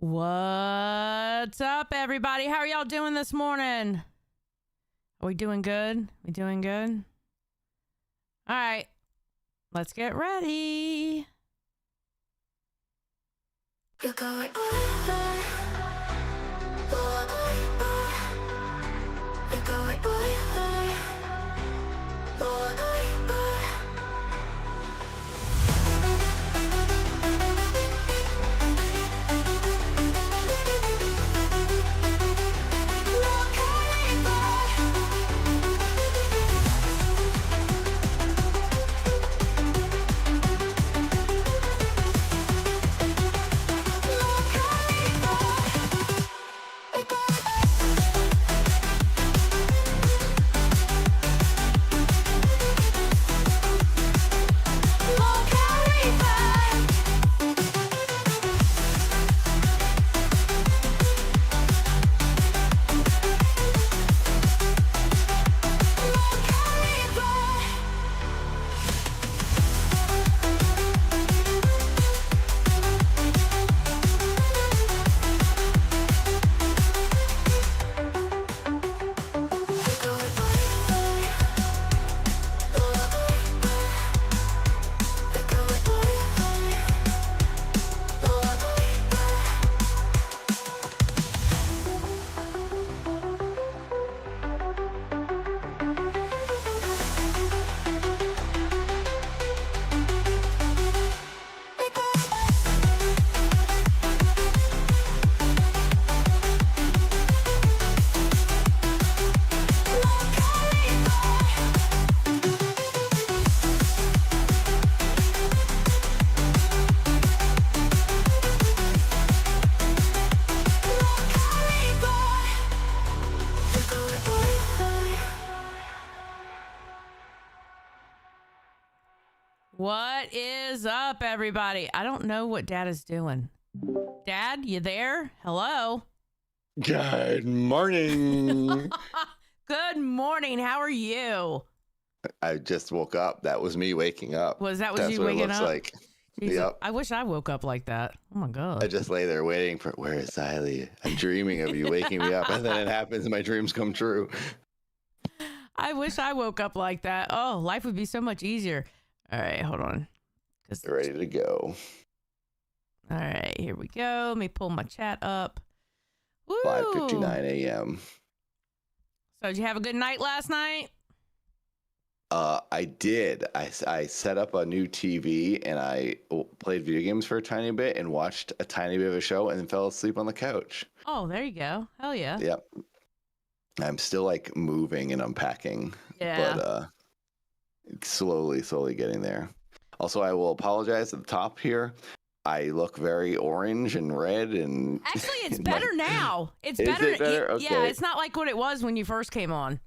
What's up, everybody? How are y'all doing this morning? Are we doing good? We doing good? All right, let's get ready. You're going What is up, everybody? I don't know what Dad is doing. Dad, you there? Hello? Good morning. Good morning. How are you? I just woke up. That was me waking up. That's you what waking it looks up? Like. Jesus, Yep. I wish I woke up like that. Oh, my God. I just lay there waiting for, where is Siley? I'm dreaming of you waking me up. And then it happens and my dreams come true. I wish I woke up like that. Oh, life would be so much easier. All right, hold on. Ready to go. All right, here we go. Let me pull my chat up. Woo! 5:59 a.m. So did you have a good night last night? I did. I set up a new TV and I played video games for a tiny bit and watched a tiny bit of a show and then fell asleep on the couch. Oh, there you go. Hell yeah. Yep. I'm still like moving and unpacking. Yeah. But slowly getting there. Also, I will apologize at the top here. I look very orange and red and actually it's better now. It's Is better. it better? Okay. Yeah, it's not like what it was when you first came on.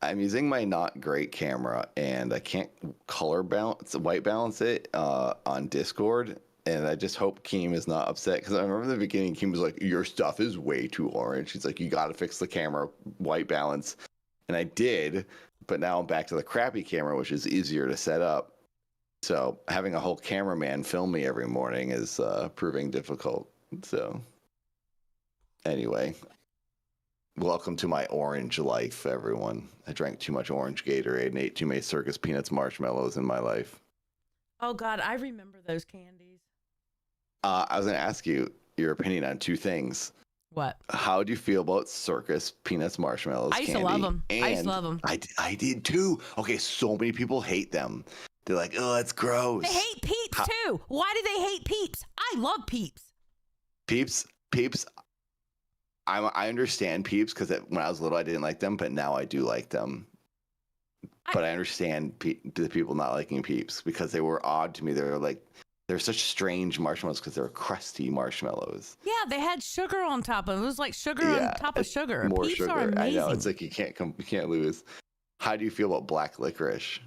I'm using my not great camera and I can't white balance it on Discord. And I just hope Keem is not upset because I remember in the beginning, Keem was like, your stuff is way too orange. He's like, you got to fix the camera white balance. And I did, but now I'm back to the crappy camera, which is easier to set up. So having a whole cameraman film me every morning is proving difficult. So anyway, welcome to my orange life, everyone. I drank too much orange Gatorade and ate too many Circus Peanuts marshmallows in my life. Oh, God, I remember those candies. I was going to ask you your opinion on two things. What? How do you feel about Circus Peanuts marshmallows? I used to love them. I used to love them. I did too. Okay, so many people hate them. They're like, oh, that's gross. They hate Peeps too. Why do they hate Peeps? I love Peeps. Peeps. I understand Peeps because when I was little, I didn't like them, but now I do like them. But I understand the people not liking Peeps because they were odd to me. They're such strange marshmallows because they're crusty marshmallows. Yeah, they had sugar on top of them. It was like sugar on top of sugar. More Peeps sugar. are amazing. I know. It's like you can't lose. How do you feel about black licorice?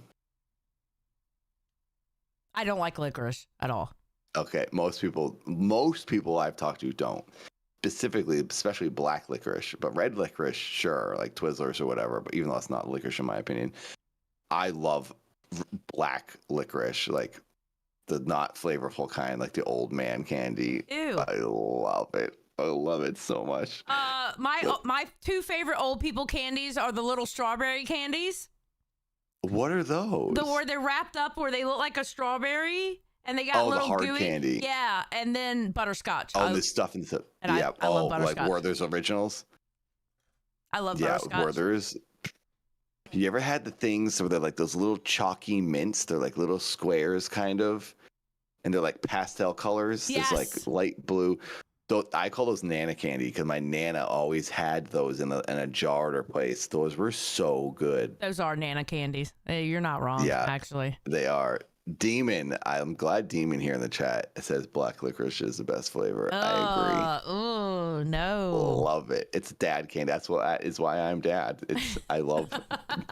I don't like licorice at all. Okay, most people I've talked to don't. Especially black licorice, but red licorice, sure, like Twizzlers or whatever. But even though it's not licorice in my opinion, I love black licorice, like the not flavorful kind, like the old man candy. Ew. I love it. I love it so much. My two favorite old people candies are the little strawberry candies. What are those? Where they're wrapped up, where they look like a strawberry, and they got little the hard gooey candy. Yeah, and then butterscotch. Oh, the stuff and stuff. And I love butterscotch. Like Werther's Originals. I love butterscotch. Yeah, Werther's. You ever had the things where they're like those little chalky mints? They're like little squares, kind of, and they're like pastel colors. Yes. It's like light blue. I call those Nana candy because my Nana always had those in a jar at her place. Those were so good. Those are Nana candies. You're not wrong, actually. They are. Demon, I'm glad Demon here in the chat says black licorice is the best flavor. I agree. Oh, no. Love it. It's dad candy. That's what is why I'm dad. I love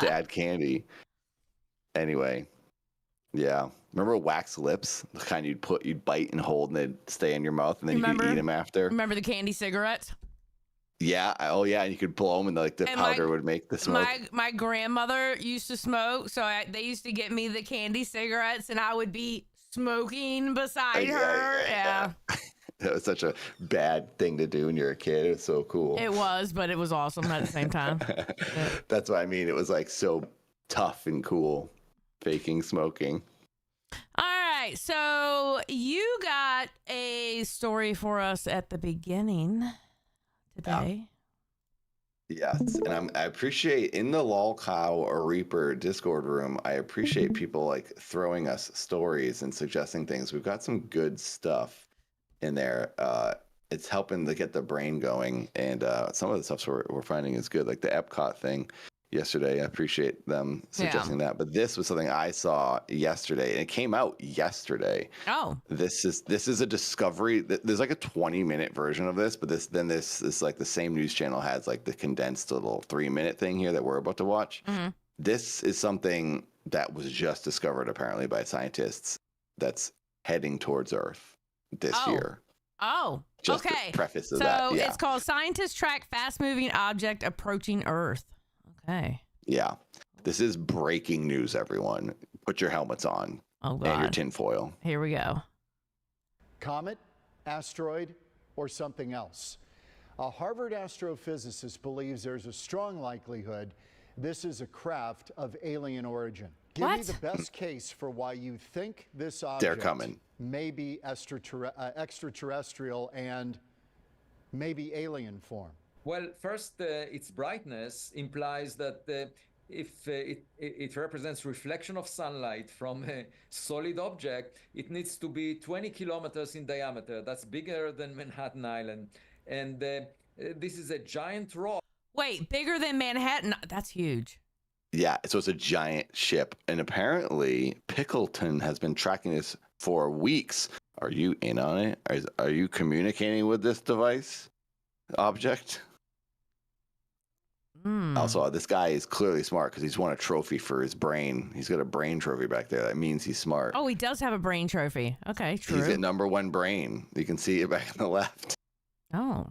dad candy. Anyway, yeah. Remember wax lips? The kind you'd bite and hold and they'd stay in your mouth and then you could eat them after. Remember the candy cigarettes? Yeah. Oh, yeah. And you could blow them and the powder would make the smoke. My grandmother used to smoke, so they used to get me the candy cigarettes, and I would be smoking beside her. Yeah. That was such a bad thing to do when you're a kid. It was so cool. It was, but it was awesome at the same time. That's what I mean. It was like so tough and cool, faking smoking. All right. So you got a story for us at the beginning today. Yes, and I appreciate in the Lol Cow or Reaper Discord room, I appreciate people like throwing us stories and suggesting things. We've got some good stuff in there. It's helping to get the brain going, and some of the stuff we're finding is good, like the Epcot thing yesterday. I appreciate them suggesting that. But this was something I saw yesterday, and it came out yesterday. Oh, this is a discovery. There's like a 20-minute version of this, but this is like the same news channel has like the condensed little 3-minute thing here that we're about to watch. Mm-hmm. This is something that was just discovered apparently by scientists that's heading towards Earth this year. Oh, just okay. The preface of so that. Yeah. It's called Scientists Track Fast-Moving Object Approaching Earth. Okay. Yeah. This is breaking news, everyone. Put your helmets on. Oh, God. And your tinfoil. Here we go. Comet, asteroid, or something else? A Harvard astrophysicist believes there's a strong likelihood this is a craft of alien origin. Give me the best case for why you think this object may be extraterrestrial and maybe alien form. Well, first, its brightness implies that if it represents reflection of sunlight from a solid object, it needs to be 20 kilometers in diameter. That's bigger than Manhattan Island. And this is a giant rock. Wait, bigger than Manhattan? That's huge. Yeah, so it's a giant ship. And apparently, Pickleton has been tracking this for weeks. Are you in on it? Are you communicating with this device object? Also, this guy is clearly smart because he's won a trophy for his brain. He's got a brain trophy back there. That means he's smart. Oh, he does have a brain trophy. Okay, true. He's at #1 brain. You can see it back on the left. Oh.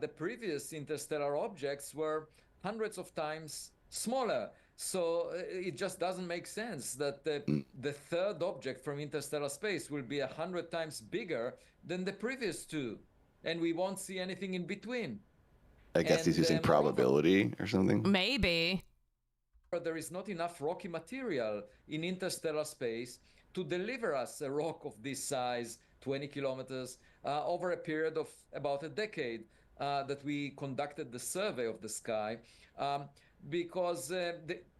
The previous interstellar objects were hundreds of times smaller. So it just doesn't make sense that the third object from interstellar space will be 100 times bigger than the previous two. And we won't see anything in between. I guess he's using probability or something. Maybe. There is not enough rocky material in interstellar space to deliver us a rock of this size, 20 kilometers, over a period of about a decade that we conducted the survey of the sky, because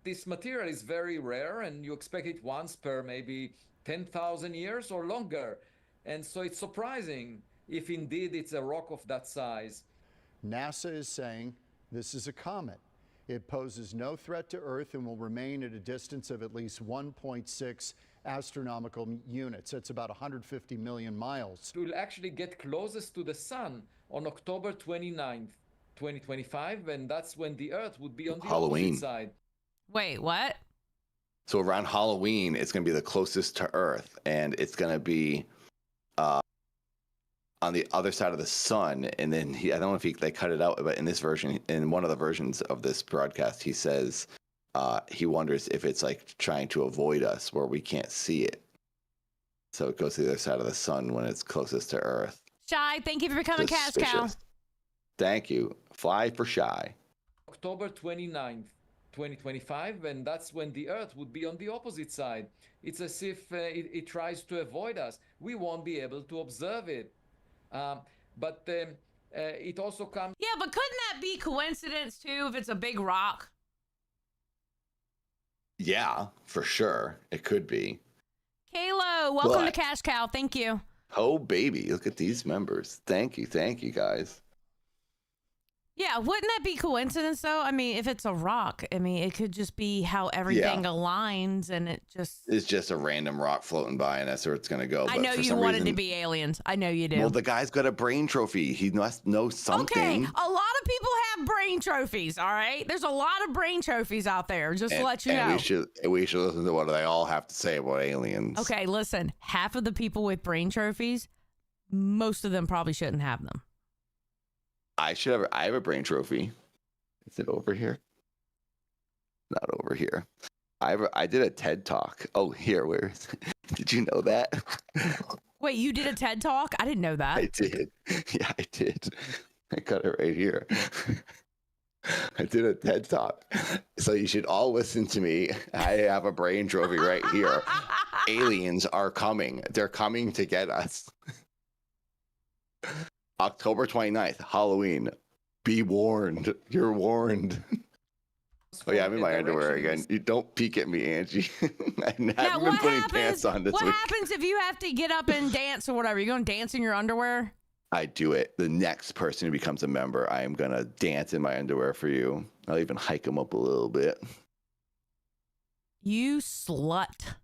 this material is very rare and you expect it once per maybe 10,000 years or longer. And so it's surprising if indeed it's a rock of that size. NASA is saying this is a comet. It poses no threat to Earth and will remain at a distance of at least 1.6 astronomical units. That's about 150 million miles. It will actually get closest to the sun on October 29th, 2025, and that's when the Earth would be on the opposite side. Wait, what? So around Halloween, it's going to be the closest to Earth, and it's going to be on the other side of the sun. And then I don't know if they cut it out, but in this version, in one of the versions of this broadcast, he says he wonders if it's like trying to avoid us where we can't see it. So it goes to the other side of the sun when it's closest to Earth. Shy, thank you for becoming cash cow. Suspicious. Thank you. Fly for Shy. October 29th, 2025, and that's when the Earth would be on the opposite side. It's as if it tries to avoid us. We won't be able to observe it. But it also comes. Yeah, but couldn't that be coincidence too if it's a big rock? Yeah, for sure. It could be. Kalo, welcome to Cash Cow. Thank you. Oh, baby. Look at these members. Thank you, guys. Yeah, wouldn't that be coincidence though? I mean, if it's a rock, I mean, it could just be how everything aligns and it just... It's just a random rock floating by and that's where it's going to go. I know you wanted to be aliens. I know you do. Well, the guy's got a brain trophy. He must know something. Okay, a lot of people have brain trophies, all right? There's a lot of brain trophies out there, just to let you know. We should listen to what they all have to say about aliens. Okay, listen. Half of the people with brain trophies, most of them probably shouldn't have them. I have a brain trophy. Is it over here? Not over here. I did a TED talk. Oh, here. Where is it? Did you know that? Wait, you did a TED talk? I didn't know that. I did. Yeah, I did. I got it right here. I did a TED talk. So you should all listen to me. I have a brain trophy right here. Aliens are coming. They're coming to get us. October 29th, Halloween. Be warned. You're warned. Oh yeah, I'm in my underwear again. You don't peek at me, Angie. I haven't been putting pants on this week. What happens if you have to get up and dance or whatever? You're going to dance in your underwear? I do it. The next person who becomes a member, I am going to dance in my underwear for you. I'll even hike them up a little bit. You slut.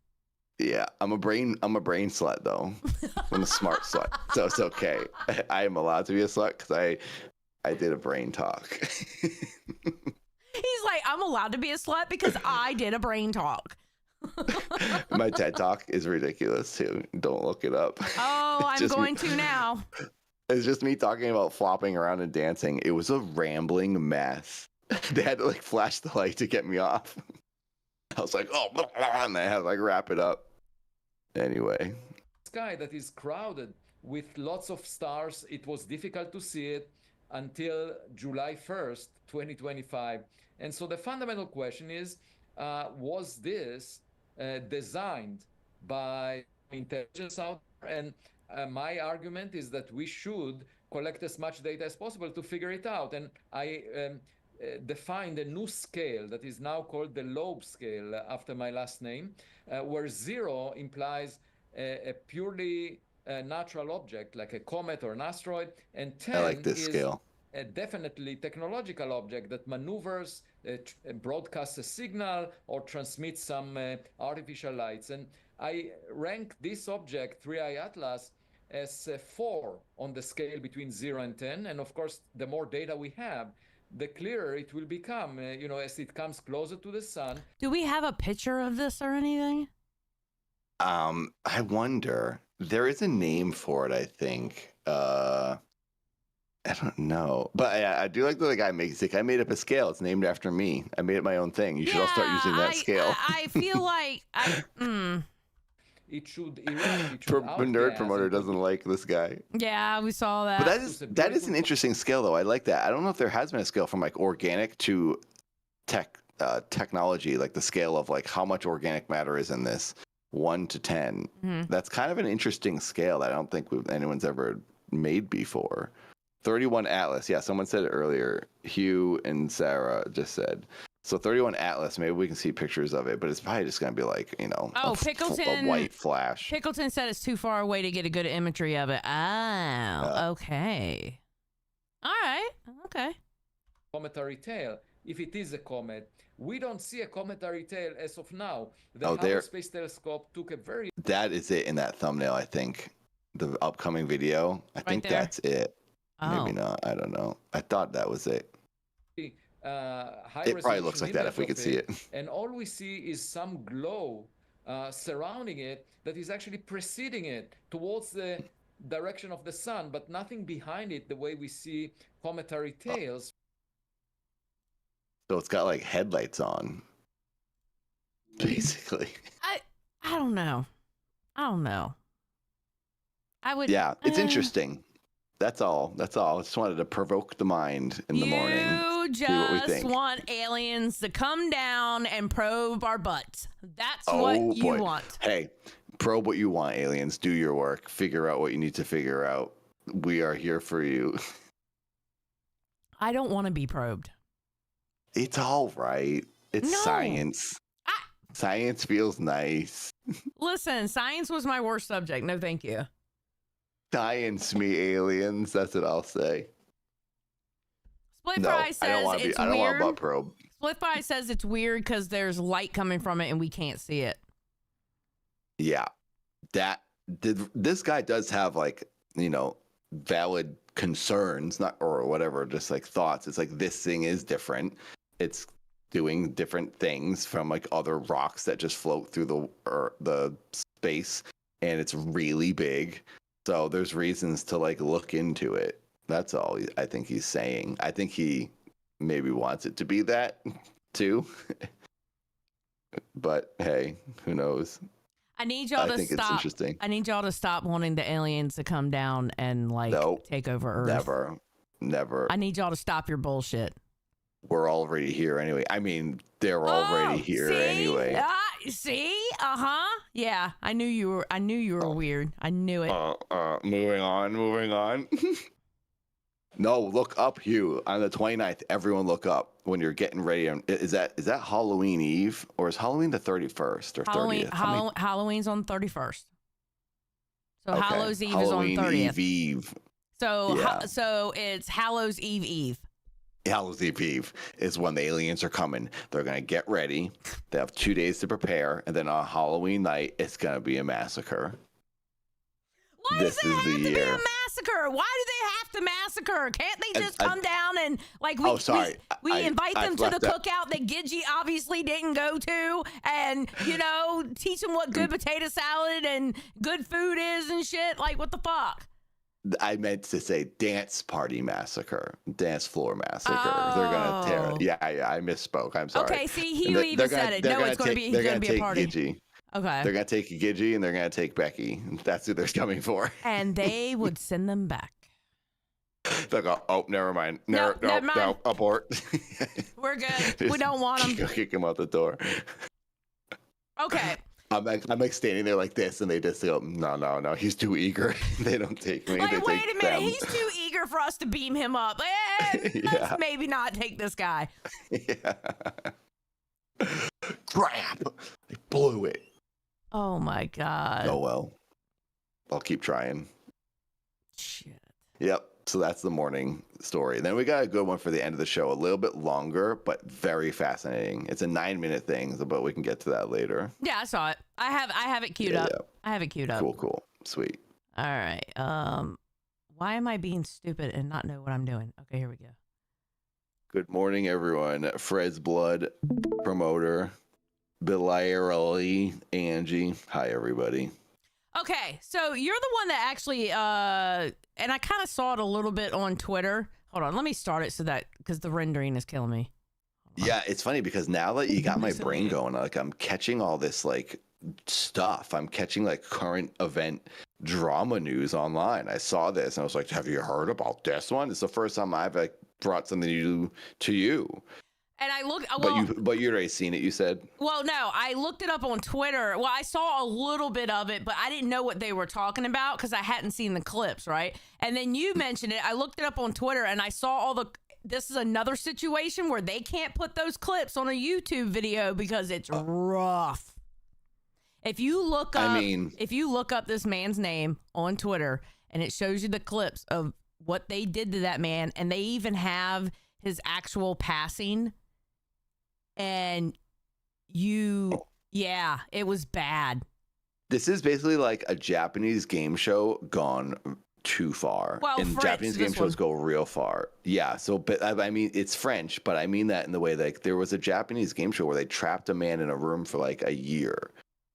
Yeah, I'm a brain slut though. I'm a smart slut, so it's okay. I am allowed to be a slut because I did a brain talk. He's like, I'm allowed to be a slut because I did a brain talk. My TED talk is ridiculous too. Don't look it up. Oh, I'm going to now. It's just me talking about flopping around and dancing. It was a rambling mess. They had to like flash the light to get me off. I was like, oh, blah, blah, and I had to like wrap it up. Anyway. Sky that is crowded with lots of stars. It was difficult to see it until July 1st, 2025. And so the fundamental question is, was this designed by intelligence out there? And my argument is that we should collect as much data as possible to figure it out. And I defined a new scale that is now called the Loeb scale after my last name, where 0 implies a purely natural object like a comet or an asteroid, and 10 I like this is scale. A definitely technological object that maneuvers, broadcasts a signal, or transmits some artificial lights. And I rank this object, 3i Atlas, as 4 on the scale between 0 and 10. And of course, the more data we have, the clearer it will become, as it comes closer to the sun. Do we have a picture of this or anything? I wonder. There is a name for it, I think. I don't know. But I do like that the guy makes it. I made up a scale. It's named after me. I made it my own thing. You should all start using that scale. I feel like It should erect. Nerd Promoter doesn't like this guy. Yeah, we saw that. But that is an interesting scale, though. I like that. I don't know if there has been a scale from like organic to technology, like the scale of like how much organic matter is in this, 1 to 10. Mm-hmm. That's kind of an interesting scale that I don't think anyone's ever made before. 31 Atlas. Yeah, someone said it earlier. Hugh and Sarah just said. So 31 Atlas, maybe we can see pictures of it, but it's probably just going to be like, a white flash. Pickleton said it's too far away to get a good imagery of it. Oh, okay. All right. Okay. Cometary tail. If it is a comet, we don't see a cometary tail as of now. The Hubble Space Telescope took a very... That is it in that thumbnail, I think. The upcoming video. I think that's it. Oh. Maybe not. I don't know. I thought that was it. It probably looks like that if we could see it. And all we see is some glow surrounding it that is actually preceding it towards the direction of the sun, but nothing behind it the way we see cometary tails. So it's got like headlights on, basically. I don't know. I would. Yeah, it's interesting. That's all. That's all. I just wanted to provoke the mind in the morning. You See what we just think. want aliens to come down and probe our butts. That's Oh, what you boy. want. Hey, probe what you want, aliens. Do your work. Figure out what you need to figure out. We are here for you. I don't want to be probed. It's all right. It's No. science. Science feels nice. Listen, science was my worst subject. No, thank you. Science me, aliens. That's what I'll say. Split No, Fry I don't says want to be. it's I don't want a weird. butt probe. Split Fry says it's weird because there's light coming from it and we can't see it. Yeah, this guy does have like, valid concerns, not or whatever, just like thoughts. It's like this thing is different. It's doing different things from like other rocks that just float through the space, and it's really big. So there's reasons to like look into it. That's all I think he's saying. I think he maybe wants it to be that too. But hey, who knows? I need y'all I to think it's stop. interesting. I need y'all to stop wanting the aliens to come down and like Nope. take over Earth. Never. I need y'all to stop your bullshit. We're already here anyway. I mean, they're already here see? anyway. See? Yeah, I knew you were weird. I knew it. Moving on. No, look up, Hugh. On the 29th, everyone look up when you're getting ready. Is that Halloween Eve, or is Halloween the 31st or 30th? Halloween's on 31st. So Okay. Hallows Eve Halloween is on 30th. Eve. So Yeah. so it's Hallows Eve. Hallows Eve is when the aliens are coming. They're going to get ready. They have 2 days to prepare. And then on Halloween night, it's going to be a massacre. Why This does it is have the to be a year. massacre? Why do they have to massacre? Can't they just come down and like we Oh, sorry. we invite I them to the left that- cookout that Gidgey obviously didn't go to, and teach them what good potato salad and good food is and shit? Like, what the fuck? I meant to say dance party massacre, dance floor massacre. They're Oh. gonna tear. Yeah, I misspoke. I'm sorry. Okay, see, And you even said it. No, it's gonna be a party. Gidgey. Okay, They're gonna take Gidgey and they're gonna take Becky. That's who they're coming for. and they would send them back. They'll go, oh, never mind. No, never mind. No, abort. We're good. We don't want them. Kick him out the door. Okay. I'm like standing there like this, and they just go, no, he's too eager. They don't take me. Like, they wait take a minute, them. he's too eager for us to beam him up. Let's Yeah. maybe not take this guy. Yeah. Crap! They blew it. Oh my god. Oh well. I'll keep trying. Shit. Yep. So that's the morning story. Then we got a good one for the end of the show. A little bit longer, but very fascinating. It's a 9-minute thing, but we can get to that later. Yeah, I saw it. I have it queued up. Yeah. I have it queued up. Cool. Sweet. All right. Why am I being stupid and not know what I'm doing? Okay, here we go. Good morning, everyone. Fred's Blood promoter, Bilairally, Angie. Hi, everybody. Okay, so you're the one that actually, and I kind of saw it a little bit on Twitter. Hold on, let me start it because the rendering is killing me. Yeah, it's funny because now that you got my brain going, like I'm catching all this like stuff. I'm catching like current event drama news online. I saw this and I was like, have you heard about this one? It's the first time I've like brought something new to you. And I look, well, but you'd already seen it, you said? Well, no, I looked it up on Twitter. Well, I saw a little bit of it, but I didn't know what they were talking about because I hadn't seen the clips, right? And then you mentioned it. I looked it up on Twitter and I saw this is another situation where they can't put those clips on a YouTube video because it's rough. If you look up, if you look up this man's name on Twitter and it shows you the clips of what they did to that man, and they even have his actual passing. And yeah, it was bad. This is basically like a Japanese game show gone too far. Well, and Japanese game shows go real far. Yeah. So, but I mean, it's French, but I mean that in the way that like, there was a Japanese game show where they trapped a man in a room for like a year.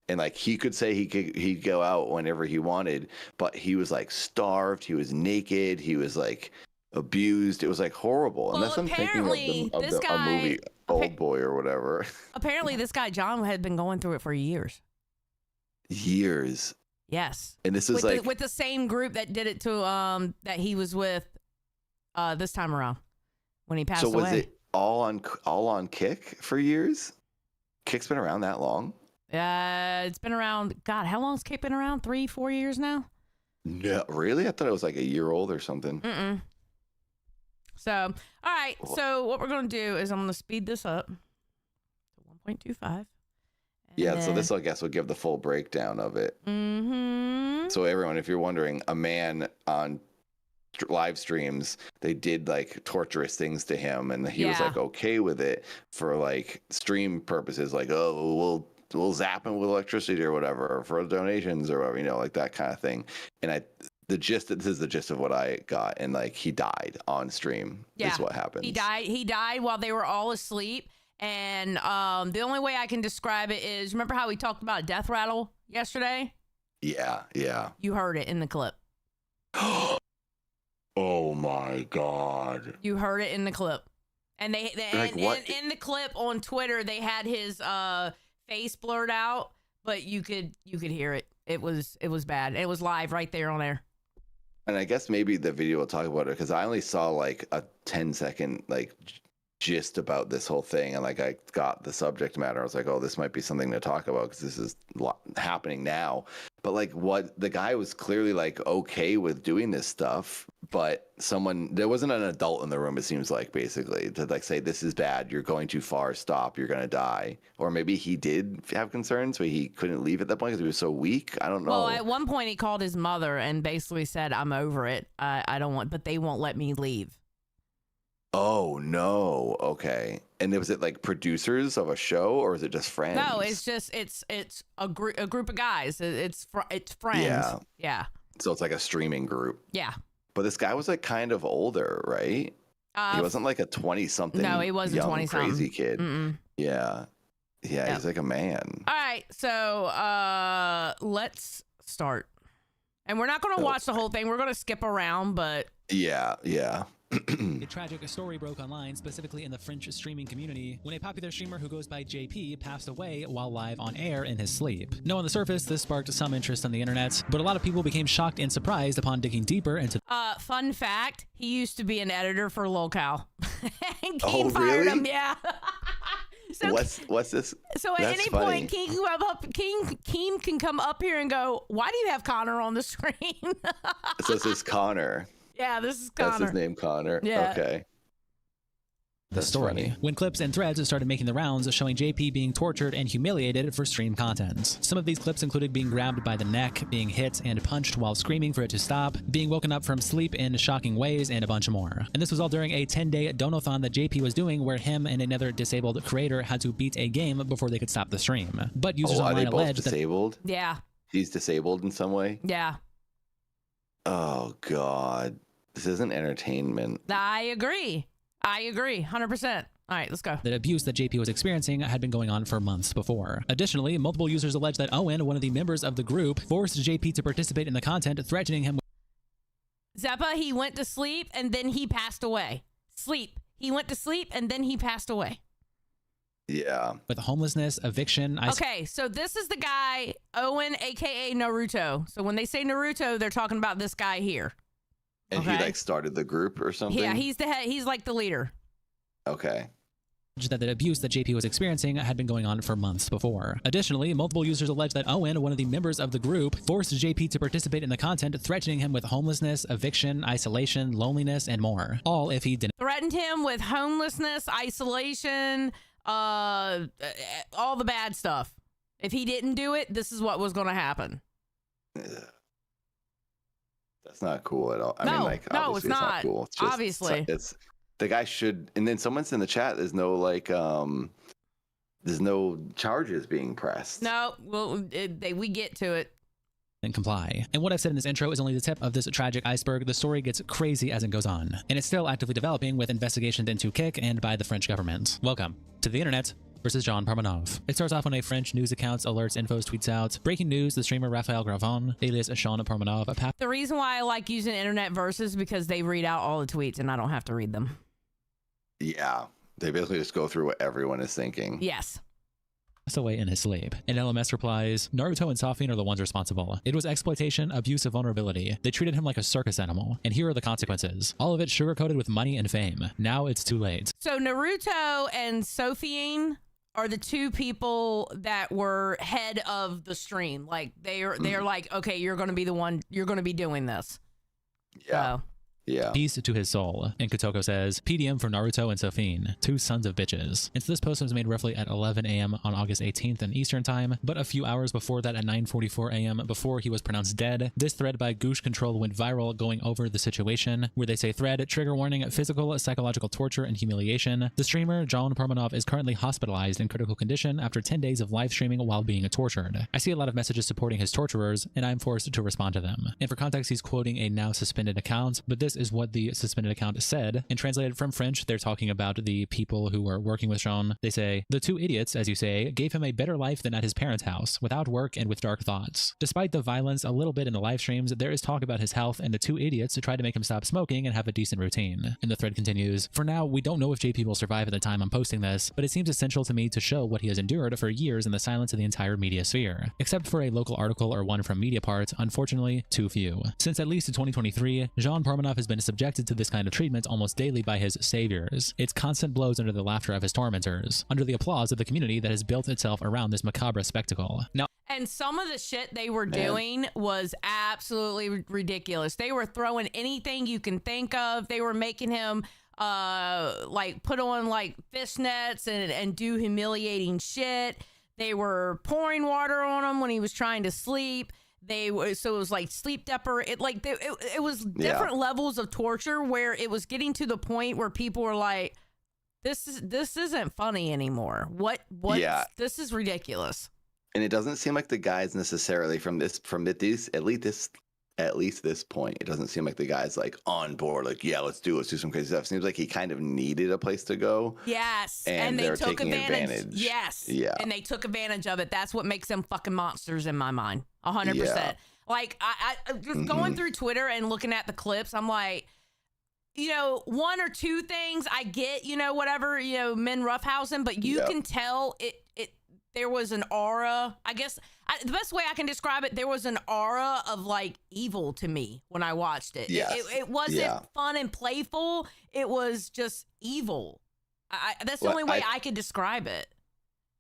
And like he could say he'd go out whenever he wanted, but he was like starved. He was naked. He was like abused. It was like horrible. And that's what I'm thinking of a movie, Old Boy or whatever. Apparently, this guy John had been going through it for years. Years. Yes. And this is with the same group that did it to that he was with this time around when he passed away. So was it all on Kick for years? Kick's been around that long? It's been around. God, how long's Kick been around? 3-4 years now. No, really? I thought it was like a year old or something. So, all right. So what we're going to do is I'm going to speed this up to 1.25. Yeah, so this, I guess, will give the full breakdown of it. So everyone, if you're wondering, a man on live streams, they did like torturous things to him, and he was like okay with it for like stream purposes, like, oh, we'll zap him with electricity or whatever, or for donations or whatever, you know, like that kind of thing. And this is the gist of what I got, and like he died on stream. Is what happened. He died while they were all asleep. And the only way I can describe it is, remember how we talked about death rattle yesterday? Yeah. You heard it in the clip. Oh my God. You heard it in the clip. And they like in the clip on Twitter, they had his face blurred out, but you could hear it. It was bad. It was live right there on air. And I guess maybe the video will talk about it, because I only saw like a 10-second like gist about this whole thing, and like I got the subject matter. I was like, oh, this might be something to talk about because this is happening now. But like, what the guy was clearly like okay with doing this stuff, but there wasn't an adult in the room, it seems like, basically to like say, this is bad, you're going too far, stop, you're gonna die. Or maybe he did have concerns, but he couldn't leave at that point because he was so weak. I don't know. Well, at one point he called his mother and basically said, I'm over it, I don't want, but they won't let me leave. Oh no. Okay. And was it like producers of a show, or is it just friends? No, it's just it's a group of guys. It's friends. Yeah. So it's like a streaming group. Yeah. But this guy was like kind of older, right? He wasn't like a 20-something. No, he wasn't young, 20-something. crazy kid. Yeah. Yep. He's like a man. All right, so let's start. And we're not going to watch the whole thing. We're going to skip around, but yeah. A tragic story broke online, specifically in the French streaming community, when a popular streamer who goes by JP passed away while live on air in his sleep. Now, on the surface, this sparked some interest on the internet, but a lot of people became shocked and surprised upon digging deeper into. Fun fact: he used to be an editor for Lolcow. And Oh, King fired really? him. Yeah. So, What's this? So at That's any funny. point, King can come up here and go, "Why do you have Connor on the screen?" So this is Connor. Yeah, this is Connor. That's his name, Connor. Yeah. Okay. the story. Funny. When clips and threads started making the rounds showing JP being tortured and humiliated for stream content. Some of these clips included being grabbed by the neck, being hit and punched while screaming for it to stop, being woken up from sleep in shocking ways, and a bunch more. And this was all during a 10-day donathon that JP was doing, where him and another disabled creator had to beat a game before they could stop the stream. But users Are online they both alleged disabled? Yeah. He's disabled in some way? Yeah. Oh, God. This isn't entertainment. I agree. 100%. All right, let's go. that abuse that JP was experiencing had been going on for months before. Additionally, multiple users alleged that Owen, one of the members of the group, forced JP to participate in the content, threatening him Zeppa, he went to sleep and then he passed away. He went to sleep and then he passed away. Yeah. with homelessness, eviction, Okay, so this is the guy, Owen, aka Naruto. So when they say Naruto, they're talking about this guy here. And he Okay. like started the group or something? Yeah, he's the head. He's like the leader. Okay. that the abuse that JP was experiencing had been going on for months before. Additionally, multiple users alleged that Owen, one of the members of the group, forced JP to participate in the content, threatening him with homelessness, eviction, isolation, loneliness, and more. All if he didn't Threatened him with homelessness, isolation, all the bad stuff. If he didn't do it, this is what was going to happen. That's not cool at all. I No, mean, like, no, obviously it's not. cool. It's just, Obviously. it's the guy should. And then someone's in the chat. There's no like, there's no charges being pressed. No, well, we get to it. comply. And what I've said in this intro is only the tip of this tragic iceberg. The story gets crazy as it goes on, and it's still actively developing with investigations into Kik and by the French government. Welcome to the internet versus John Pormanove. It starts off when a French news account alerts infos tweets out, breaking news, the streamer Raphael Gravon, alias Sean Pormanove, The reason why I like using internet versus because they read out all the tweets and I don't have to read them. Yeah. They basically just go through what everyone is thinking. Yes. away in his sleep. And LMS replies, Naruto and Safin are the ones responsible. It was exploitation, abuse of vulnerability. They treated him like a circus animal, and here are the consequences. All of it sugar-coated with money and fame. Now it's too late. So Naruto and Safin are the two people that were head of the stream. Like they're like, okay, you're going to be the one, you're going to be doing this. Yeah. So. Yeah. Peace to his soul. And Kotoko says, PDM for Naruto and Safin, two sons of bitches. And so this post was made roughly at 11 a.m. on August 18th in Eastern Time, but a few hours before that at 9:44 a.m. before he was pronounced dead, this thread by Goosh Control went viral going over the situation, where they say thread, trigger warning, physical, psychological torture, and humiliation. The streamer, John Pormanove, is currently hospitalized in critical condition after 10 days of live streaming while being tortured. I see a lot of messages supporting his torturers, and I'm forced to respond to them. And for context, he's quoting a now suspended account, but this is what the suspended account said, and translated from French, they're talking about the people who were working with Jean. They say, the two idiots, as you say, gave him a better life than at his parents' house, without work and with dark thoughts. Despite the violence a little bit in the live streams, there is talk about his health, and the two idiots tried to make him stop smoking and have a decent routine. And the thread continues, for now, we don't know if JP will survive at the time I'm posting this, but it seems essential to me to show what he has endured for years in the silence of the entire media sphere. Except for a local article or one from Mediapart, unfortunately, too few. Since at least 2023, Jean Pormanove has been subjected to this kind of treatment almost daily by his saviors. It's constant blows under the laughter of his tormentors, under the applause of the community that has built itself around this macabre spectacle. Now, and some of the shit they were doing was absolutely ridiculous. They were throwing anything you can think of. They were making him like put on like fishnets and do humiliating shit. They were pouring water on him when he was trying to sleep. So it was like sleep deprivation. It was different levels of torture where it was getting to the point where people were like, this isn't funny anymore. This is ridiculous. And it doesn't seem like the guys necessarily at least this point, it doesn't seem like the guy's like on board, like, yeah, let's do some crazy stuff. Seems like he kind of needed a place to go. Yes. And they they're took taking advantage. Yes. Yeah. And they took advantage of it. That's what makes them fucking monsters in my mind. 100%. Yeah. Like, I just going through Twitter and looking at the clips, I'm like, one or two things I get, whatever, men roughhousing, but you can tell there was an aura. I guess the best way I can describe it, there was an aura of like evil to me when I watched it. Yes. It wasn't fun and playful. It was just evil. That's the only way I could describe it.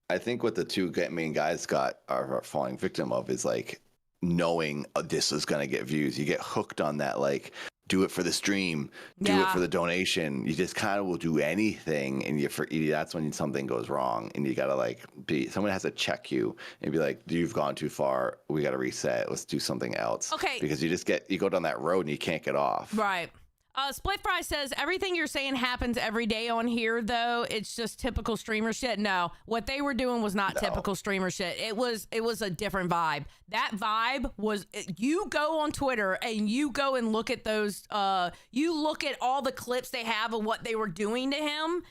I think what the two main guys are falling victim of is like knowing this is going to get views. You get hooked on that, like, do it for the stream, do it for the donation. You just kind of will do anything, and that's when something goes wrong, and you gotta like someone has to check you and be like, you've gone too far. We gotta reset. Let's do something else. Okay. Because you go down that road and you can't get off. Right. Split Fry says, everything you're saying happens every day on here, though. It's just typical streamer shit. No, what they were doing was not typical streamer shit. It was a different vibe. That vibe was, you go on Twitter and you go and look at those, you look at all the clips they have of what they were doing to him,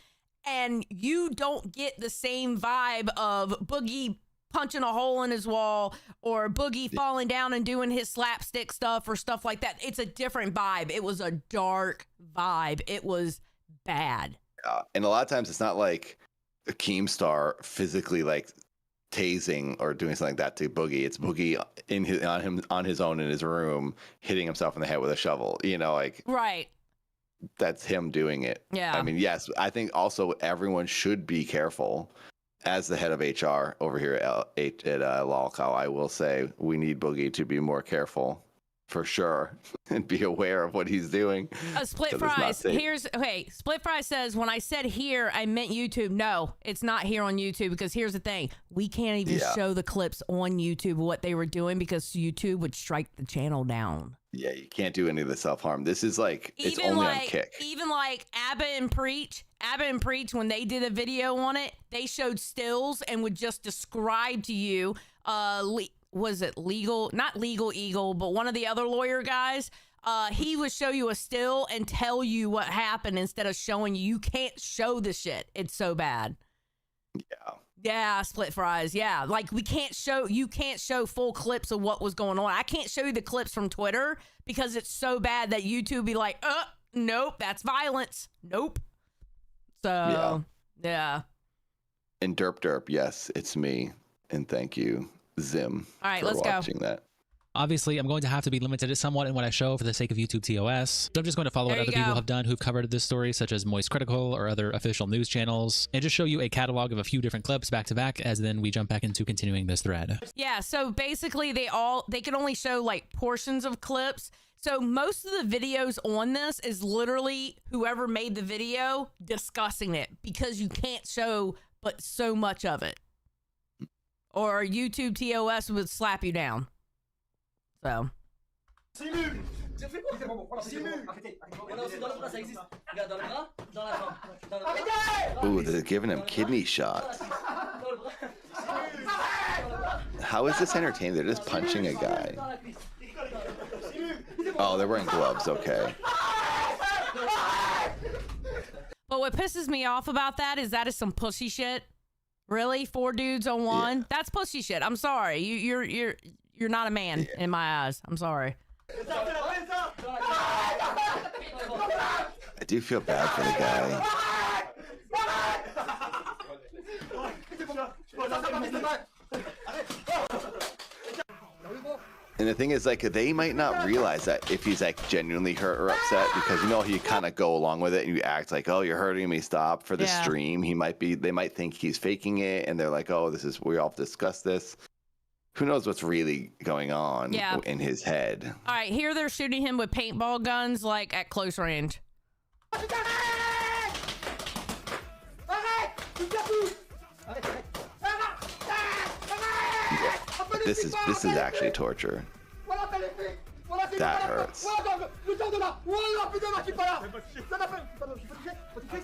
and you don't get the same vibe of Boogie punching a hole in his wall or Boogie falling down and doing his slapstick stuff or stuff like that. It's a different vibe. It was a dark vibe. It was bad. And a lot of times it's not like a Keemstar physically like tasing or doing something like that to Boogie. It's Boogie on his own in his room, hitting himself in the head with a shovel. Like right. That's him doing it. Yeah. I mean, yes, I think also everyone should be careful. As the head of HR over here at Lolcow, I will say we need Boogie to be more careful for sure and be aware of what he's doing. Split Fries. Split Fry says, when I said here, I meant YouTube. No, it's not here on YouTube, because here's the thing. We can't even show the clips on YouTube of what they were doing because YouTube would strike the channel down. Yeah, you can't do any of the self-harm. This is like, it's only on Kick. Even like Abba and Preach, when they did a video on it, they showed stills and would just describe to you, was it Legal? Not Legal Eagle, but one of the other lawyer guys. He would show you a still and tell you what happened instead of showing you. You can't show the shit. It's so bad. Yeah. Yeah, Split Fries. Yeah, like you can't show full clips of what was going on. I can't show you the clips from Twitter because it's so bad that YouTube be like, nope, that's violence. Nope. So, yeah. And derp derp, yes, it's me. And thank you, Zim, All right, for let's go. watching that. Obviously, I'm going to have to be limited somewhat in what I show for the sake of YouTube TOS. So I'm just going to follow what There you other people go. have done who've covered this story, such as Moist Critical or other official news channels, and just show you a catalog of a few different clips back to back as then we jump back into continuing this thread. Yeah, so basically they can only show like portions of clips. So most of the videos on this is literally whoever made the video discussing it because you can't show but so much of it. Or YouTube TOS would slap you down. So. Ooh, they're giving him kidney shots. How is this entertaining? They're just punching a guy. Oh, they're wearing gloves. Okay. But what pisses me off about that is some pussy shit. Really? 4 dudes on one? Yeah. That's pussy shit. I'm sorry. You're not a man in my eyes. I'm sorry. I do feel bad for the guy. And the thing is, like, they might not realize that if he's like genuinely hurt or upset, because you kind of go along with it and you act like, oh, you're hurting me, stop for the stream. They might think he's faking it, and they're like, oh, we all discussed this. Who knows what's really going on in his head? All right, here they're shooting him with paintball guns, like at close range. This is actually torture. That hurts.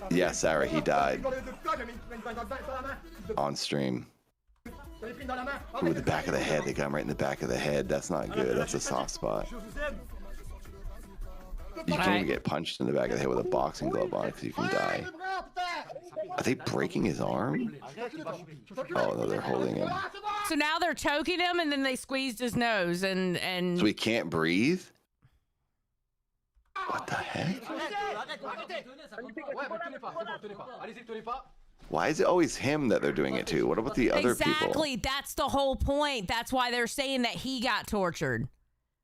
Yeah, Sarah, he died on stream. Ooh, the back of the head. They got him right in the back of the head. That's not good. That's a soft spot. You can't even get punched in the back of the head with a boxing glove on because you can die. Are they breaking his arm? Oh, no, they're holding him. So now they're choking him, and then they squeezed his nose, and So he can't breathe? What the heck? Why is it always him that they're doing it to? What about the other people? Exactly. That's the whole point. That's why they're saying that he got tortured.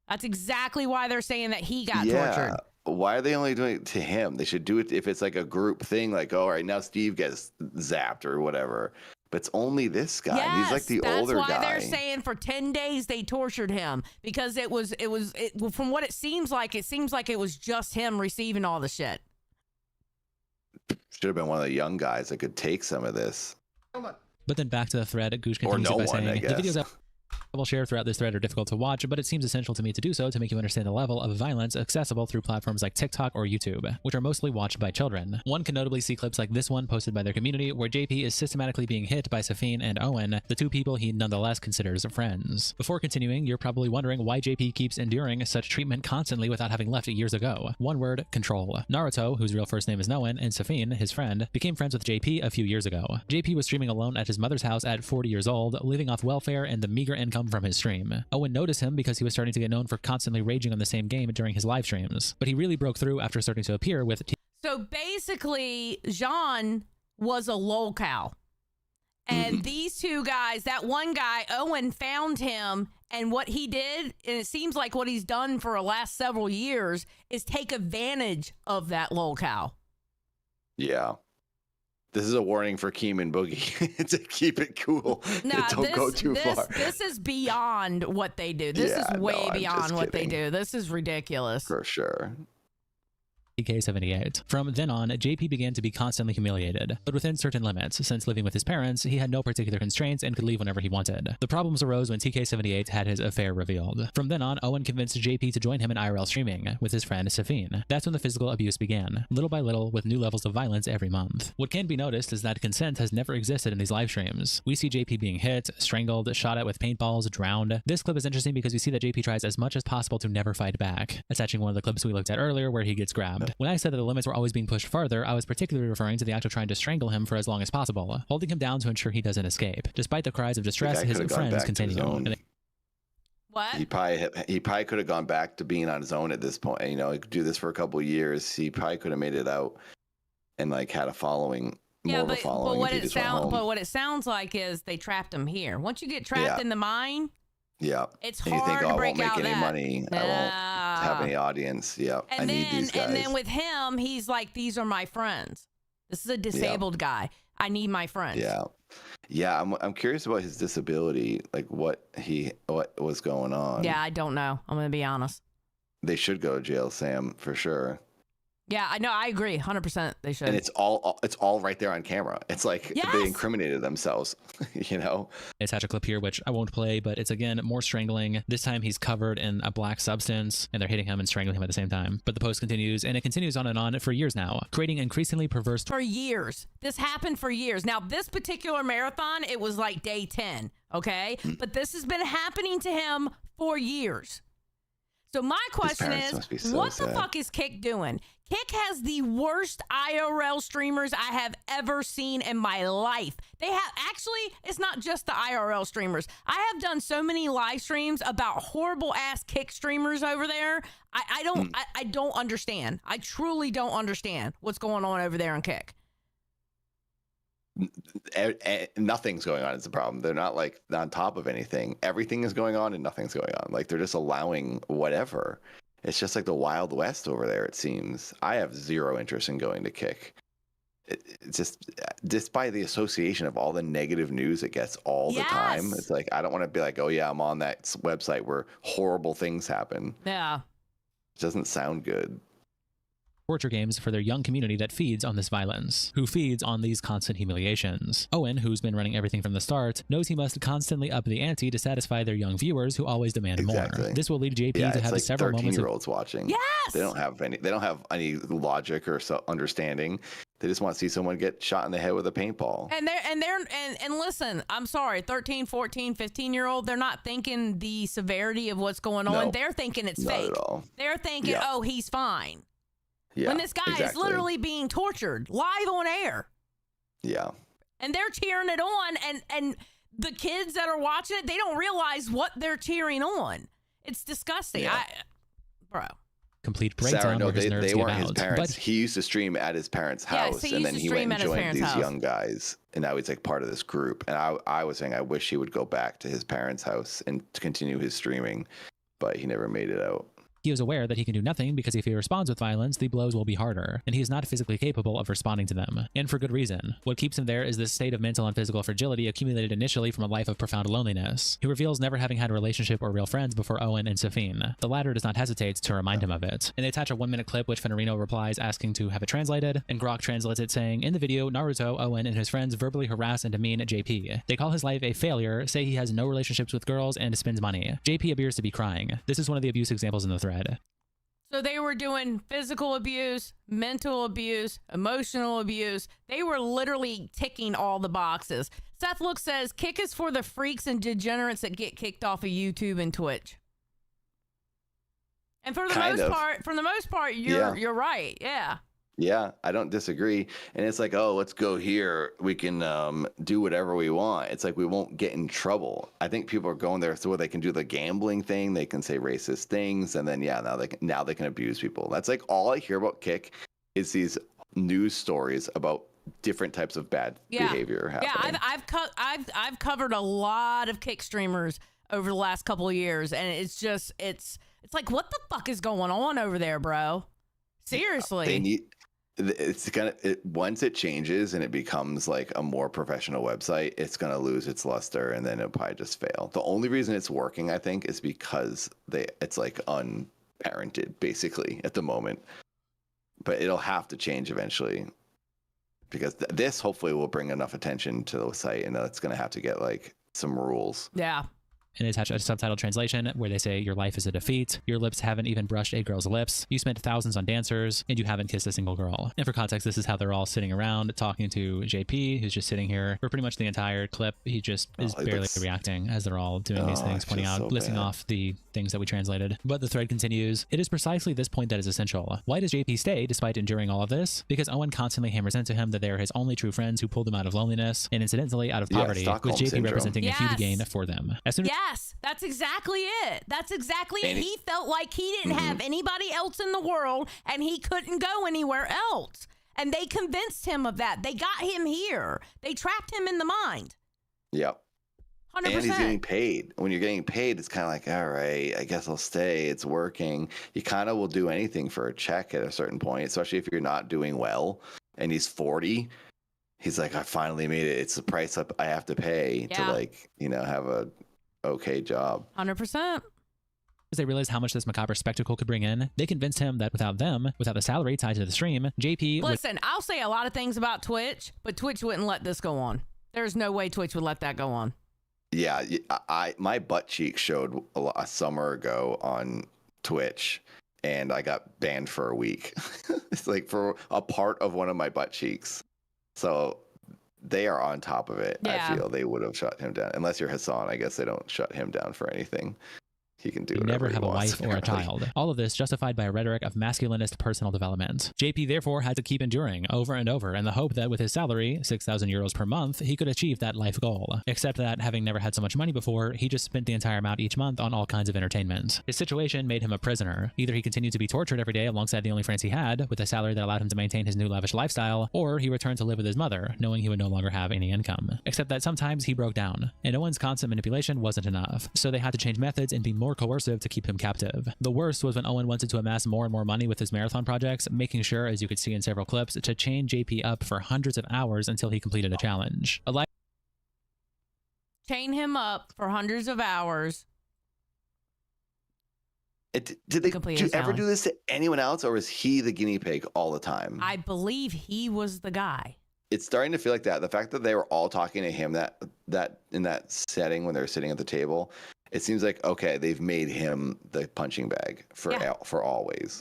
That's exactly why they're saying that he got tortured. Why are they only doing it to him? They should do it if it's like a group thing, like, oh, all right, now Steve gets zapped or whatever. But it's only this guy. Yes, He's like the older guy. That's why they're saying for 10 days they tortured him, because it was from what it seems like it was just him receiving all the shit. Should have been one of the young guys that could take some of this. But then back to the thread, Gooch Or continues no by one, saying, I the guess. videos I will share throughout this thread are difficult to watch, but it seems essential to me to do so to make you understand the level of violence accessible through platforms like TikTok or YouTube, which are mostly watched by children. One can notably see clips like this one posted by their community, where JP is systematically being hit by Safine and Owen, the 2 people he nonetheless considers friends. Before continuing, you're probably wondering why JP keeps enduring such treatment constantly without having left years ago. One word: control. Naruto, whose real first name is Owen, and Safine, his friend, became friends with JP a few years ago. JP was streaming alone at his mother's house at 40 years old, living off welfare and the meager income from his stream. Owen noticed him because he was starting to get known for constantly raging on the same game during his live streams, but he really broke through after starting to appear with So basically, Jean was a lolcow. And these 2 guys, that one guy, Owen, found him, and what he did, and it seems like what he's done for the last several years, is take advantage of that lolcow. Yeah. This is a warning for Keem and Boogie to keep it cool. Don't go too far. This is beyond what they do. This is way beyond what they do. This is ridiculous. For sure. TK78. From then on, JP began to be constantly humiliated, but within certain limits. Since living with his parents, he had no particular constraints and could leave whenever he wanted. The problems arose when TK78 had his affair revealed. From then on, Owen convinced JP to join him in IRL streaming with his friend Safine. That's when the physical abuse began, little by little, with new levels of violence every month. What can be noticed is that consent has never existed in these live streams. We see JP being hit, strangled, shot at with paintballs, drowned. This clip is interesting because we see that JP tries as much as possible to never fight back, attaching one of the clips we looked at earlier where he gets grabbed. When I said that the limits were always being pushed farther, I was particularly referring to the act of trying to strangle him for as long as possible, holding him down to ensure he doesn't escape. Despite the cries of distress, his friends continue. What? He probably could have gone back to being on his own at this point. He could do this for a couple of years. He probably could have made it out and like had a following more of a following if he just went home. But what it sounds like is they trapped him here. Once you get trapped in the mine, yeah, it's and hard you think, to I break won't out make any that. money. I won't have any audience. Yeah, I need these guys. And then with him, he's like, these are my friends. This is a disabled guy. I need my friends. Yeah. Yeah, I'm curious about his disability, like what was going on. Yeah, I don't know. I'm going to be honest. They should go to jail, Sam, for sure. Yeah, I know. I agree. 100% they should. And it's all right there on camera. It's like they incriminated themselves, you know? They attach a clip here, which I won't play, but it's again more strangling. This time he's covered in a black substance and they're hitting him and strangling him at the same time. But the post continues, and it continues on and on for years now, creating increasingly perverse... For years. This happened for years. Now, this particular marathon, it was like day 10, okay? But this has been happening to him for years. So my question is, what the fuck is Kick doing? Kick has the worst IRL streamers I have ever seen in my life. They have, actually, it's not just the IRL streamers. I have done so many live streams about horrible ass Kick streamers over there. I don't understand. I truly don't understand what's going on over there in Kick. Nothing's going on is the problem. They're not like on top of anything. Everything is going on and nothing's going on. Like they're just allowing whatever. It's just like the Wild West over there, it seems. I have zero interest in going to Kick. It's just by the association of all the negative news it gets all the time. It's like, I don't want to be like, oh yeah, I'm on that website where horrible things happen. Yeah. It doesn't sound good. Torture games for their young community that feeds on this violence, who feeds on these constant humiliations. Owen, who's been running everything from the start, knows he must constantly up the ante to satisfy their young viewers who always demand more. This will lead JP to have like several moments of... 13-year-olds watching. Yes! They don't have any logic or understanding. They just want to see someone get shot in the head with a paintball. And listen, I'm sorry, 13, 14, 15-year-old, they're not thinking the severity of what's going on. No, they're thinking it's not fake. At all. They're thinking, oh, he's fine. Yeah, when this guy is literally being tortured live on air. Yeah. And they're cheering it on, and the kids that are watching it, they don't realize what they're cheering on. It's disgusting. Yeah. Complete breakdown. Sarah, no, where his nerves they give weren't his out. parents. But he used to stream at his parents' house, and then he went and joined these young guys, and now he's like part of this group. And I was saying I wish he would go back to his parents' house and continue his streaming, but he never made it out. He is aware that he can do nothing because if he responds with violence, the blows will be harder, and he is not physically capable of responding to them. And for good reason. What keeps him there is this state of mental and physical fragility accumulated initially from a life of profound loneliness. He reveals never having had a relationship or real friends before Owen and Safine. The latter does not hesitate to remind him of it. And they attach a 1-minute clip which Fenarino replies asking to have it translated, and Grok translates it saying, in the video, Naruto, Owen, and his friends verbally harass and demean JP. They call his life a failure, say he has no relationships with girls, and spends money. JP appears to be crying. This is one of the abuse examples in the thread. So they were doing physical abuse, mental abuse, emotional abuse. They were literally ticking all the boxes. Seth Look says, Kick is for the freaks and degenerates that get kicked off of YouTube and Twitch. And for the most part, you're right. Yeah. Yeah, I don't disagree. And it's like, oh, let's go here. We can do whatever we want. It's like we won't get in trouble. I think people are going there so they can do the gambling thing. They can say racist things, and then now they can abuse people. That's like all I hear about Kick is these news stories about different types of bad behavior happening. Yeah, I've covered a lot of Kick streamers over the last couple of years, and it's just it's like, what the fuck is going on over there, bro? Seriously. Once it changes and it becomes like a more professional website, it's going to lose its luster and then it'll probably just fail. The only reason it's working, I think, is because it's like unparented basically at the moment, but it'll have to change eventually because this hopefully will bring enough attention to the site, and it's going to have to get like some rules. Yeah. And attach a subtitle translation where they say, your life is a defeat. Your lips haven't even brushed a girl's lips. You spent thousands on dancers, and you haven't kissed a single girl. And for context, this is how they're all sitting around talking to JP, who's just sitting here for pretty much the entire clip. He just is barely reacting as they're all doing these things, pointing out, listing off the things that we translated. But the thread continues. It is precisely this point that is essential. Why does JP stay despite enduring all of this? Because Owen constantly hammers into him that they are his only true friends who pulled him out of loneliness and incidentally out of poverty, with JP representing a huge gain for them. Yes, that's exactly it. That's exactly it. He felt like he didn't have anybody else in the world and he couldn't go anywhere else. And they convinced him of that. They got him here. They trapped him in the mind. Yep. 100%. And he's getting paid. When you're getting paid, it's kind of like, all right, I guess I'll stay. It's working. You kind of will do anything for a check at a certain point, especially if you're not doing well. And he's 40. He's like, I finally made it. It's the price I have to pay to, like, you know, have a okay job. 100%. As they realized how much this macabre spectacle could bring in, they convinced him that without them, without the salary tied to the stream, JP Listen, I'll say a lot of things about Twitch, but Twitch wouldn't let this go on. There's no way Twitch would let that go on. Yeah, my butt cheek showed a summer ago on Twitch, and I got banned for a week. It's like for a part of one of my butt cheeks. So they are on top of it. Yeah. I feel they would have shut him down. Unless you're Hassan, I guess they don't shut him down for anything. He can do never whatever have he a wants, wife or a apparently. child. All of this justified by a rhetoric of masculinist personal development. JP therefore had to keep enduring over and over in the hope that with his salary, 6,000 euros per month, he could achieve that life goal. Except that, having never had so much money before, he just spent the entire amount each month on all kinds of entertainment. His situation made him a prisoner. Either he continued to be tortured every day alongside the only friends he had, with a salary that allowed him to maintain his new lavish lifestyle, or he returned to live with his mother, knowing he would no longer have any income. Except that sometimes he broke down, and Owen's constant manipulation wasn't enough, so they had to change methods and be more coercive to keep him captive. The worst was when Owen wanted to amass more and more money with his marathon projects, making sure, as you could see in several clips, to chain JP up for hundreds of hours until he completed a challenge. Chain him up for hundreds of hours. Did they ever do this to anyone else, or was he the guinea pig all the time? I believe he was the guy. It's starting to feel like that. The fact that they were all talking to him that in that setting when they were sitting at the table, it seems like, okay, they've made him the punching bag for always.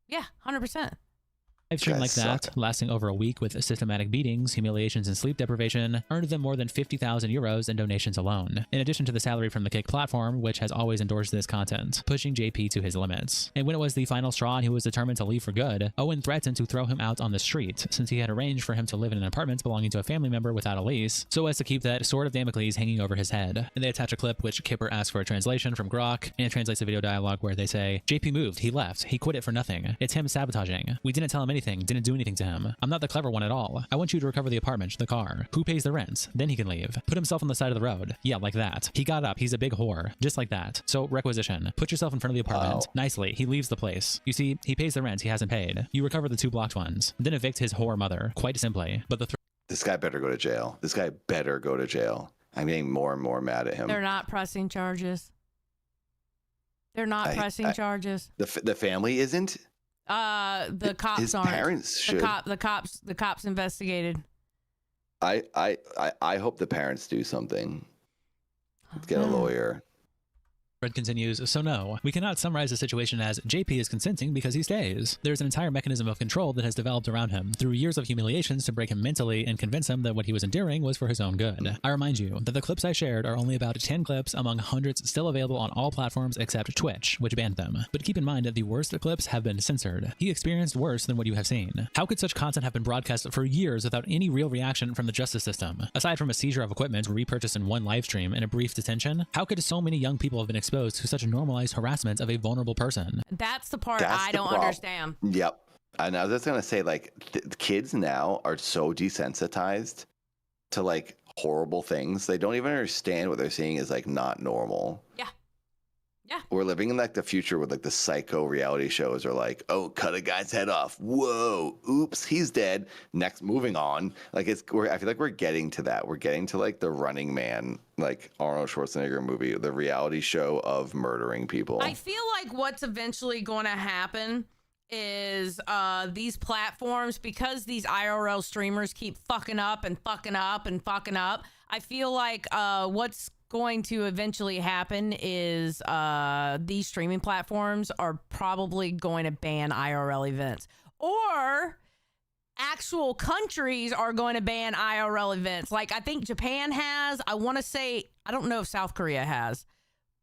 Yeah, 100%. Live stream like that, lasting over a week with systematic beatings, humiliations, and sleep deprivation, earned them more than 50,000 euros in donations alone, in addition to the salary from the Kick platform, which has always endorsed this content, pushing JP to his limits. And when it was the final straw and he was determined to leave for good, Owen threatened to throw him out on the street, since he had arranged for him to live in an apartment belonging to a family member without a lease, so as to keep that sword of Damocles hanging over his head. And they attach a clip which Kipper asks for a translation from Grok, and it translates a video dialogue where they say, JP moved, he left, he quit it for nothing. It's him sabotaging. We didn't tell him anything, didn't do anything to him. I'm not the clever one at all. I want you to recover the apartment, the car. Who pays the rent? Then he can leave. Put himself on the side of the road. Yeah, like that. He got up. He's a big whore. Just like that. So requisition. Put yourself in front of the apartment. Wow. Nicely. He leaves the place. You see, he pays the rent he hasn't paid. You recover the 2 blocked ones. Then evict his whore mother. Quite simply. But this guy better go to jail. This guy better go to jail. I'm getting more and more mad at him. They're not pressing charges. They're not pressing charges. The family isn't? The cops his aren't. Parents should. The cops investigated. I hope the parents do something. Get a lawyer. Fred continues, so no, we cannot summarize the situation as JP is consenting because he stays. There's an entire mechanism of control that has developed around him through years of humiliations to break him mentally and convince him that what he was enduring was for his own good. I remind you that the clips I shared are only about 10 clips among hundreds still available on all platforms except Twitch, which banned them. But keep in mind that the worst clips have been censored. He experienced worse than what you have seen. How could such content have been broadcast for years without any real reaction from the justice system? Aside from a seizure of equipment repurchased in one live stream and a brief detention, how could so many young people have been exposed to such normalized harassment of a vulnerable person? That's the part I don't understand. Yep. And I was just going to say, like, the kids now are so desensitized to, like, horrible things. They don't even understand what they're seeing is, like, not normal. Yeah. Yeah. We're living in, like, the future with, like, the psycho reality shows are like, oh, cut a guy's head off. Whoa. Oops, he's dead. Next, moving on. Like, I feel like we're getting to that. We're getting to, like, the Running Man, like, Arnold Schwarzenegger movie, the reality show of murdering people. I feel like what's eventually going to happen is these platforms, because these IRL streamers keep fucking up and fucking up and fucking up, I feel like what's going to eventually happen is these streaming platforms are probably going to ban IRL events, or actual countries are going to ban IRL events. Like, I think Japan has. I want to say, I don't know if South Korea has.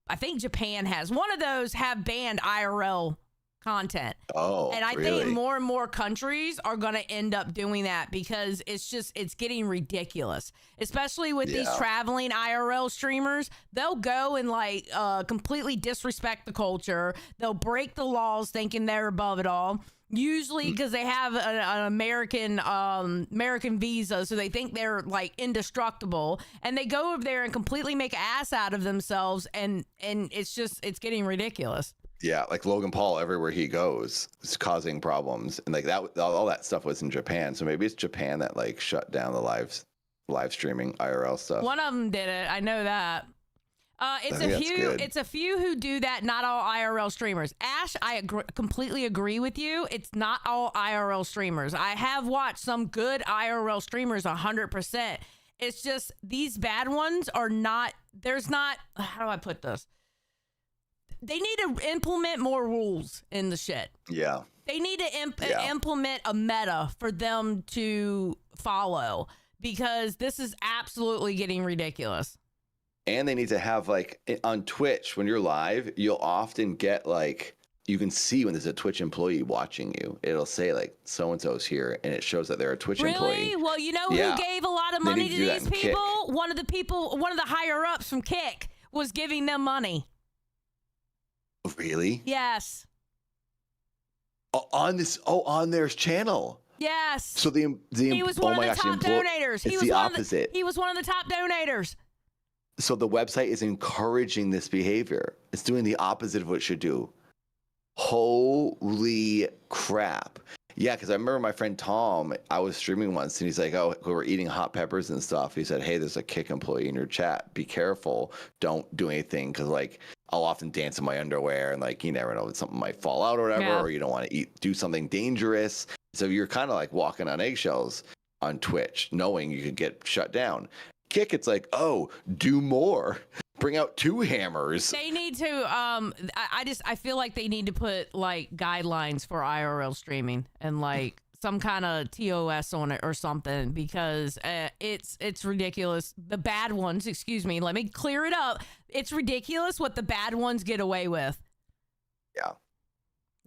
I think Japan has. One of those have banned IRL content. Oh, And I really? think more and more countries are going to end up doing that because it's getting ridiculous, especially with these Yeah. traveling IRL streamers. They'll go and like completely disrespect the culture. They'll break the laws thinking they're above it all. Usually because they have an American visa, so they think they're like indestructible, and they go over there and completely make an ass out of themselves, and it's getting ridiculous. Yeah, like Logan Paul, everywhere he goes, is causing problems, and like that, all that stuff was in Japan. So maybe it's Japan that like shut down the live streaming IRL stuff. One of them did it. I know that. It's I think a that's few. good. It's a few who do that. Not all IRL streamers. Ash, I completely agree with you. It's not all IRL streamers. I have watched some good IRL streamers 100%. It's just these bad ones are not. There's not. How do I put this? They need to implement more rules in the shit. Yeah. They need to implement a meta for them to follow, because this is absolutely getting ridiculous. And they need to have like on Twitch, when you're live, you'll often get like, you can see when there's a Twitch employee watching you. It'll say like so-and-so's here, and it shows that they're a Twitch employee. Really? Well, you know Yeah. who gave a lot of They money need to to do that these in Kick. people? One of the higher ups from Kick was giving them money. Really? Yes. On their channel. Yes. So the he was one oh my of the gosh, top donators. It's the opposite. He was one of the top donators. So the website is encouraging this behavior. It's doing the opposite of what it should do. Holy crap. Yeah, because I remember my friend Tom, I was streaming once, and he's like, oh, we were eating hot peppers and stuff. He said, hey, there's a Kick employee in your chat. Be careful. Don't do anything, because like I'll often dance in my underwear, and like you never know, something might fall out or whatever, Yeah. or you don't want to do something dangerous. So you're kind of like walking on eggshells on Twitch, knowing you could get shut down. Kick, it's like, oh, do more. Bring out 2 hammers. They need to. I feel like they need to put like guidelines for IRL streaming and like some kind of TOS on it or something, because it's ridiculous. The bad ones, excuse me, let me clear it up. It's ridiculous what the bad ones get away with. Yeah.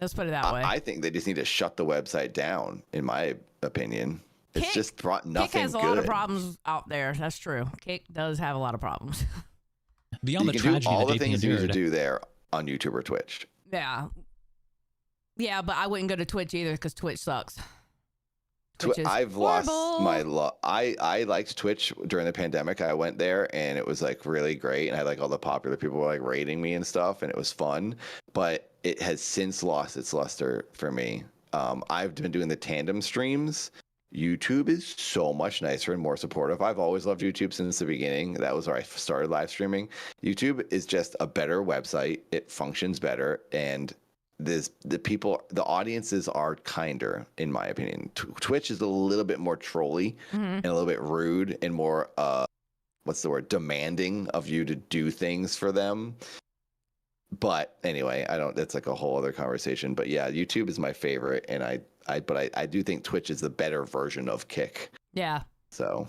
Let's put it that way. I think they just need to shut the website down, in my opinion. It's Kick- just brought nothing Kick has a good. lot of problems out there. That's true. Kick does have a lot of problems. Beyond You the can do tragedy all that the JP things you need to endured, do there on YouTube or Twitch. Yeah. Yeah, but I wouldn't go to Twitch either because Twitch sucks. Twitch is I've lost horrible. my love. I liked Twitch during the pandemic. I went there and it was like really great, and I had like all the popular people were like rating me and stuff, and it was fun. But it has since lost its luster for me. I've been doing the tandem streams. YouTube is so much nicer and more supportive. I've always loved YouTube since the beginning. That was where I started live streaming. YouTube is just a better website. It functions better, and the audiences are kinder, in my opinion. Twitch is a little bit more trolly and a little bit rude and more what's the word, demanding of you to do things for them. But anyway, that's like a whole other conversation. But yeah, YouTube is my favorite, and I do think Twitch is the better version of Kick. Yeah. So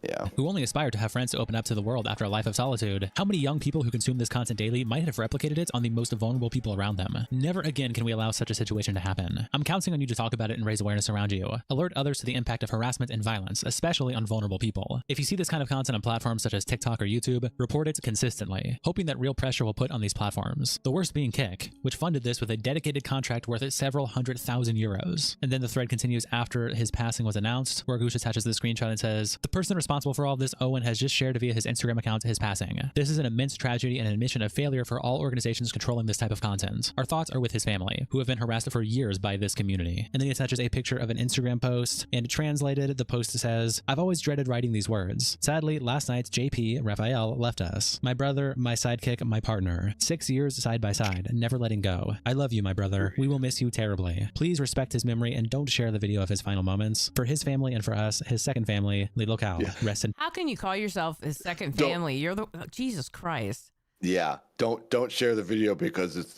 yeah. who only aspire to have friends to open up to the world after a life of solitude. How many young people who consume this content daily might have replicated it on the most vulnerable people around them? Never again can we allow such a situation to happen. I'm counting on you to talk about it and raise awareness around you. Alert others to the impact of harassment and violence, especially on vulnerable people. If you see this kind of content on platforms such as TikTok or YouTube, report it consistently, hoping that real pressure will put on these platforms. The worst being Kick, which funded this with a dedicated contract worth several €100,000. And then the thread continues after his passing was announced, where Gooch attaches the screenshot and says, "The person responsible for all of this, Owen, has just shared via his Instagram account his passing. This is an immense tragedy and an admission of failure for all organizations controlling this type of content. Our thoughts are with his family, who have been harassed for years by this community." And then he attaches a picture of an Instagram post, and translated, the post says, "I've always dreaded writing these words. Sadly, last night, JP, Raphael, left us. My brother, my sidekick, my partner. 6 years side by side, never letting go. I love you, my brother. We will miss you terribly. Please respect his memory and don't share the video of his final moments. For his family and for us, his second family, Lee Locale, rest in..." How can you call yourself his second family? You're the Jesus Christ. Yeah, don't share the video because it's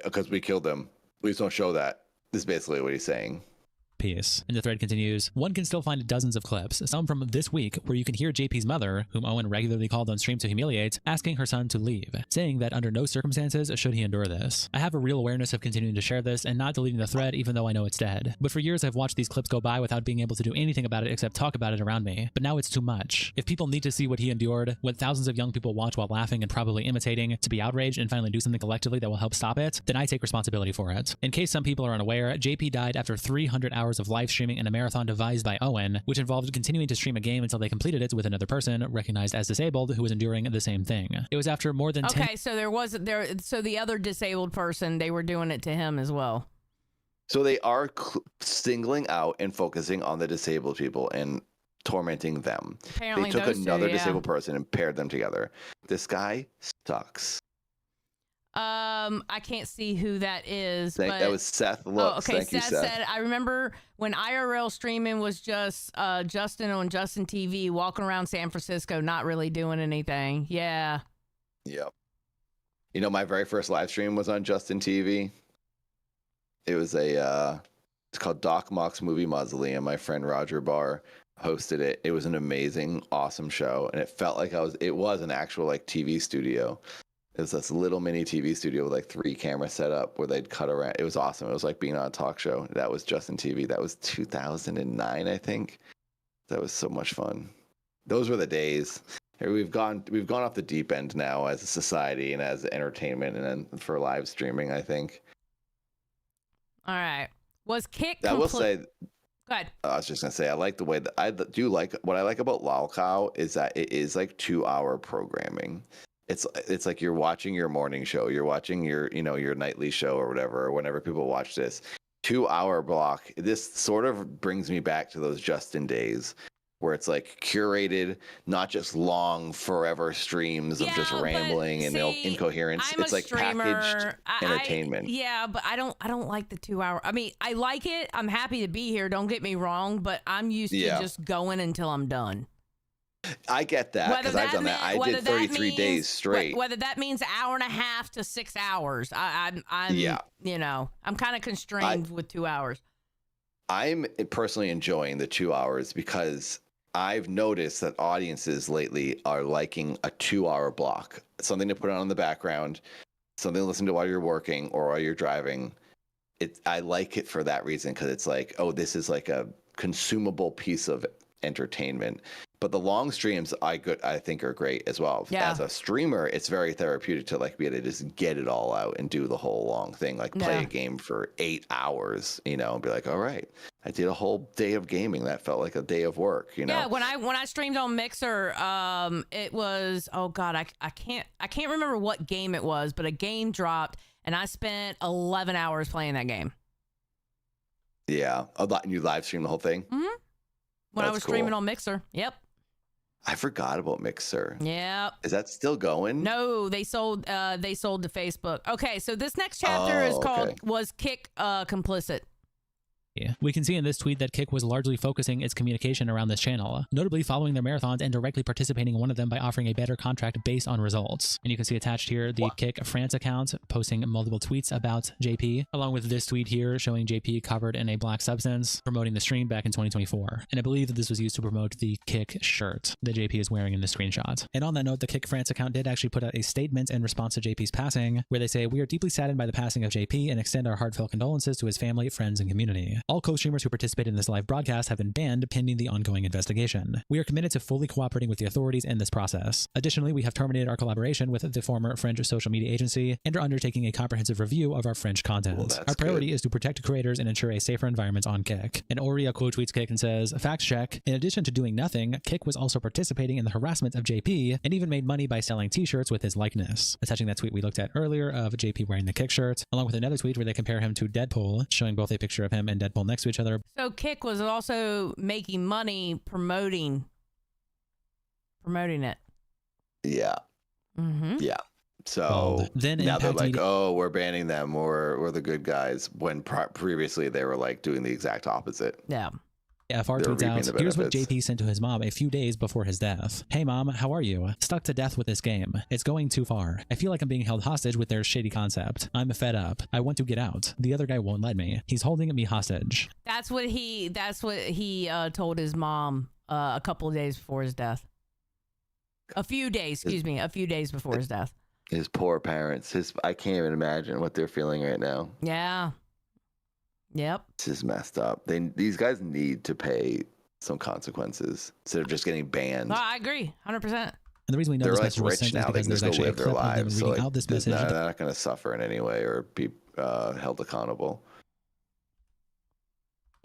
because we killed him. Please don't show that. This is basically what he's saying. piece. And the thread continues, one can still find dozens of clips, some from this week, where you can hear JP's mother, whom Owen regularly called on stream to humiliate, asking her son to leave, saying that under no circumstances should he endure this. I have a real awareness of continuing to share this and not deleting the thread even though I know it's dead. But for years I've watched these clips go by without being able to do anything about it except talk about it around me. But now it's too much. If people need to see what he endured, what thousands of young people watch while laughing and probably imitating, to be outraged and finally do something collectively that will help stop it, then I take responsibility for it. In case some people are unaware, JP died after 300 hours of live streaming in a marathon devised by Owen, which involved continuing to stream a game until they completed it with another person, recognized as disabled, who was enduring the same thing. It was after more than 10... Okay, so the other disabled person, they were doing it to him as well. So they are singling out and focusing on the disabled people and tormenting them. Apparently they took those another two, yeah. disabled person and paired them together. This guy sucks. I can't see who that is. That was Seth Looks. Oh, okay. Thank you, Seth Seth. said, I remember when IRL streaming was just Justin on Justin TV walking around San Francisco, not really doing anything. Yeah. Yep. You know, my very first live stream was on Justin TV. It was it's called Doc Mock's Movie Mausoleum. My friend Roger Barr hosted it. It was an amazing, awesome show. And it felt like it was an actual like TV studio. It was this little mini TV studio with like 3 cameras set up where they'd cut around. It was awesome. It was like being on a talk show. That was Justin TV. That was 2009, I think. That was so much fun. Those were the days. We've gone off the deep end now as a society and as entertainment and then for live streaming, I think. All right. Was Kick I will say, go ahead. I was just gonna say I like the way that I do like what I like about Lolcow is that it is like 2-hour programming. It's like you're watching your morning show, you're watching your your nightly show or whatever, or whenever people watch this 2-hour block. This sort of brings me back to those Justin days where it's like curated, not just long forever streams of just rambling and incoherence. It's like packaged entertainment. Yeah, but I don't like the 2-hour. I mean, I like it. I'm happy to be here. Don't get me wrong, but I'm used to just going until I'm done. I get that because I've done that. I did 33 days straight. Whether that means 1.5 hours to 6 hours, I'm I'm kind of constrained with 2 hours. I'm personally enjoying the 2 hours because I've noticed that audiences lately are liking a 2-hour block, something to put on in the background, something to listen to while you're working or while you're driving. I like it for that reason because it's like, oh, this is like a consumable piece of entertainment. But the long streams I think are great as well. Yeah. As a streamer, it's very therapeutic to like be able to just get it all out and do the whole long thing, like play a game for 8 hours, and be like, all right, I did a whole day of gaming. That felt like a day of work, Yeah, when I streamed on Mixer, it was, oh God, I can't remember what game it was, but a game dropped and I spent 11 hours playing that game. Yeah. And you live stream the whole thing? Mm-hmm. When I was streaming on Mixer. Yep. I forgot about Mixer. Yep. Is that still going? No, they sold to Facebook. Okay, so this next chapter is called Was Kick Complicit? We can see in this tweet that Kick was largely focusing its communication around this channel, notably following their marathons and directly participating in one of them by offering a better contract based on results. And you can see attached here the Kick France account posting multiple tweets about JP, along with this tweet here showing JP covered in a black substance promoting the stream back in 2024. And I believe that this was used to promote the Kick shirt that JP is wearing in the screenshot. And on that note, the Kick France account did actually put out a statement in response to JP's passing, where they say, "We are deeply saddened by the passing of JP and extend our heartfelt condolences to his family, friends, and community. All co-streamers who participated in this live broadcast have been banned pending the ongoing investigation. We are committed to fully cooperating with the authorities in this process. Additionally, we have terminated our collaboration with the former French social media agency and are undertaking a comprehensive review of our French content. Our priority is to protect creators and ensure a safer environment on Kick." And Oria quote tweets Kick and says, "Fact check. In addition to doing nothing, Kick was also participating in the harassment of JP and even made money by selling t-shirts with his likeness." Attaching that tweet we looked at earlier of JP wearing the Kick shirt, along with another tweet where they compare him to Deadpool, showing both a picture of him and Deadpool next to each other. So Kick was also making money promoting it. Yeah. Mm-hmm. Yeah. So then now they're like, oh, we're banning them, or we're the good guys, when previously they were like doing the exact opposite. Yeah. FR They're tweets out, reaping the here's what benefits. JP sent to his mom a few days before his death. Hey mom, how are you? Stuck to death with this game. It's going too far. I feel like I'm being held hostage with their shady concept. I'm fed up. I want to get out. The other guy won't let me. He's holding me hostage. That's what he told his mom a couple of days before his death. A few days before his death. His poor parents. I can't even imagine what they're feeling right now. Yeah. Yep. This is messed up. These guys need to pay some consequences instead of just getting banned. No, I agree, 100%. And the reason we know They're this like message was rich sent is now. They because can there's just go actually a live their clip of them lives. So reading out this message. they're not going to suffer in any way or be held accountable.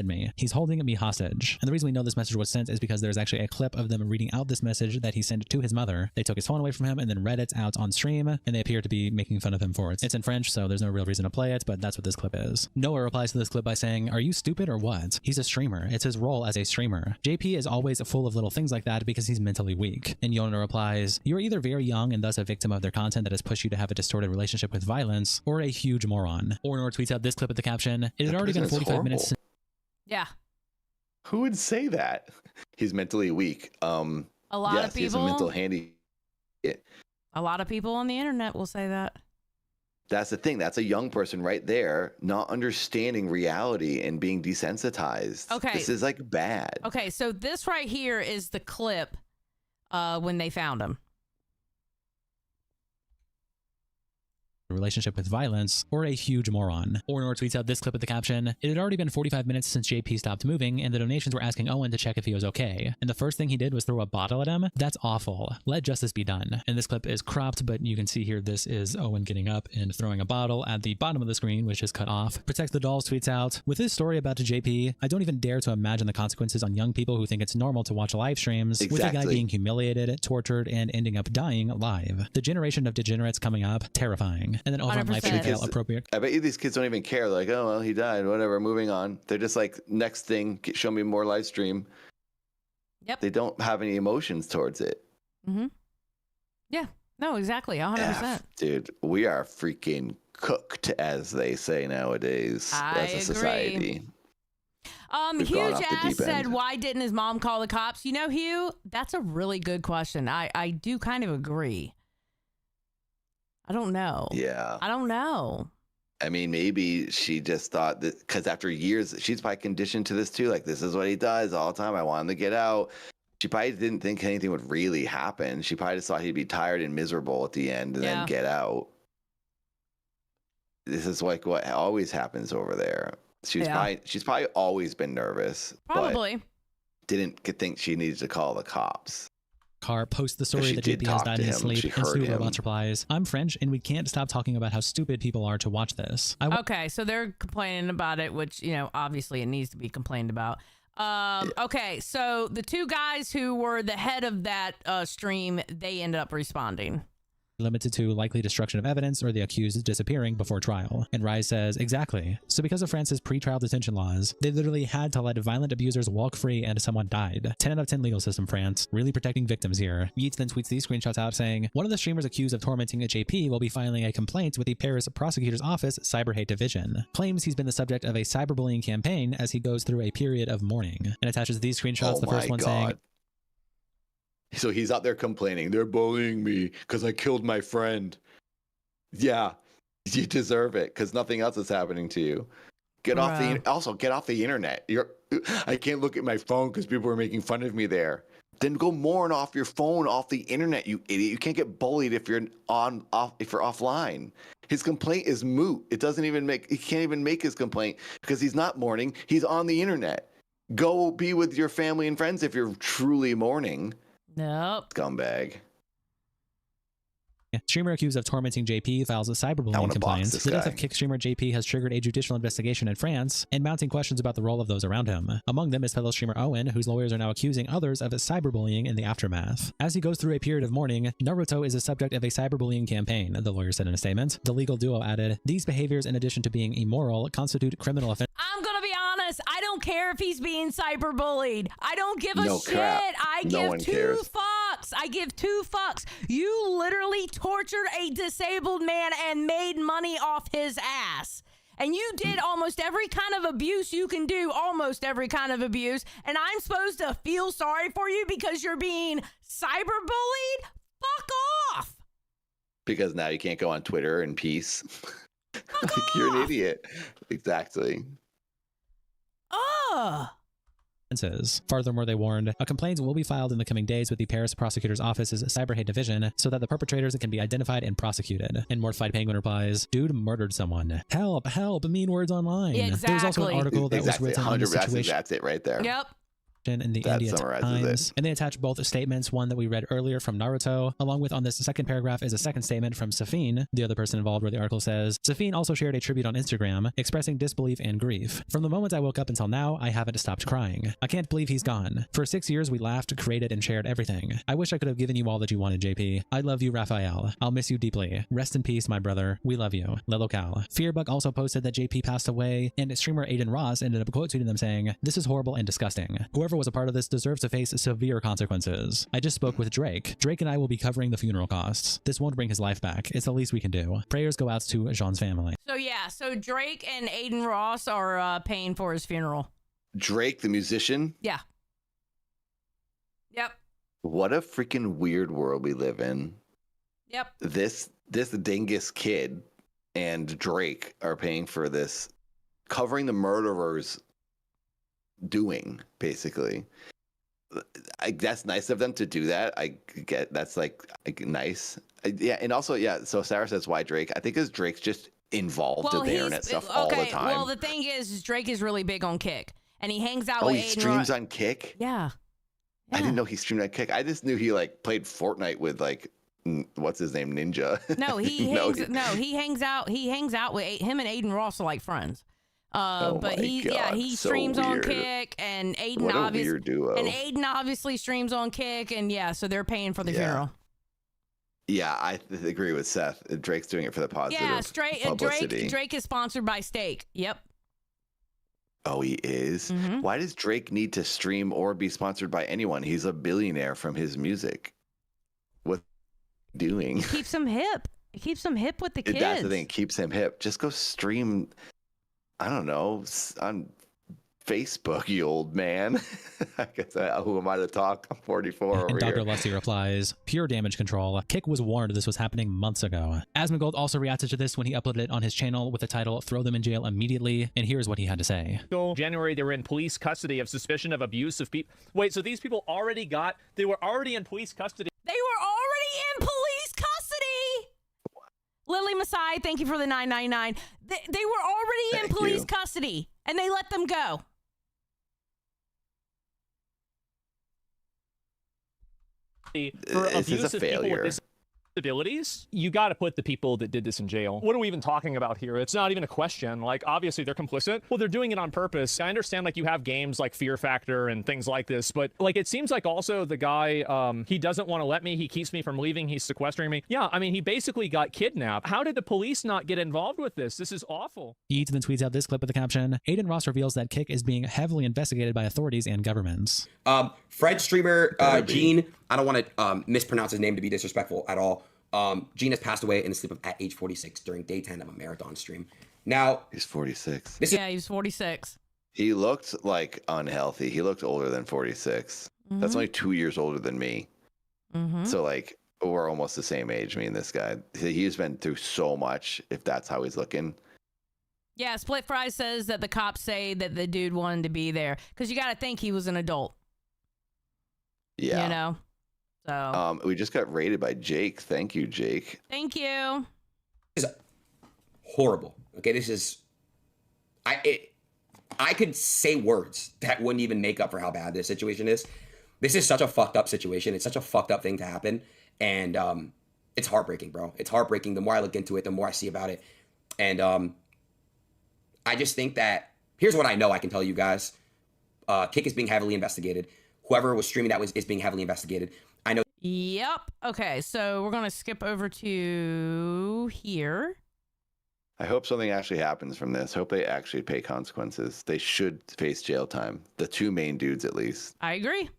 Me. He's holding me hostage. And the reason we know this message was sent is because there's actually a clip of them reading out this message that he sent to his mother. They took his phone away from him and then read it out on stream, and they appear to be making fun of him for it. It's in French, so there's no real reason to play it, but that's what this clip is. Noah replies to this clip by saying, "Are you stupid or what? He's a streamer. It's his role as a streamer. JP is always full of little things like that because he's mentally weak." And Yona replies, "You're either very young and thus a victim of their content that has pushed you to have a distorted relationship with violence, or a huge moron." Ornor tweets out this clip with the caption, "It had already been 45 minutes since..." Yeah. Who would say that? He's mentally weak. A lot yes, of people. He has a mental handy. A lot of people on the internet will say that. That's the thing. That's a young person right there, not understanding reality and being desensitized. Okay. This is like bad. Okay, so this right here is the clip when they found him. relationship with violence, or a huge moron. Ornor tweets out this clip with the caption, "It had already been 45 minutes since JP stopped moving, and the donations were asking Owen to check if he was okay. And the first thing he did was throw a bottle at him? That's awful. Let justice be done." And this clip is cropped, but you can see here this is Owen getting up and throwing a bottle at the bottom of the screen, which is cut off. Protect the Dolls tweets out, "With this story about JP, I don't even dare to imagine the consequences on young people who think it's normal to watch live streams with a guy being humiliated, tortured, and ending up dying live. The generation of degenerates coming up, terrifying." And then over on live stream fail appropriate. I bet you these kids don't even care. They're like, oh, well, he died, whatever, moving on. They're just like, next thing, show me more live stream. Yep. They don't have any emotions towards it. Mm-hmm. Yeah. No, exactly. 100%. Dude, we are freaking cooked, as they say nowadays, as a society. Huge Ass said, why didn't his mom call the cops? You know, Hugh, that's a really good question. I do kind of agree. I don't know. Yeah. I don't know. I mean, maybe she just thought that because after years, she's probably conditioned to this too. Like, this is what he does all the time. I want him to get out. She probably didn't think anything would really happen. She probably just thought he'd be tired and miserable at the end and then get out. This is like what always happens over there. She's probably always been nervous. Probably. But didn't think she needed to call the cops. Car posts the story that JP has died in his sleep, and Stu Robots replies, "I'm French, and we can't stop talking about how stupid people are to watch this." Okay, so they're complaining about it, which, you know, obviously it needs to be complained about. Okay, so the two guys who were the head of that stream, they ended up responding. Limited to likely destruction of evidence or the accused disappearing before trial. And Rise says, exactly. So because of France's pre-trial detention laws, they literally had to let violent abusers walk free and someone died. 10 out of 10 legal system, France. Really protecting victims here. Yeats then tweets these screenshots out saying, one of the streamers accused of tormenting a JP will be filing a complaint with the Paris Prosecutor's Office Cyber Hate Division. Claims he's been the subject of a cyberbullying campaign as he goes through a period of mourning. And attaches these screenshots, the first one saying, so he's out there complaining, they're bullying me because I killed my friend. Yeah, you deserve it because nothing else is happening to you. Get off the internet. I can't look at my phone because people are making fun of me there. Then go mourn off your phone, off the internet, you idiot. You can't get bullied if you're offline. His complaint is moot. He can't even make his complaint because he's not mourning. He's on the internet. Go be with your family and friends if you're truly mourning. Nope. Scumbag. Streamer accused of tormenting JP files a cyberbullying complaint. The death of Kick streamer JP has triggered a judicial investigation in France and mounting questions about the role of those around him. Among them is fellow streamer Owen, whose lawyers are now accusing others of cyberbullying in the aftermath. As he goes through a period of mourning, Naruto is a subject of a cyberbullying campaign, the lawyer said in a statement. The legal duo added, these behaviors, in addition to being immoral, constitute criminal offense. I'm gonna be honest, I don't care if he's being cyberbullied. I don't give a shit. I give two fucks. I give two fucks. You literally tortured a disabled man and made money off his ass. And you did almost every kind of abuse you can do, almost every kind of abuse. And I'm supposed to feel sorry for you because you're being cyberbullied? Fuck off. Because now you can't go on Twitter in peace. Fuck You're an off. idiot. Exactly. Ugh. Furthermore, they warned, a complaint will be filed in the coming days with the Paris Prosecutor's Office's Cyber Hate Division so that the perpetrators can be identified and prosecuted. And Mortified Penguin replies, dude murdered someone. Help, help, mean words online. Yeah, There's also an article that was written on the situation. That's it right there. Yep. In the That India summarizes Times, it. and they attach both statements, one that we read earlier from Naruto, along with on this second paragraph is a second statement from Safine, the other person involved, where the article says, Safine also shared a tribute on Instagram, expressing disbelief and grief. From the moment I woke up until now, I haven't stopped crying. I can't believe he's gone. For 6 years, we laughed, created, and shared everything. I wish I could have given you all that you wanted, JP. I love you, Raphael. I'll miss you deeply. Rest in peace, my brother. We love you. Lelocal. Fearbug also posted that JP passed away, and streamer Aiden Ross ended up quote tweeting them saying, this is horrible and disgusting. Whoever was a part of this deserves to face severe consequences. I just spoke with Drake. Drake and I will be covering the funeral costs. This won't bring his life back. It's the least we can do. Prayers go out to Jean's family. So yeah, so Drake and Aiden Ross are paying for his funeral. Drake, the musician. Yeah. Yep. What a freaking weird world we live in. Yep. This dingus kid and Drake are paying for this, covering the murderers doing, basically. That's nice of them to do that. I get that's like nice. Yeah, and also, yeah, so Sarah says, why Drake? I think because Drake's just involved in the internet stuff all the time. Well, the thing is Drake is really big on Kick, and he hangs out Oh, with he Aiden streams Ross. on Kick? Yeah. I didn't know he streamed on Kick. I just knew he like played Fortnite with like what's his name, Ninja. No, he hangs out. He hangs out with him and Aiden Ross are like friends. Oh but my he God, he so streams on weird. Kick, and Aiden What a obviously weird duo. and Aiden obviously streams on Kick, and yeah, so they're paying for the funeral. Yeah, I agree with Seth. Drake's doing it for the positive publicity. Drake is sponsored by Steak. Yep. Oh, he is? Mhm. Why does Drake need to stream or be sponsored by anyone? He's a billionaire from his music. What's he doing? It keeps him hip. It keeps him hip with the kids. That's the thing. It keeps him hip. Just go stream, I don't know, on Facebook, you old man. I guess who am I to talk? I'm 44 over And Dr. here. Lusty replies, pure damage control. Kick was warned this was happening months ago. Asmongold also reacted to this when he uploaded it on his channel with the title, Throw Them in Jail Immediately, and here's what he had to say. January, they were in police custody of suspicion of abuse of people. Wait, so these people they were already in police custody? They were already in police custody. Lily Masai, thank you for the $9.99. They were already in Thank police you. custody, and they let them go. For This is abuse a of people failure. with disabilities? You got to put the people that did this in jail. What are we even talking about here? It's not even a question. Like, obviously they're complicit. Well, they're doing it on purpose. I understand, like, you have games like Fear Factor and things like this, but like, it seems like also the guy, he doesn't want to let me. He keeps me from leaving. He's sequestering me. Yeah, I mean, he basically got kidnapped. How did the police not get involved with this? This is awful. He then tweets out this clip with the caption, Aiden Ross reveals that Kick is being heavily investigated by authorities and governments. Fred streamer Gene, I don't want to mispronounce his name to be disrespectful at all. Gene has passed away in the sleep of at age 46 during day 10 of a marathon stream. Now He's 46. Yeah, he was 46. He looked like unhealthy. He looked older than 46. That's only 2 years older than me. So like we're almost the same age, me and this guy. He's been through so much, if that's how he's looking. Yeah, Split Fry says that the cops say that the dude wanted to be there because you got to think he was an adult. Yeah. You know? So. We just got raided by Jake. Thank you, Jake. Thank you. this is horrible. Okay, this is I could say words that wouldn't even make up for how bad this situation is. This is such a fucked up situation. It's such a fucked up thing to happen, and it's heartbreaking, bro. It's heartbreaking. The more I look into it, the more I see about it, and I just think that here's what I know. I can tell you guys, Kick is being heavily investigated. Whoever was streaming that is being heavily investigated. I know. Yep. Okay, so we're going to skip over to here. I hope something actually happens from this. Hope they actually pay consequences. They should face jail time. The two main dudes, at least. I agree.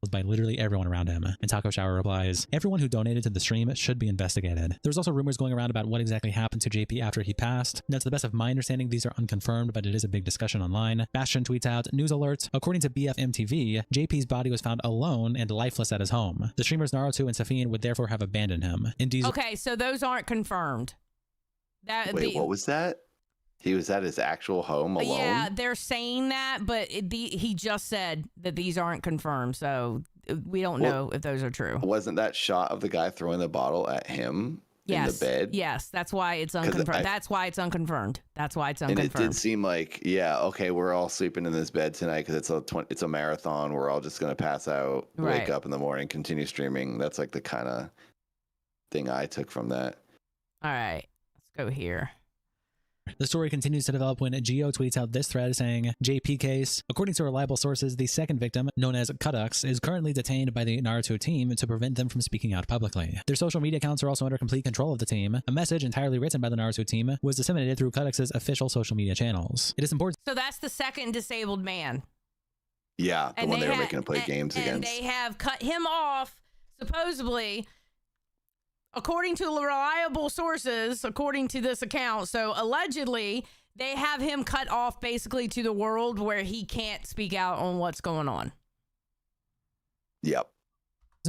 by literally everyone around him. And Taco Shower replies, everyone who donated to the stream should be investigated. There's also rumors going around about what exactly happened to JP after he passed. Now, to the best of my understanding, these are unconfirmed, but it is a big discussion online. Bastion tweets out, news alert, according to BFMTV, JP's body was found alone and lifeless at his home. The streamers Naruto and Safine would therefore have abandoned him. Okay, so those aren't confirmed. Wait, what was that? He was at his actual home alone? Yeah, they're saying that, but he just said that these aren't confirmed, so we don't know if those are true. Wasn't that shot of the guy throwing the bottle at him in the bed? Yes, that's why it's unconfirmed. That's why it's unconfirmed. And it did seem like, yeah, okay, we're all sleeping in this bed tonight because it's a marathon. We're all just going to pass out, wake up in the morning, continue streaming. That's like the kind of thing I took from that. All right, let's go here. The story continues to develop when Geo tweets out this thread saying, JP case. According to reliable sources, the second victim, known as Kudux, is currently detained by the Naruto team to prevent them from speaking out publicly. Their social media accounts are also under complete control of the team. A message entirely written by the Naruto team was disseminated through Kudux's official social media channels. It is important. So that's the second disabled man. Yeah, the one they were making him play games against. And they have cut him off, supposedly, according to reliable sources, according to this account. So allegedly, they have him cut off basically to the world where he can't speak out on what's going on. Yep.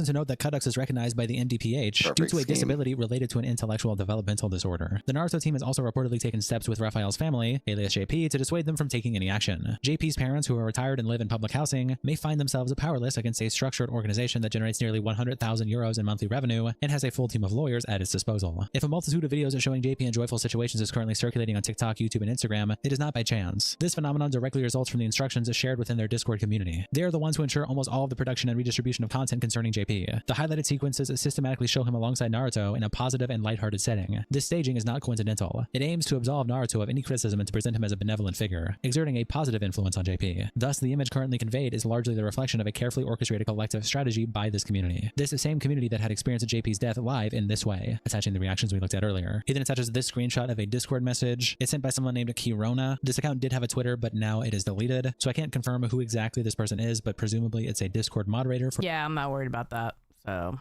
To note that Kudux is recognized by the NDPH due to a disability related to an intellectual developmental disorder. The Naruto team has also reportedly taken steps with Raphael's family, alias JP, to dissuade them from taking any action. JP's parents, who are retired and live in public housing, may find themselves powerless against a structured organization that generates nearly 100,000 euros in monthly revenue and has a full team of lawyers at its disposal. If a multitude of videos showing JP in joyful situations is currently circulating on TikTok, YouTube, and Instagram, it is not by chance. This phenomenon directly results from the instructions shared within their Discord community. They are the ones who ensure almost all of the production and redistribution of content concerning JP. The highlighted sequences systematically show him alongside Naruto in a positive and lighthearted setting. This staging is not coincidental. It aims to absolve Naruto of any criticism and to present him as a benevolent figure, exerting a positive influence on JP. Thus, the image currently conveyed is largely the reflection of a carefully orchestrated collective strategy by this community. This same community that had experienced JP's death live in this way, attaching the reactions we looked at earlier. He then attaches this screenshot of a Discord message. It's sent by someone named Kirona. This account did have a Twitter, but now it is deleted, so I can't confirm who exactly this person is, but presumably it's a Discord moderator. Yeah, I'm not worried about that. So,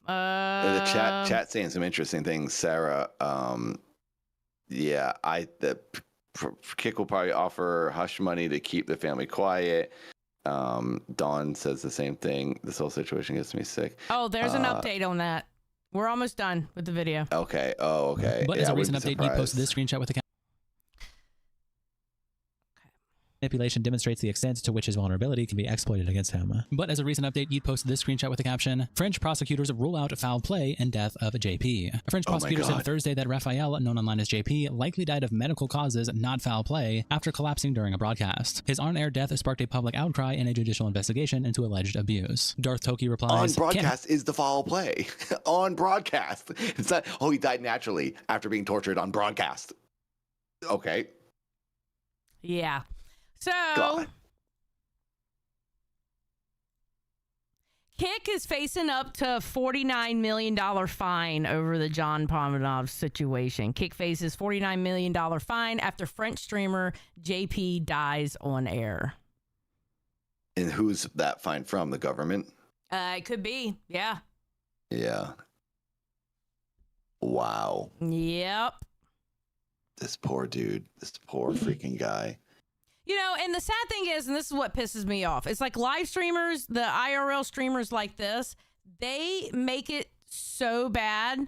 the chat saying some interesting things. Sarah, Kick will probably offer hush money to keep the family quiet. Dawn says the same thing. This whole situation gets me sick. Oh, there's an update on that. We're almost done with the video. Okay. Oh, okay. But as a recent update, he posted this screenshot with the manipulation demonstrates the extent to which his vulnerability can be exploited against him. But as a recent update, Yeet posted this screenshot with the caption, French prosecutors rule out foul play and death of JP. A French prosecutor said Thursday that Raphael, known online as JP, likely died of medical causes, not foul play, after collapsing during a broadcast. His on-air death sparked a public outcry and a judicial investigation into alleged abuse. Darth Toki replies, on broadcast is the foul play. On broadcast. It's not, oh, he died naturally after being tortured on broadcast. Okay. Yeah. So, God. Kick is facing up to a $49 million fine over the John Pormanove situation. Kick faces $49 million fine after French streamer JP dies on air. And who's that fine from? The government? It could be. Yeah. Yeah. Wow. Yep. This poor dude. This poor freaking guy. You know, and the sad thing is, and this is what pisses me off, it's like live streamers, the IRL streamers like this, they make it so bad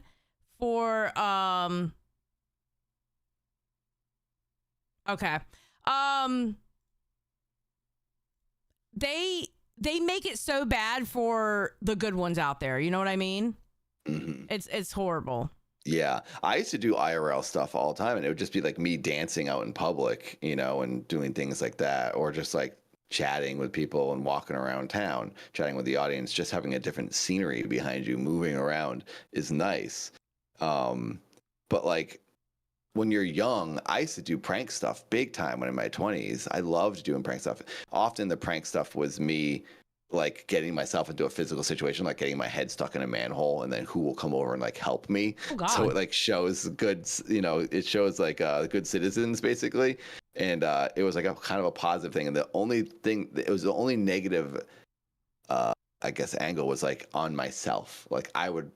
for, they make it so bad for the good ones out there. You know what I mean? Mm-hmm. It's horrible. Yeah, I used to do IRL stuff all the time, and it would just be like me dancing out in public, you know, and doing things like that, or just like chatting with people and walking around town, chatting with the audience, just having a different scenery behind you, moving around is nice. But like when you're young, I used to do prank stuff big time when in my 20s. I loved doing prank stuff. Often the prank stuff was me like getting myself into a physical situation, like getting my head stuck in a manhole, and then who will come over and like help me. Oh, God. So it like shows good, you know, it shows like good citizens basically. And it was like a kind of a positive thing. And the only thing, it was the only negative I guess, angle was like on myself. Like I would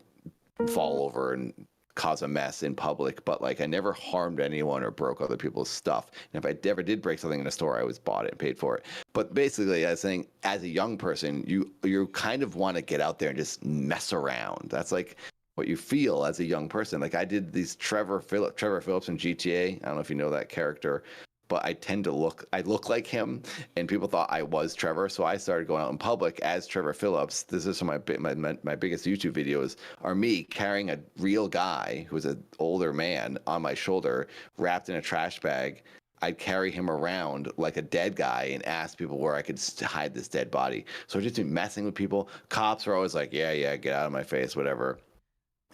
fall over and cause a mess in public, but like I never harmed anyone or broke other people's stuff. And if I ever did break something in a store, I always bought it and paid for it. But basically, I was saying, as a young person, you kind of want to get out there and just mess around. That's like what you feel as a young person. Like I did these Trevor Phillips in GTA. I don't know if you know that character, but I look like him, and people thought I was Trevor, so I started going out in public as Trevor Phillips. This is my biggest YouTube videos are me carrying a real guy who's an older man on my shoulder, wrapped in a trash bag. I'd carry him around like a dead guy and ask people where I could hide this dead body. So just be messing with people. Cops were always like, yeah, get out of my face, whatever.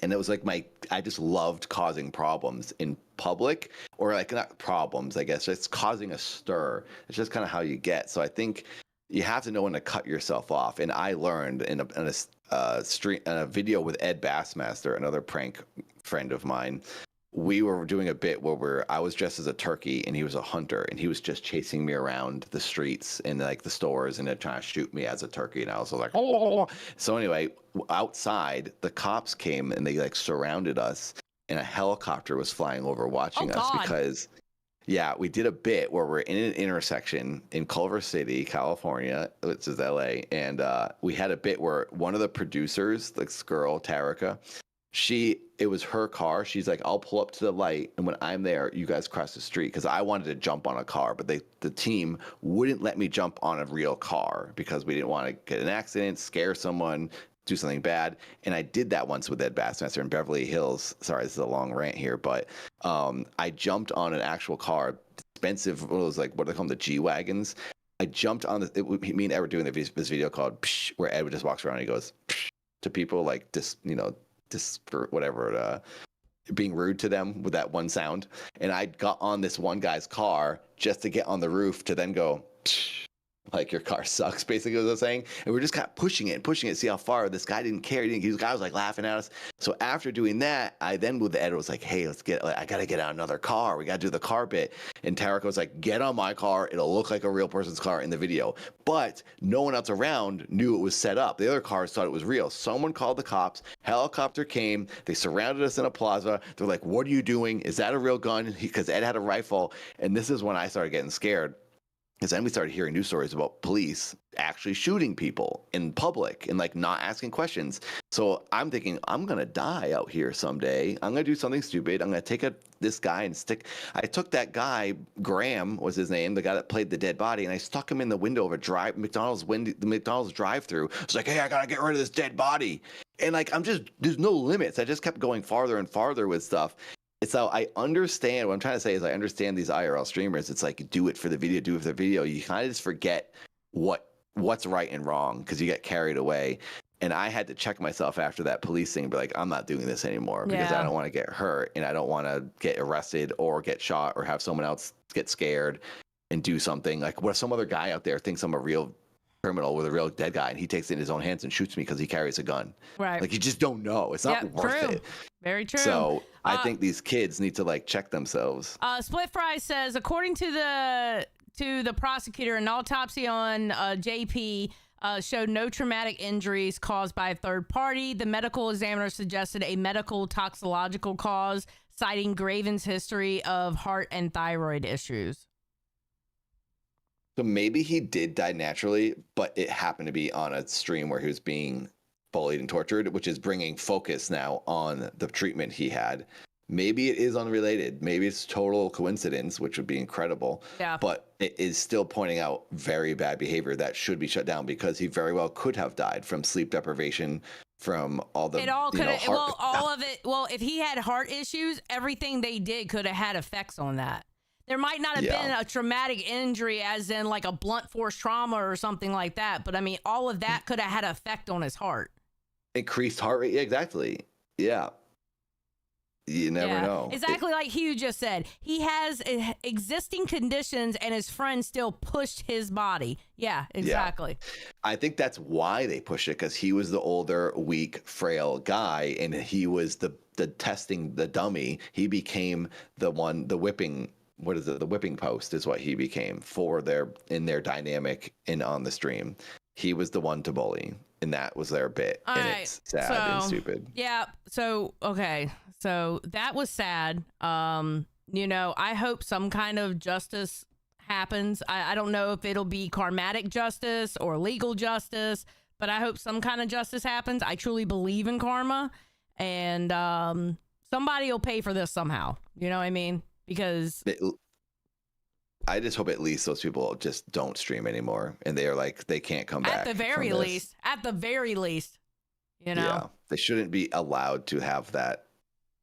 And it was like I just loved causing problems in public, or like not problems, I guess, it's causing a stir. It's just kind of how you get. So I think you have to know when to cut yourself off. And I learned in a video with Ed Bassmaster, another prank friend of mine. We were doing a bit where I was dressed as a turkey and he was a hunter, and he was just chasing me around the streets and like the stores and trying to shoot me as a turkey. And I was like, oh. So anyway, outside the cops came and they like surrounded us, and a helicopter was flying over watching us because we did a bit where we're in an intersection in Culver City, California, which is LA. And we had a bit where one of the producers, this girl, Tarika, it was her car. She's like, I'll pull up to the light, and when I'm there, you guys cross the street. Because I wanted to jump on a car, but the team wouldn't let me jump on a real car because we didn't want to get an accident, scare someone, do something bad. And I did that once with Ed Bassmaster in Beverly Hills. Sorry, this is a long rant here, but I jumped on an actual car, expensive, it was like, what do they call them, the G-Wagons. I jumped on me and Ed were doing this video called Psh, where Ed just walks around and he goes Psh, to people like this, for whatever, being rude to them with that one sound. And I got on this one guy's car just to get on the roof to then go, like, your car sucks, basically, what I was saying. And we're just kind of pushing it, see how far. This guy didn't care. This guy was like laughing at us. So after doing that, I then with the editor was like, hey, I got to get out another car. We got to do the car bit. And Tarek was like, get on my car. It'll look like a real person's car in the video. But no one else around knew it was set up. The other cars thought it was real. Someone called the cops. Helicopter came. They surrounded us in a plaza. They're like, what are you doing? Is that a real gun? Because Ed had a rifle. And this is when I started getting scared. Because then we started hearing news stories about police actually shooting people in public and like not asking questions. So I'm thinking, I'm going to die out here someday. I'm going to do something stupid. I'm going to take this guy and I took that guy, Graham was his name, the guy that played the dead body, and I stuck him in the window of the McDonald's drive-through. It's like, hey, I got to get rid of this dead body. And like, there's no limits. I just kept going farther and farther with stuff. So I understand what I'm trying to say is I understand these IRL streamers. It's like, do it for the video, You kind of just forget what's right and wrong because you get carried away. And I had to check myself after that police thing, but like, I'm not doing this anymore because I don't want to get hurt and I don't want to get arrested or get shot or have someone else get scared and do something. Like, what if some other guy out there thinks I'm a real criminal with a real dead guy and he takes it in his own hands and shoots me because he carries a gun? Right. Like, you just don't know. It's not worth it. Very true. So I think these kids need to like check themselves. Split Fry says, according to the prosecutor, an autopsy on JP showed no traumatic injuries caused by a third party. The medical examiner suggested a medical toxicological cause, citing Graven's history of heart and thyroid issues. So maybe he did die naturally, but it happened to be on a stream where he was being bullied and tortured, which is bringing focus now on the treatment he had. Maybe it is unrelated. Maybe it's total coincidence, which would be incredible. Yeah. But it is still pointing out very bad behavior that should be shut down because he very well could have died from sleep deprivation, from all the all of it. Well, if he had heart issues, everything they did could have had effects on that. There might not have been a traumatic injury as in like a blunt force trauma or something like that. But I mean, all of that could have had an effect on his heart. Increased heart rate. Exactly. Yeah. You never know. Exactly like Hugh just said. He has existing conditions and his friend still pushed his body. Yeah, exactly. Yeah. I think that's why they pushed it, because he was the older, weak, frail guy, and he was the testing, the dummy. He became the whipping. What is it? The whipping post is what he became in their dynamic and on the stream. he was the one to bully, and that was their bit. All and right, it's sad and stupid. Yeah. So, okay. So that was sad. I hope some kind of justice happens. I don't know if it'll be karmatic justice or legal justice, but I hope some kind of justice happens. I truly believe in karma, and somebody will pay for this somehow. You know what I mean? Because I just hope at least those people just don't stream anymore, and they are like, they can't come back. At the very least, Yeah, they shouldn't be allowed to have that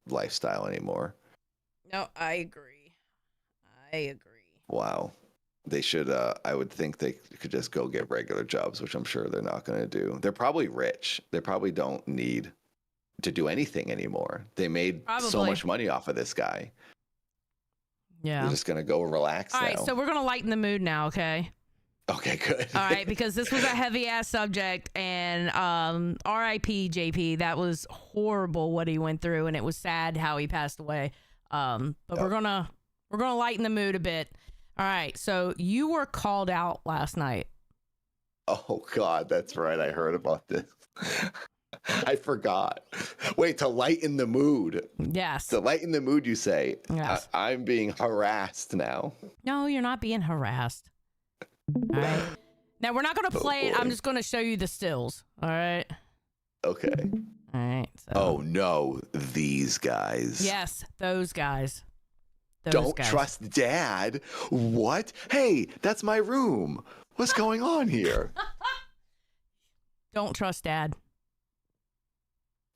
lifestyle anymore. No, I agree. Wow. They should, I would think they could just go get regular jobs, which I'm sure they're not going to do. They're probably rich. They probably don't need to do anything anymore. They made so much money off of this guy. Yeah. They're just going to go relax now. All right, so we're going to lighten the mood now, okay? Okay, good. All right, because this was a heavy-ass subject, and R.I.P. JP. That was horrible what he went through, and it was sad how he passed away. But we're gonna lighten the mood a bit. All right, so you were called out last night. Oh God, that's right. I heard about this. I forgot. Wait, to lighten the mood. Yes. To lighten the mood, you say. Yes. I'm being harassed now. No, you're not being harassed. All right. Now we're not gonna play it. I'm just gonna show you the stills. All right. Okay. All right. So. Oh no, these guys. Yes, those guys. Don't trust Dad. What? Hey, that's my room. What's going on here? Don't trust Dad.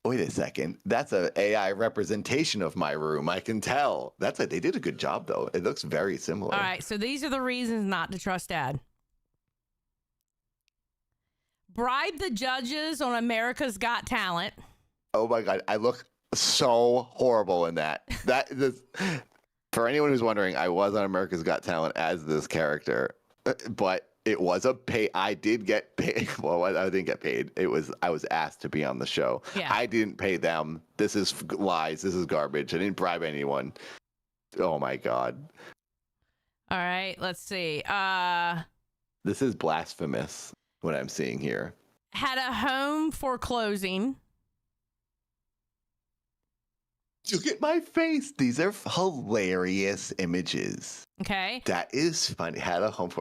Wait a second. That's an AI representation of my room. I can tell. They did a good job though. It looks very similar. All right, so these are the reasons not to trust Dad. Bribe the judges on America's Got Talent. Oh my God, I look so horrible in that. For anyone who's wondering, I was on America's Got Talent as this character, but it was a pay. I did get paid. Well, I didn't get paid. I was asked to be on the show. Yeah. I didn't pay them. This is lies. This is garbage. I didn't bribe anyone. Oh my God. All right, let's see. This is blasphemous, what I'm seeing here. Had a home foreclosing. Look at my face. These are hilarious images. Okay. That is funny. Had a home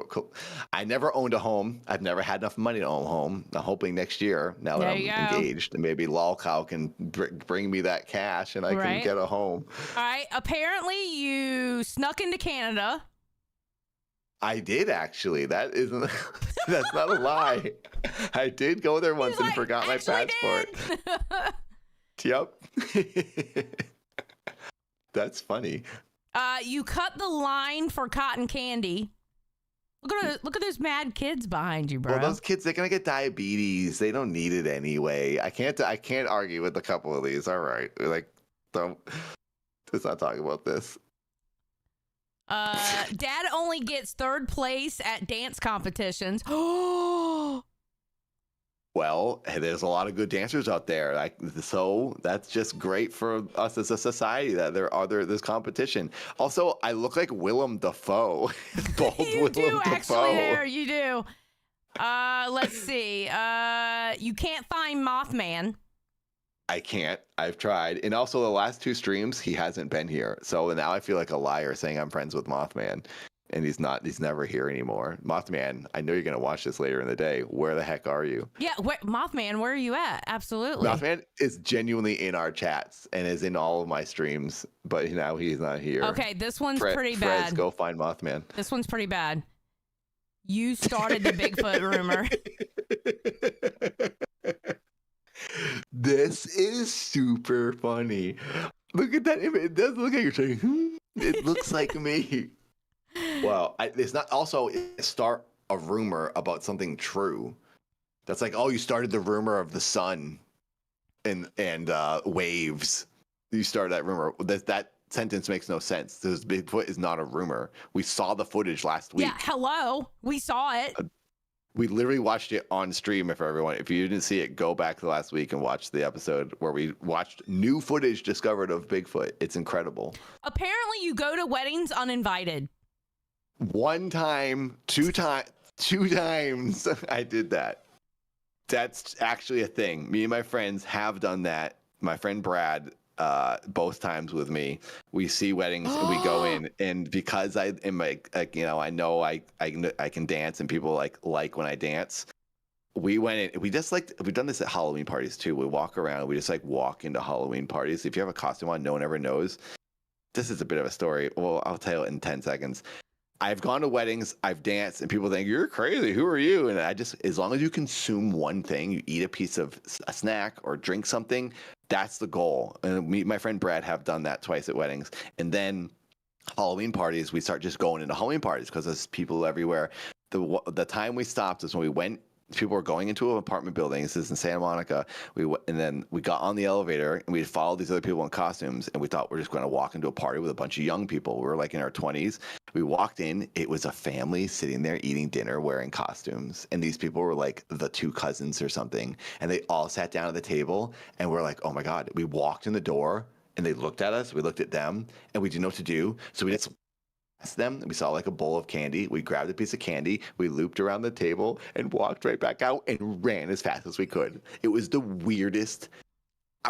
I never owned a home. I've never had enough money to own a home. I'm hoping next year, now that I'm engaged, and maybe Lolcow can bring me that cash and I can get a home. All right. Apparently, you snuck into Canada. I did actually. That isn't. That's not a lie. I did go there once and forgot my passport. Yep. That's funny. You cut the line for cotton candy. Look at those mad kids behind you, bro. Well, those kids, they're gonna get diabetes. They don't need it anyway. I can't argue with a couple of these. All right, let's not talk about this. Dad only gets third place at dance competitions. Oh. Well, there's a lot of good dancers out there. So that's just great for us as a society that there's competition. Also, I look like Willem Dafoe. Bald You Willem do Dafoe. actually there. You do. Let's see. You can't find Mothman. I can't. I've tried. And also the last two streams, he hasn't been here. So now I feel like a liar saying I'm friends with Mothman. And he's never here anymore. Mothman, I know you're going to watch this later in the day. Where the heck are you? Yeah, Mothman, where are you at? Absolutely. Mothman is genuinely in our chats and is in all of my streams, but now he's not here. Okay, this one's pretty bad. Freds, go find Mothman. This one's pretty bad. You started the Bigfoot rumor. This is super funny. Look at that image. It does look like you're saying, it looks like me. Well, it's not also start a rumor about something true. That's like, oh, you started the rumor of the sun and waves. You started that rumor. That sentence makes no sense. This Bigfoot is not a rumor. We saw the footage last week. Yeah, hello. We saw it. We literally watched it on stream. If you didn't see it, go back to last week and watch the episode where we watched new footage discovered of Bigfoot. It's incredible. Apparently, you go to weddings uninvited. One time, two times I did that. That's actually a thing. Me and my friends have done that. My friend Brad, both times with me, we see weddings and we go in, and because I am like I know I can dance and people like when I dance. We went in. We've done this at Halloween parties too. We walk around. We just like walk into Halloween parties. If you have a costume on, no one ever knows. This is a bit of a story. Well, I'll tell it in 10 seconds. I've gone to weddings, I've danced, and people think, you're crazy. Who are you? And I just, as long as you consume one thing, you eat a piece of a snack or drink something, that's the goal. And me, my friend Brad have done that twice at weddings. And then Halloween parties, we start just going into Halloween parties because there's people everywhere. The time we stopped is when we went. People were going into an apartment building. This is in Santa Monica. And then we got on the elevator and we followed these other people in costumes, and we thought we're just going to walk into a party with a bunch of young people. We were like in our 20s. We walked in. It was a family sitting there eating dinner wearing costumes, and these people were like the two cousins or something, and they all sat down at the table, and we're like, oh my god. We walked in the door and they looked at us. We looked at them, and we didn't know what to do, so we just them. We saw like a bowl of candy. We grabbed a piece of candy. We looped around the table and walked right back out and ran as fast as we could. It was the weirdest.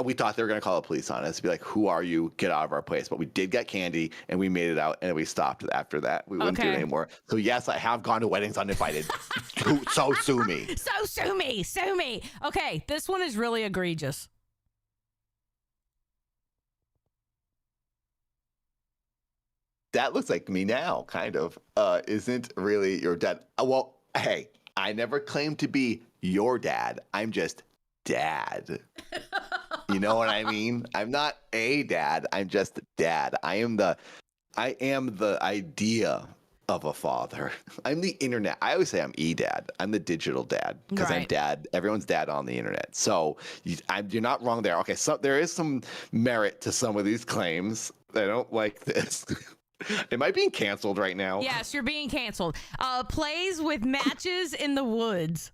We thought they were going to call the police on us, be like, who are you? Get out of our place. But we did get candy and we made it out, and we stopped after that. We wouldn't do it anymore. So yes, I have gone to weddings uninvited. So sue me. So sue me. Sue me. Okay, this one is really egregious. That looks like me now, kind of. Isn't really your dad. Well, hey, I never claimed to be your dad. I'm just dad. You know what I mean? I'm not a dad. I'm just dad. I am the idea of a father. I'm the internet. I always say I'm e-dad. I'm the digital dad because I'm dad. Everyone's dad on the internet. So you're not wrong there. Okay, so there is some merit to some of these claims. I don't like this. Am I being canceled right now? Yes, you're being canceled. Plays with matches in the woods.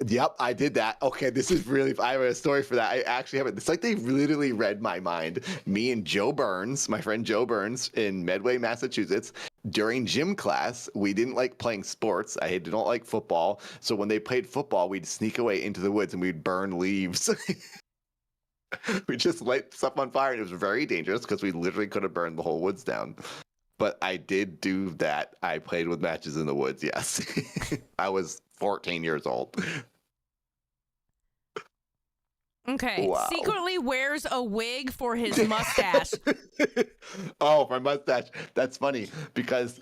Yep, I did that. Okay, this is really. I have a story for that. I actually have it. It's like they literally read my mind. Me and Joe Burns, my friend Joe Burns in Medway, Massachusetts, during gym class, we didn't like playing sports. I don't like football. So when they played football, we'd sneak away into the woods and we'd burn leaves. We just light stuff on fire, and it was very dangerous because we literally could have burned the whole woods down. But I did do that. I played with matches in the woods, yes. I was 14 years old. Okay. Wow. Secretly wears a wig for his mustache. Oh, my mustache. That's funny because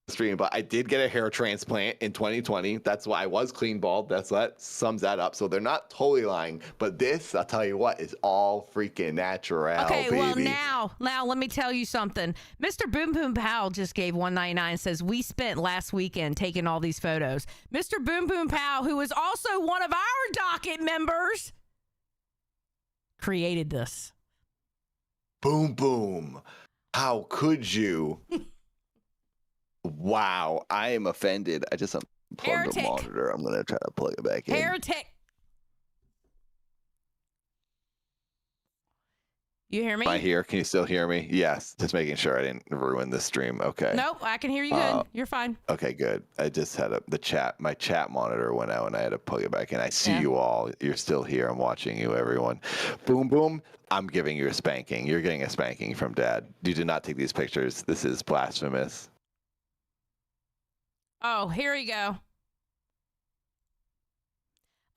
stream, but I did get a hair transplant in 2020. That's why I was clean bald. That's what sums that up. So they're not totally lying, but this, I'll tell you what, is all freaking natural. Okay, baby. well now let me tell you something. Mr. Boom Boom Pow just gave $1.99. Says we spent last weekend taking all these photos. Mr. Boom Boom Pow, who is also one of our docket members, created this. Boom boom. How could you? Wow, I am offended. I just unplugged the monitor. I'm gonna try to plug it back in. Heretic. You hear me? Am I here? Can you still hear me? Yes. Just making sure I didn't ruin the stream. Okay. Nope, I can hear you good. You're fine. Okay, good. I just had my chat monitor went out and I had to plug it back in. I see you all. You're still here. I'm watching you, everyone. Boom, boom. I'm giving you a spanking. You're getting a spanking from Dad. You did not take these pictures. This is blasphemous. Oh, here we go.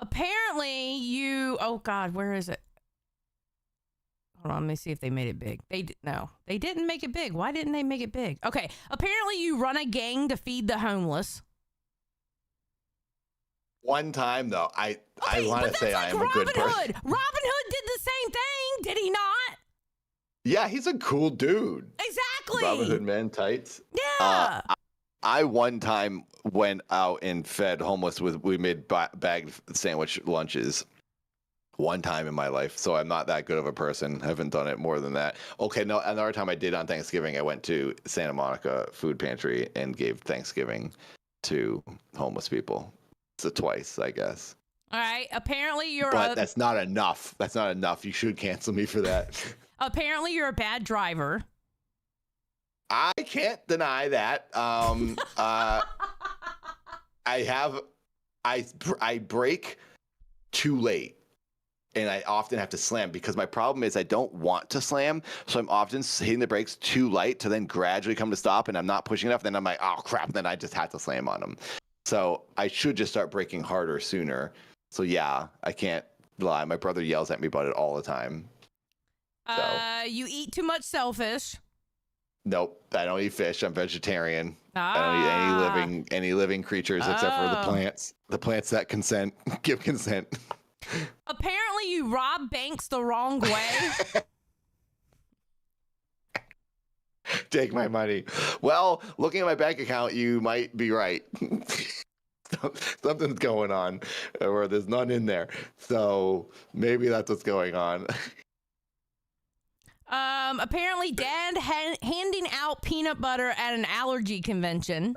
Apparently oh God, where is it? Hold on, let me see if they made it big. No, they didn't make it big. Why didn't they make it big? Okay, apparently you run a gang to feed the homeless. One time though, I want to say I am Robin a good person. Hood. Robin Hood did the same thing, did he not? Yeah, he's a cool dude. Exactly. Robin Hood men tights. Yeah. I one time went out and fed homeless we made bagged sandwich lunches. One time in my life, so I'm not that good of a person. Haven't done it more than that. Okay, no, another time I did on Thanksgiving, I went to Santa Monica Food Pantry and gave Thanksgiving to homeless people. So twice, I guess. All right. Apparently you're But that's not enough. That's not enough. You should cancel me for that. Apparently you're a bad driver. I can't deny that. I have I break too late. And I often have to slam because my problem is I don't want to slam. So I'm often hitting the brakes too light to then gradually come to stop, and I'm not pushing enough. Then I'm like, oh crap. Then I just have to slam on them. So I should just start braking harder sooner. So yeah, I can't lie. My brother yells at me about it all the time. So. You eat too much shellfish. Nope, I don't eat fish. I'm vegetarian. I don't eat any living creatures except for the plants. The plants that consent, give consent. Apparently, you rob banks the wrong way. Take my money. Well, looking at my bank account, you might be right. Something's going on, or there's none in there. So maybe that's what's going on. Apparently, Dad handing out peanut butter at an allergy convention.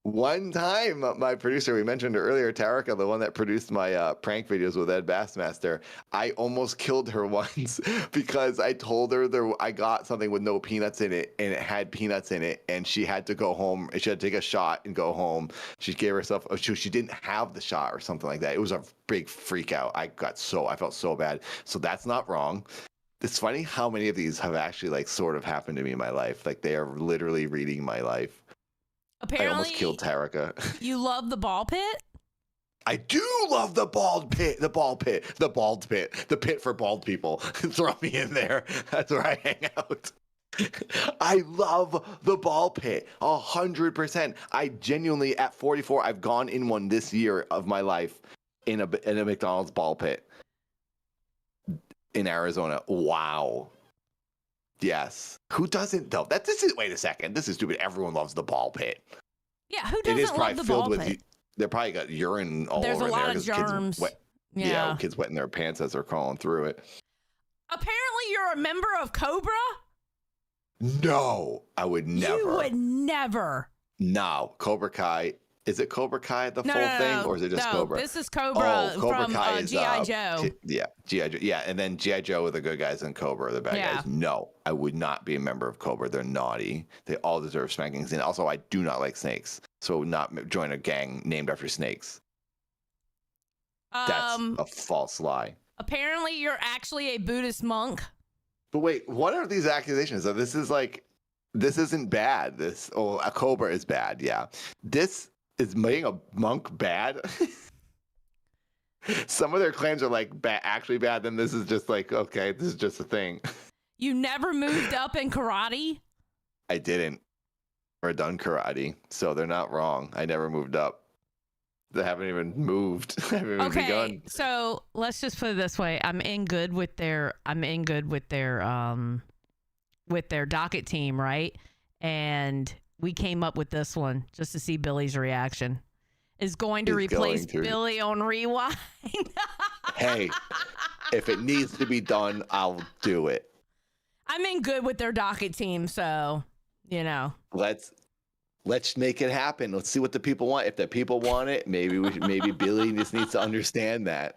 One time, my producer, we mentioned her earlier, Tarika, the one that produced my prank videos with Ed Bassmaster, I almost killed her once because I told her I got something with no peanuts in it, and it had peanuts in it, and she had to go home. She had to take a shot and go home. She gave herself, she didn't have the shot or something like that. It was a big freak out. I felt so bad. So that's not wrong. It's funny how many of these have actually like sort of happened to me in my life. Like they are literally reading my life. Apparently, I almost killed Tarika. You love the ball pit? I do love the bald pit, the pit for bald people. Throw me in there. That's where I hang out. I love the ball pit 100%. I genuinely, at 44, I've gone in one this year of my life in a McDonald's ball pit in Arizona. Wow. Yes. Who doesn't though? Wait a second. This is stupid. Everyone loves the ball pit. Yeah, who doesn't love the ball pit? They probably got urine all There's over a lot there. of germs. Kids wetting their pants as they're crawling through it. Apparently, you're a member of Cobra? No, I would never. You would never. No, Cobra Kai. Is it Cobra Kai the full thing, or is it just Cobra? This is Cobra Cobra from Kai is G.I. Joe. G.I. Joe. Yeah, and then G.I. Joe are the good guys and Cobra are the bad guys. No, I would not be a member of Cobra. They're naughty. They all deserve spankings. And also, I do not like snakes, so I would not join a gang named after snakes. That's a false lie. Apparently, you're actually a Buddhist monk. But wait, what are these accusations? So this isn't bad. A Cobra is bad. Yeah, this is making a monk bad. Some of their claims are like actually bad. Then this is just like, okay, this is just a thing. You never moved up in karate? I didn't, or done karate, so they're not wrong. I never moved up. They haven't even moved. I haven't even begun. So let's just put it this way: I'm in good with their docket team, right? And we came up with this one just to see Billy's reaction. Is going to replace Billy on Rewind. Hey, if it needs to be done, I'll do it. I'm in good with their docket team, so Let's make it happen. Let's see what the people want. If the people want it, maybe Billy just needs to understand that.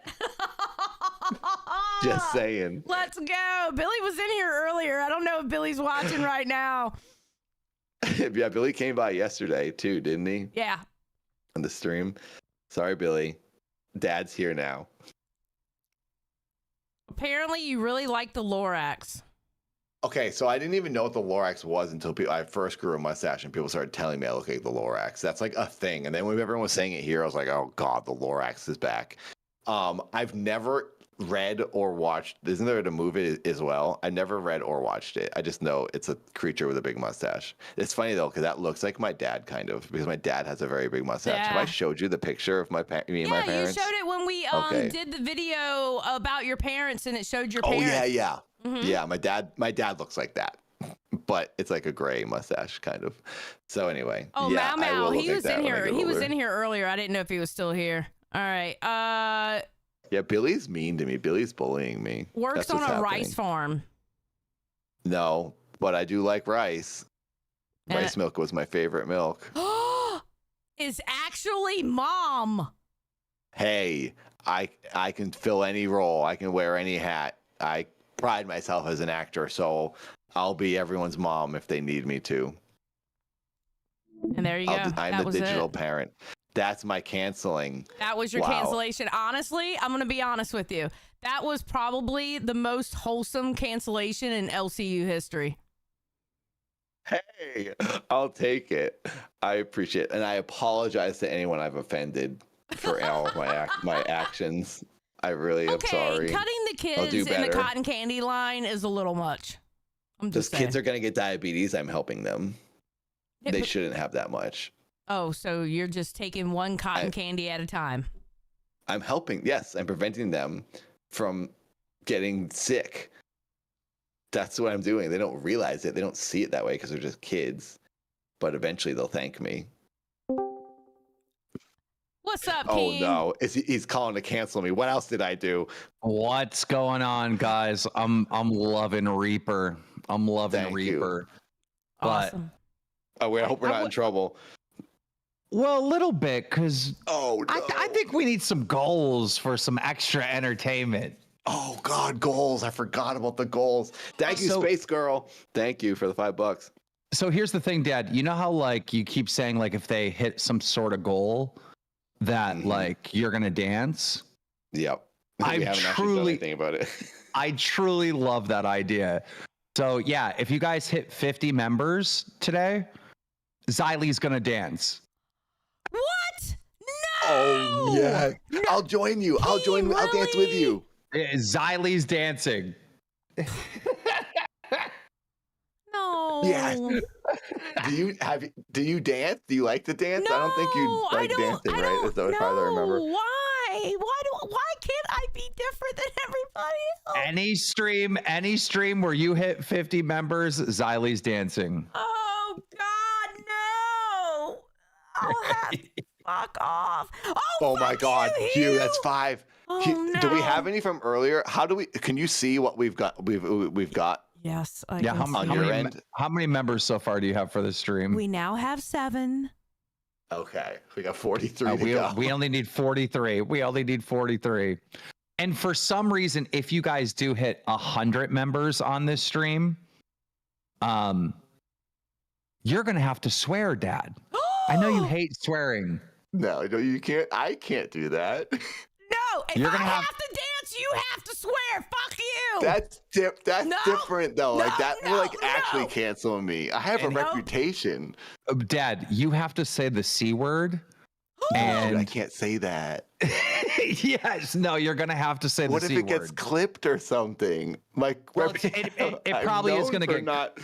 Just saying. Let's go. Billy was in here earlier. I don't know if Billy's watching right now. Yeah, Billy came by yesterday too, didn't he? Yeah. On the stream. Sorry, Billy. Dad's here now. Apparently, you really like the Lorax. Okay, so I didn't even know what the Lorax was until I first grew a mustache and people started telling me I look like the Lorax. That's like a thing. And then when everyone was saying it here, I was like, oh God, the Lorax is back. I've never read or watched. Isn't there a movie as well? I never read or watched it. I just know it's a creature with a big mustache. It's funny though, because that looks like my dad kind of, because my dad has a very big mustache. Yeah. Have I showed you the picture of me and my parents? Yeah, you showed it when we did the video about your parents, and it showed your parents. Oh yeah. Mm-hmm. Yeah, my dad looks like that, but it's like a gray mustache kind of. So anyway. Oh, yeah, Mau, he was in here. He was in here earlier. I didn't know if he was still here. All right. Yeah, Billy's mean to me. Billy's bullying me. Works on a rice farm. No, but I do like rice. Rice milk was my favorite milk. Is actually Mom. Hey, I can fill any role. I can wear any hat. I pride myself as an actor, so I'll be everyone's mom if they need me to. And there you go. I'm the digital parent. That's my canceling. That was your Wow. cancellation. Honestly, I'm going to be honest with you. That was probably the most wholesome cancellation in LCU history. Hey, I'll take it. I appreciate it. And I apologize to anyone I've offended for all of my actions. I really am sorry. Cutting the kids do in the better. cotton candy line is a little much. I'm Those just saying. kids are going to get diabetes. I'm helping them. Yeah, They but- shouldn't have that much. Oh, so you're just taking one cotton candy at a time. I'm helping. Yes, I'm preventing them from getting sick. That's what I'm doing. They don't realize it. They don't see it that way because they're just kids. But eventually they'll thank me. What's up, Oh King? no, he's calling to cancel me. What else did I do? What's going on, guys? I'm loving Reaper. I'm loving Thank Reaper. you. Awesome. Oh wait, I hope we're not in trouble. Well, a little bit, because Oh no. I think we need some goals for some extra entertainment. Oh God, goals! I forgot about the goals. Thank you, So- Space Girl. Thank you for the $5. So here's the thing, Dad. You know how like you keep saying like if they hit some sort of goal that like you're gonna dance? Yep. I've We haven't actually done truly- anything about it. I truly love that idea. So yeah, if you guys hit 50 members today, Xylie's gonna dance. What? No! Oh yeah. I'll join you. I'll join. I'll dance with really? you. Xylie's dancing. No. Yes. Do you dance? Do you like to dance? I don't think you No, I like don't- dancing, I right? don't That's the part I remember. know. Why? Why can't I be different than everybody else? Any stream where you hit 50 members, Xylie's dancing. Oh God, no! I'll have fuck off. Oh my fuck God, you, Hugh, that's 5. Oh, Hugh, do we no. have any from earlier? How do we? Can you see what we've got? We've got. Yes, I Yeah, can how see On your it. many, end? how many members so far do you have for the stream? We now have 7. Okay, we got 43 to we, go. we only need 43. We only need 43. And for some reason, if you guys do hit 100 members on this stream, you're gonna have to swear, Dad. I know you hate swearing. No, you can't. I can't do that. No, if You're I gonna have have- to dance, you have to swear. Fuck you. That's No, different though. Like that, no, we're like actually no. canceling me. I have a And- reputation. Dad, you have to say the C word. Dude, I And can't say that. yes, no, you're gonna have to say the What if C it gets word. clipped or something? Like, Well, it probably is gonna get not.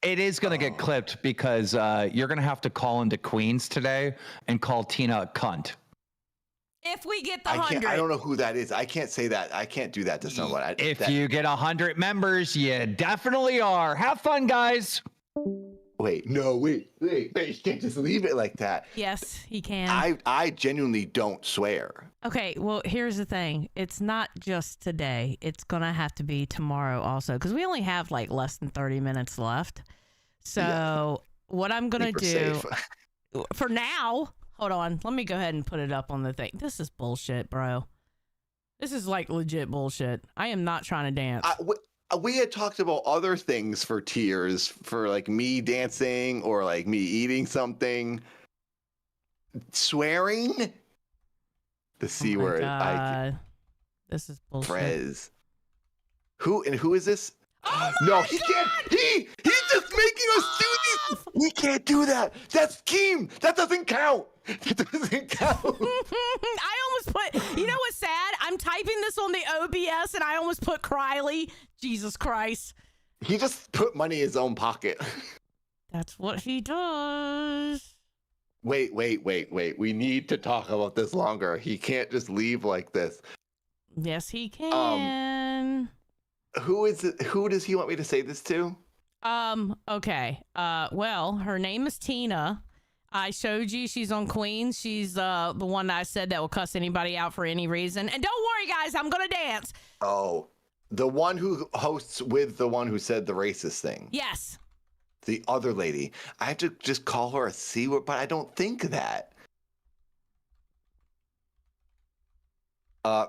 It is going to get clipped because you're going to have to call into Queens today and call Tina a cunt. If we get the I 100. can't. I don't know who that is. I can't say that. I can't do that to someone. If you get 100 members, you definitely are. Have fun, guys. wait, you can't just leave it like that. Yes, he can. I genuinely don't swear. Okay, well, here's the thing. It's not just today. It's going to have to be tomorrow also because we only have like less than 30 minutes left. So what I'm going to Think we're do safe. for now, hold on. Let me go ahead and put it up on the thing. This is bullshit, bro. This is like legit bullshit. I am not trying to dance. We had talked about other things for tiers, for like me dancing or like me eating something. Swearing? The C Oh my word. God. This is bullshit. Prez. Who is this? Oh No, my he God! can't. He's just making us do these. We can't do that. That's scheme. That doesn't count. That doesn't count. I almost put, you know what's sad? I'm typing this on the OBS and I almost put Criley. Jesus Christ. He just put money in his own pocket. That's what he does. Wait. We need to talk about this longer. He can't just leave like this. Yes, he can. Who is it? Who does he want me to say this to? Okay. Well, her name is Tina. I showed you she's on Queens. She's the one that I said that will cuss anybody out for any reason. And don't worry, guys, I'm gonna dance. Oh, the one who hosts with the one who said the racist thing. Yes. The other lady. I have to just call her a C word, but I don't think that.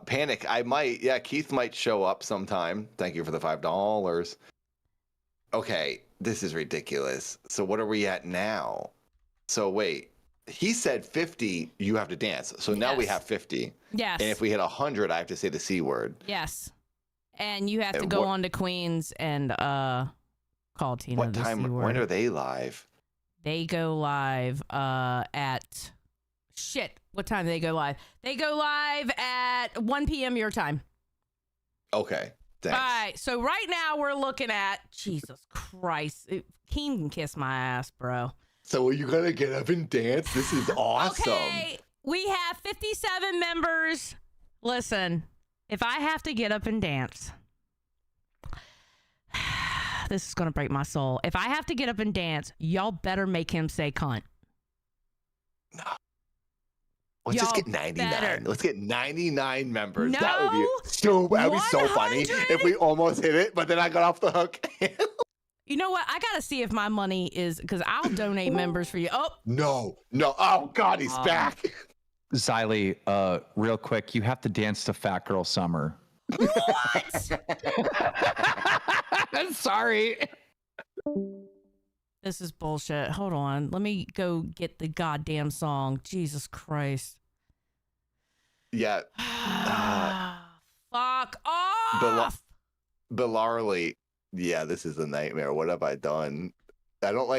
Panic. I might. Yeah, Keith might show up sometime. Thank you for the $5. Okay, this is ridiculous. So what are we at now? So wait, he said 50, you have to dance. So now we Yes. have 50. Yes. And if we hit 100, I have to say the C word. Yes. And you have to And go what- on to Queens and call Tina What the time? C word. When are they live? They go live at what time do they go live? They go live at 1 p.m. your time. Okay. Thanks. All right. So right now we're looking at Jesus Christ. Keen can kiss my ass, bro. So are you going to get up and dance? This is awesome. Okay. We have 57 members. Listen, if I have to get up and dance, this is going to break my soul. If I have to get up and dance, y'all better make him say cunt. Let's just Y'all get 99. better. Let's get 99 members. No. That would be so funny 100? if we almost hit it, but then I got off the hook. You know what? I got to see if my money is, because I'll donate members for you. Oh, No. Oh, God, he's back. Xylee, real quick, you have to dance to Fat Girl Summer. what? Sorry. This is bullshit. Hold on. Let me go get the goddamn song. Jesus Christ. Yeah. Fuck off. Bilarly. Yeah, this is a nightmare. What have I done? I don't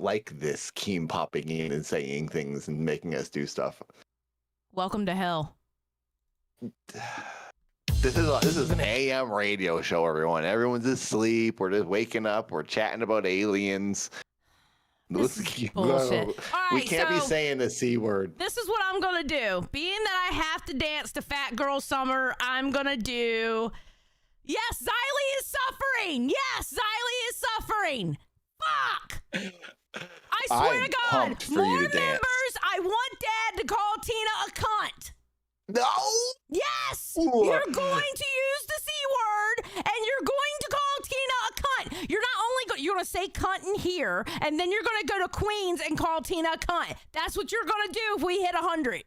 like this Keem popping in and saying things and making us do stuff. Welcome to hell. This is an AM radio show, everyone. Everyone's asleep. We're just waking up. We're chatting about aliens. This is bullshit. All We right, can't be so saying the C word. this is what I'm going to do. Being that I have to dance to Fat Girl Summer, I'm going to do... Yes, Xylee is suffering. Yes, Xylee is suffering. Fuck. I swear I'm to God, pumped for you more to dance. members. I want Dad to call Tina a cunt. No. Yes, Ooh. you're going to use the C word, and you're going to call Tina a cunt. You're not only you're going to say cunt in here, and then you're going to go to Queens and call Tina a cunt. That's what you're going to do if we hit 100.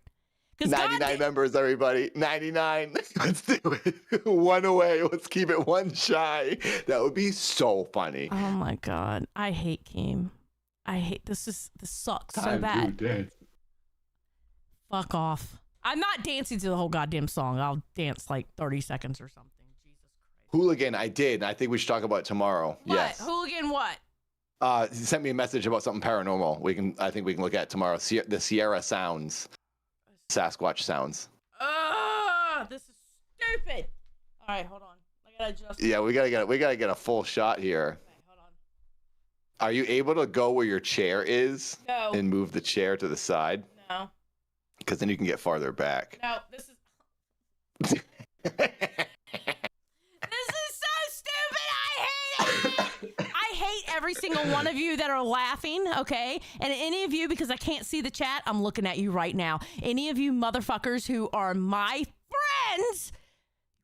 99 members, everybody. 99. Let's do it. One away. Let's keep it one shy. That would be so funny. Oh my God, I hate Keem. I hate this sucks so bad. Fuck off. I'm not dancing to the whole goddamn song. I'll dance like 30 seconds or something. Jesus Christ. Hooligan, I did. I think we should talk about it tomorrow. What? Yes. Hooligan what? He sent me a message about something paranormal. I think we can look at it tomorrow. The Sierra sounds. Sasquatch sounds. This is stupid. All right, hold on. I gotta adjust. Yeah, we gotta get a full shot here. Okay, hold on. Are you able to go where your chair is No. and move the chair to the side? No. Because then you can get farther back. No. This is. This is so stupid. I hate it. I hate every single one of you that are laughing, okay? And any of you, because I can't see the chat, I'm looking at you right now. Any of you motherfuckers who are my friends,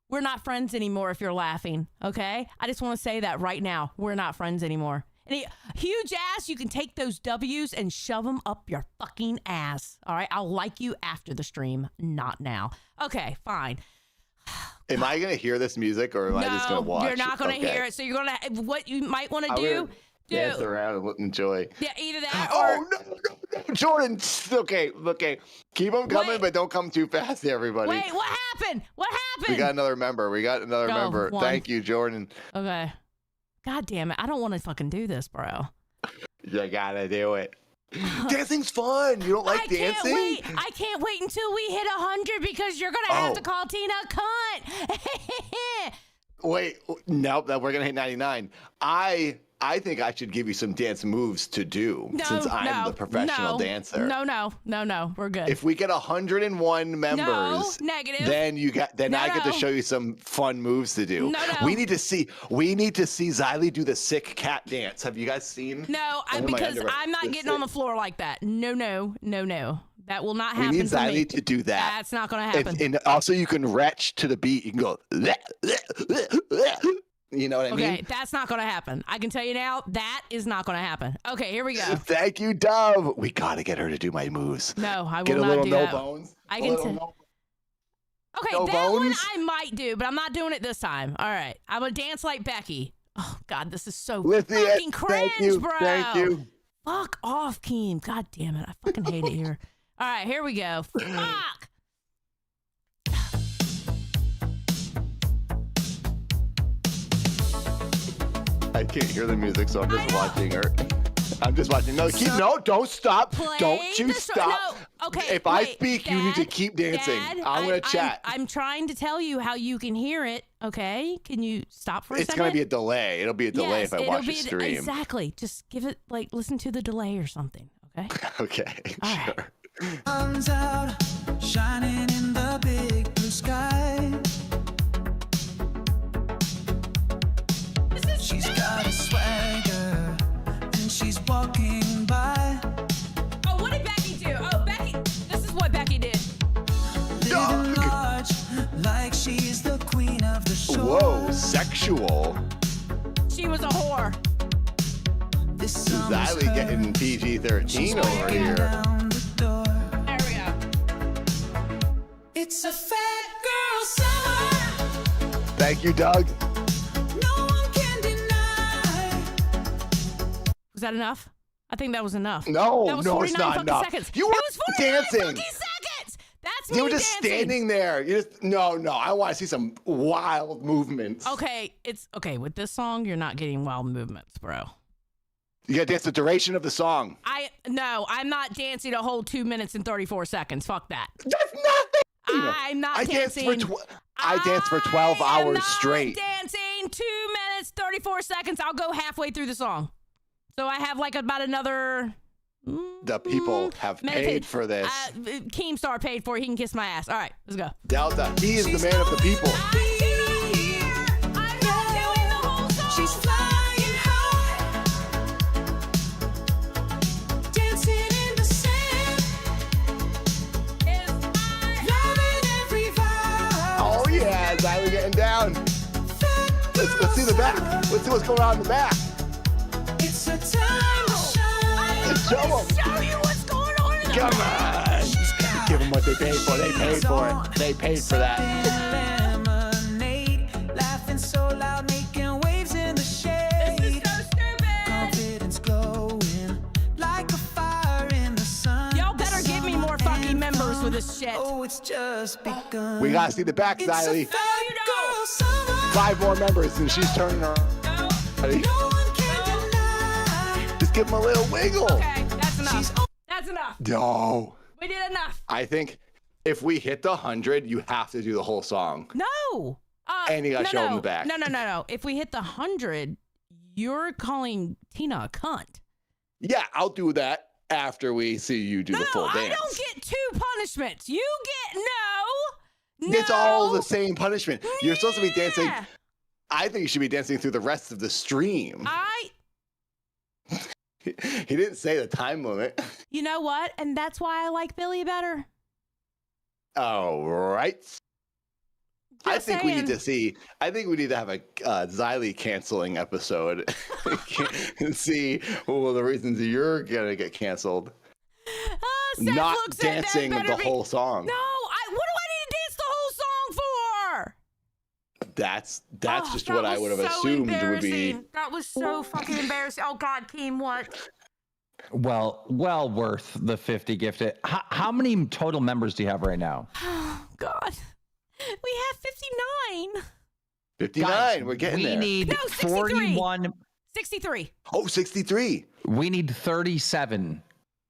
we're not friends anymore if you're laughing, okay? I just want to say that right now. We're not friends anymore. Any huge ass, you can take those W's and shove them up your fucking ass, all right? I'll like you after the stream, not now. Okay, fine. Am I gonna hear this music or am I just gonna watch? You're not gonna Okay. hear it. So you're gonna. What you might want to I'm do. gonna dance around and enjoy. Yeah, either that or. Oh no, Jordan. Okay. Keep them coming, Wait. but don't come too fast, everybody. Wait, what happened? What happened? We got another member. Oh, one. Thank you, Jordan. Okay. God damn it! I don't want to fucking do this, bro. You gotta do it. Dancing's fun. You don't like dancing? I can't wait until we hit 100 because you're gonna have to call Tina a cunt. Wait, nope. We're gonna hit 99. I think I should give you some dance moves to do since I'm the professional dancer. No. We're good. If we get 101 members, negative. Then I get to show you some fun moves to do. No. We need to see Xylee do the sick cat dance. Have you guys seen? No, because I'm not getting on the floor like that. No. That will not happen. We need for me. Xylee to do that. That's not going to happen. And also you can retch to the beat. You can go. You know what I mean? Okay, that's not going to happen. I can tell you now, that is not going to happen. Okay, here we go. Thank you, Dove. We gotta get her to do my moves. No, I will Get a not little do no that. bones. I can tell. Okay, no that one bones? I might do, but I'm not doing it this time. All right, I'm gonna dance like Becky. Oh God, this is so With the fucking cringe, thank you, bro. thank you. Fuck off, Keem. God damn it. I fucking hate it here. All right, here we go. Fuck. I can't hear the music, so I'm just watching her. I'm just watching. No, don't stop. Don't you stop. No, okay. If I speak, you need to keep dancing. I'm going to chat. I'm trying to tell you how you can hear it, okay? Can you stop for a second? It's going to be a delay. It'll be a delay if I watch the stream. Exactly. Just give it, listen to the delay or something, okay? Okay, all right. sure. Sun's out, shining in the big blue sky. She's got a swagger, and she's walking by. Oh, what did Becky do? Oh, Becky, this is what Becky did. Living large, like she's the queen of the show. Whoa, sexual. She was a whore. Xylee getting PG-13 over here. There we go. It's a fat girl summer. Thank you, Doug. No one can deny. Was that enough? I think that was enough. No, that was no, 49 it's not fucking enough. Seconds. You were it was 49 dancing. fucking seconds. That's me You were just dancing. standing there. You just no. I want to see some wild movements. Okay, it's okay with this song. You're not getting wild movements, bro. You got to dance the duration of the song. I'm not dancing a whole 2 minutes and 34 seconds. Fuck that. That's nothing. I'm not I dancing. I danced for 12 hours straight. Dancing 2 minutes 34 seconds. I'll go halfway through the song, so I have about another. The people have paid for this. Keemstar paid for it. He can kiss my ass. All right, let's go. Delta, he is the man of the people. I'm not doing the whole song. She's flying high, dancing in the sand, loving every vibe. Oh yeah, Xylee getting down. Let's see the back. Let's see what's going on in the back. It's a time to shine. Let's show them. Show you what's going on in the Come on. Give them what they paid for. They paid for it. They paid for that. Lemonade, laughing so loud, making waves in the shade. This is so stupid. Confidence glowing like a fire in the sun. Y'all better give me more fucking members with this shit. Oh, it's just begun. We gotta see the back, It's a Xylee. fat girl summer. 5 more members, and she's turning around. Ready? No one can deny. Just give them a little wiggle. Okay, that's enough. That's enough. No. We did enough. I think if we hit the 100, you have to do the whole song. No. And you gotta show them the back. No. If we hit the 100, you're calling Tina a cunt. Yeah, I'll do that after we see you do the full dance. I don't get 2 punishments. You get no. It's all the same punishment. You're supposed to be dancing. Yeah. I think you should be dancing through the rest of the stream. He didn't say the time limit. You know what? And that's why I like Billy better. All right. I think we need to see. I think we need to have a Xylee canceling episode and see the reasons you're gonna get canceled. Seth Not looks at that dancing better the whole song. No, what do I need to dance the whole song for? That's just that what I was would have so assumed would be. embarrassing. That was so fucking embarrassing. Oh God, Keem, what? Well worth the 50 gifted. How many total members do you have right now? Oh God, we have 59. 59. Guys, we're getting we there. need No, 63. 41. 63. Oh, 63. We need 37.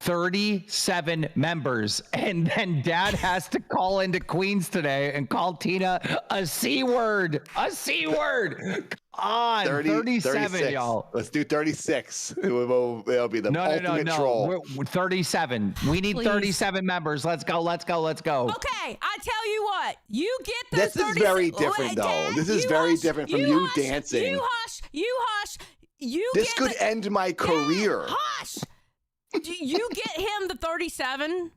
37 members. And then Dad has to call into Queens today and call Tina a C word. A C word. On 37, 36. y'all. Let's do 36. It'll be the ultimate troll. We're 37. We need Please. 37 members. Let's go. Okay, I tell you what. You get those This is 30 very different, though. Dad, This is you very hush, different from you hush, dancing. You hush. You This get could the, end my career. Hush. You get him the 37,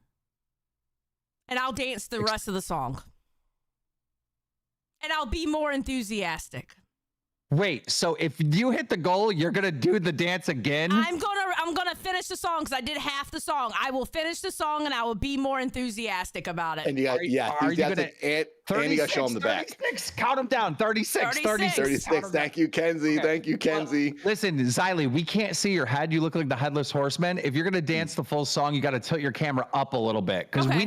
and I'll dance the rest of the song. And I'll be more enthusiastic. Wait, so if you hit the goal, you're gonna do the dance again? I'm gonna finish the song because I did half the song. I will finish the song and I will be more enthusiastic about it. And you got, Are you gonna and you got to show him the back. 36, count them down. 36, 36. 36. Thank you, Kenzie. Okay. Thank you, Kenzie. Listen, Xylee, we can't see your head. You look like the headless horseman. If you're gonna dance the full song, you got to tilt your camera up a little bit because Okay. we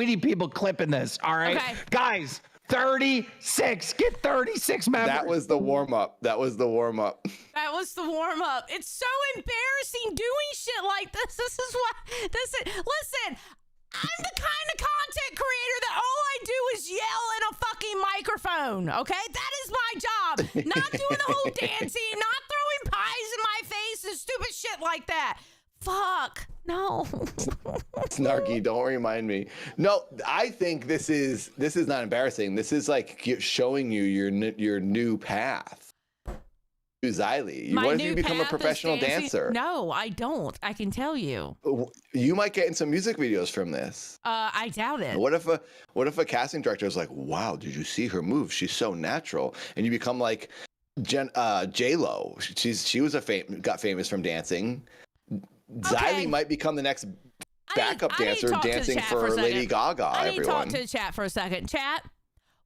need people clipping this. All right, Okay. guys. 36. Get 36 members. That was the warm up. That was the warm up. It's so embarrassing doing shit like this. Listen, I'm the kind of content creator that all I do is yell in a fucking microphone, okay? That is my job. Not doing the whole dancing, not throwing pies in my face and stupid shit like that. Fuck. No. Snarky, don't remind me. No, I think this is not embarrassing. This is like showing you your new path. Xylee, what if you become a professional dancer? No, I don't. I can tell you. You might get in some music videos from this. I doubt it. What if a casting director is like, "Wow, did you see her move? She's so natural," and you become like J-Lo. She was got famous from dancing. Xylee might become the next backup dancer dancing for Lady Gaga. I need to talk to the chat for a second. Chat,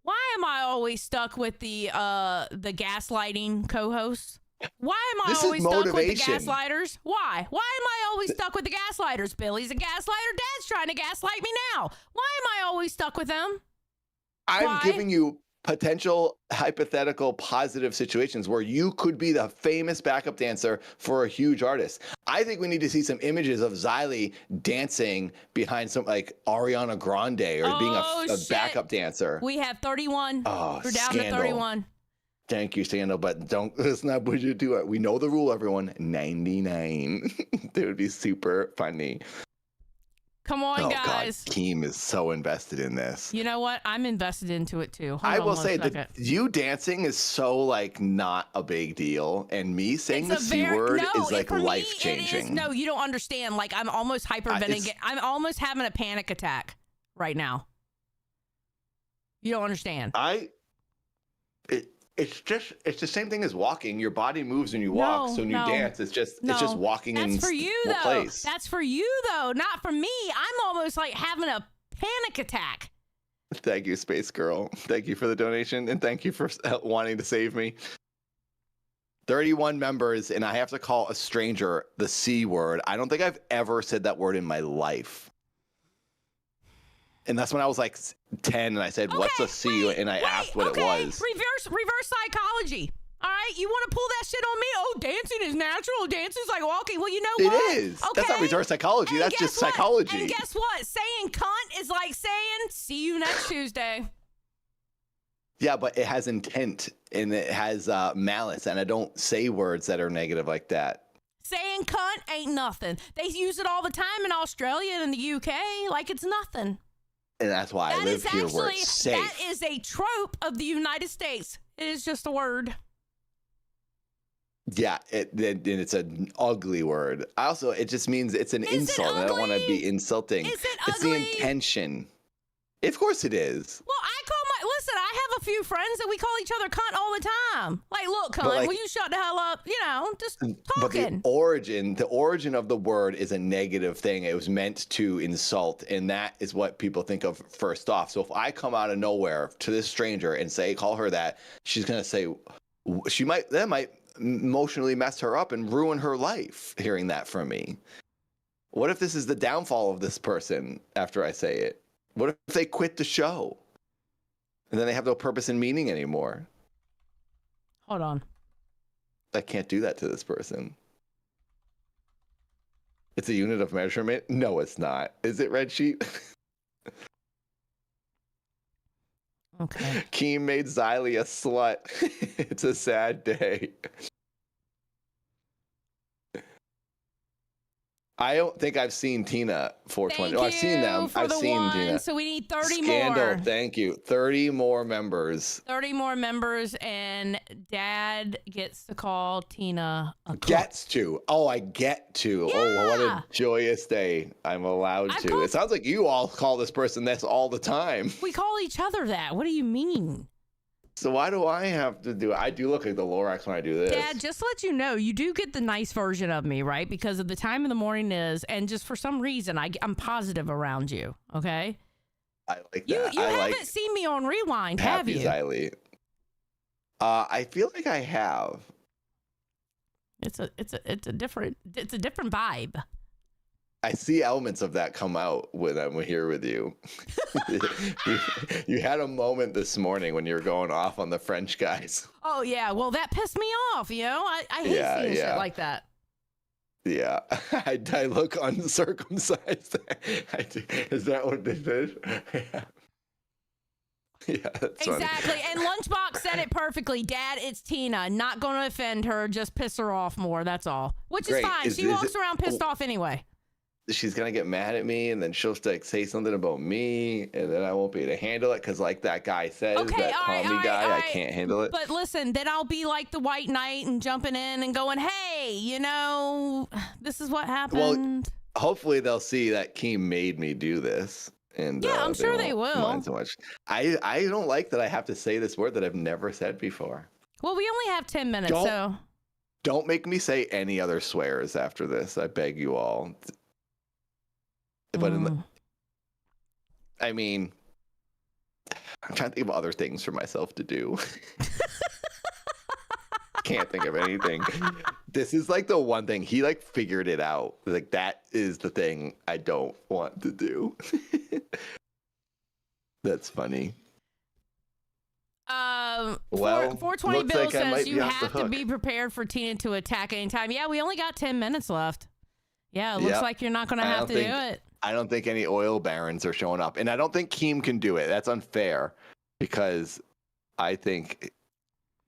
why am I always stuck with the gaslighting co-hosts? Why am I always stuck with the gaslighters? Why? Why am I always stuck with the gaslighters? Billy's a gaslighter. Dad's trying to gaslight me now. Why am I always stuck with them? I'm giving you potential hypothetical positive situations where you could be the famous backup dancer for a huge artist. I think we need to see some images of Xylee dancing behind some like Ariana Grande or being a backup dancer. We have 31. Oh, we're down scandal. to 31. Thank you, Scandal, but let's not push it to it. We know the rule, everyone. 99. It would be super funny. Come on, guys. God, Keem is so invested in this. You know what? I'm invested into it too. I will say that you dancing is so like not a big deal, and me saying the C word is like life changing. No, you don't understand. Like I'm almost hyperventilating. I'm almost having a panic attack right now. You don't understand. It's the same thing as walking. Your body moves when you walk, so when you dance, it's just walking in for you, though. place. That's for you though, not for me. I'm almost like having a panic attack. Thank you, Space Girl. Thank you for the donation, and thank you for wanting to save me. 31 members, and I have to call a stranger the C word. I don't think I've ever said that word in my life. And that's when I was like 10 and I said, what's a C? And I asked what it was. Reverse psychology. All right. You want to pull that shit on me? Oh, dancing is natural. Dancing's like walking. Well, you know what? It is. Okay. That's not reverse psychology. That's just psychology. And guess what? Saying cunt is like saying, see you next Tuesday. Yeah, but it has intent and it has malice. And I don't say words that are negative like that. Saying cunt ain't nothing. They use it all the time in Australia and in the UK. Like it's nothing. And that's why I live here where it's safe. That is a trope of the United States. It is just a word. Yeah, it's an ugly word. Also, it just means it's an insult. And I don't want to be insulting. Is it it's ugly? the intention. Of course it is. Well, listen, I have a few friends that we call each other cunt all the time. Like, look, cunt, will you shut the hell up? You know, just talking. But the origin of the word is a negative thing. It was meant to insult, and that is what people think of first off. So if I come out of nowhere to this stranger and call her that, she's gonna say, that might emotionally mess her up and ruin her life. Hearing that from me. What if this is the downfall of this person after I say it? What if they quit the show? And then they have no purpose and meaning anymore. Hold on. I can't do that to this person. It's a unit of measurement? No, it's not. Is it, Red Sheet? Okay. Keem made Xylee a slut. It's a sad day. I don't think I've seen Tina 420. I've seen them. I've seen Tina. So we need 30 Scandal, more. Thank you. 30 more members. 30 more members, and Dad gets to call Tina a cunt. Gets to. Oh, I get to. Yeah. Oh, what a joyous day. I'm allowed to. It sounds like you all call this person this all the time. We call each other that. What do you mean? So why do I have to do it? I do look like the Lorax when I do this. Dad, just to let you know, you do get the nice version of me, right? Because of the time of the morning is, and just for some reason, I'm positive around you, okay? I like You that. haven't seen me on Rewind, have Happy you? Xylee. I feel like I have. It's a different vibe. I see elements of that come out when I'm here with you. you had a moment this morning when you were going off on the French guys. Oh yeah, well that pissed me off. You know, I hate seeing shit like that. Yeah, I look uncircumcised. Is that what this is? Yeah, that's exactly. funny. And Lunchbox said it perfectly. Dad, it's Tina. Not going to offend her. Just piss her off more. That's all. Which is fine. She walks around pissed off anyway. She's gonna get mad at me, and then she'll like say something about me, and then I won't be able to handle it because, like that guy says, that Tommy guy, I can't handle it. But listen, then I'll be like the White Knight and jumping in and going, "Hey, you know, this is what happened." Well, hopefully they'll see that Keem made me do this, and yeah, I'm sure they won't will. mind so much. I don't like that I have to say this word that I've never said before. Well, we only have 10 minutes, so don't make me say any other swears after this. I beg you all. But I mean, I'm trying to think of other things for myself to do. Can't think of anything. This is like the one thing he like figured it out. Like that is the thing I don't want to do. That's funny. 420 Bill like says you have to be prepared for Tina to attack anytime. Yeah, we only got 10 minutes left. Yeah, it looks like you're not going to have to do it. I don't think any oil barons are showing up. And I don't think Keem can do it. That's unfair because I think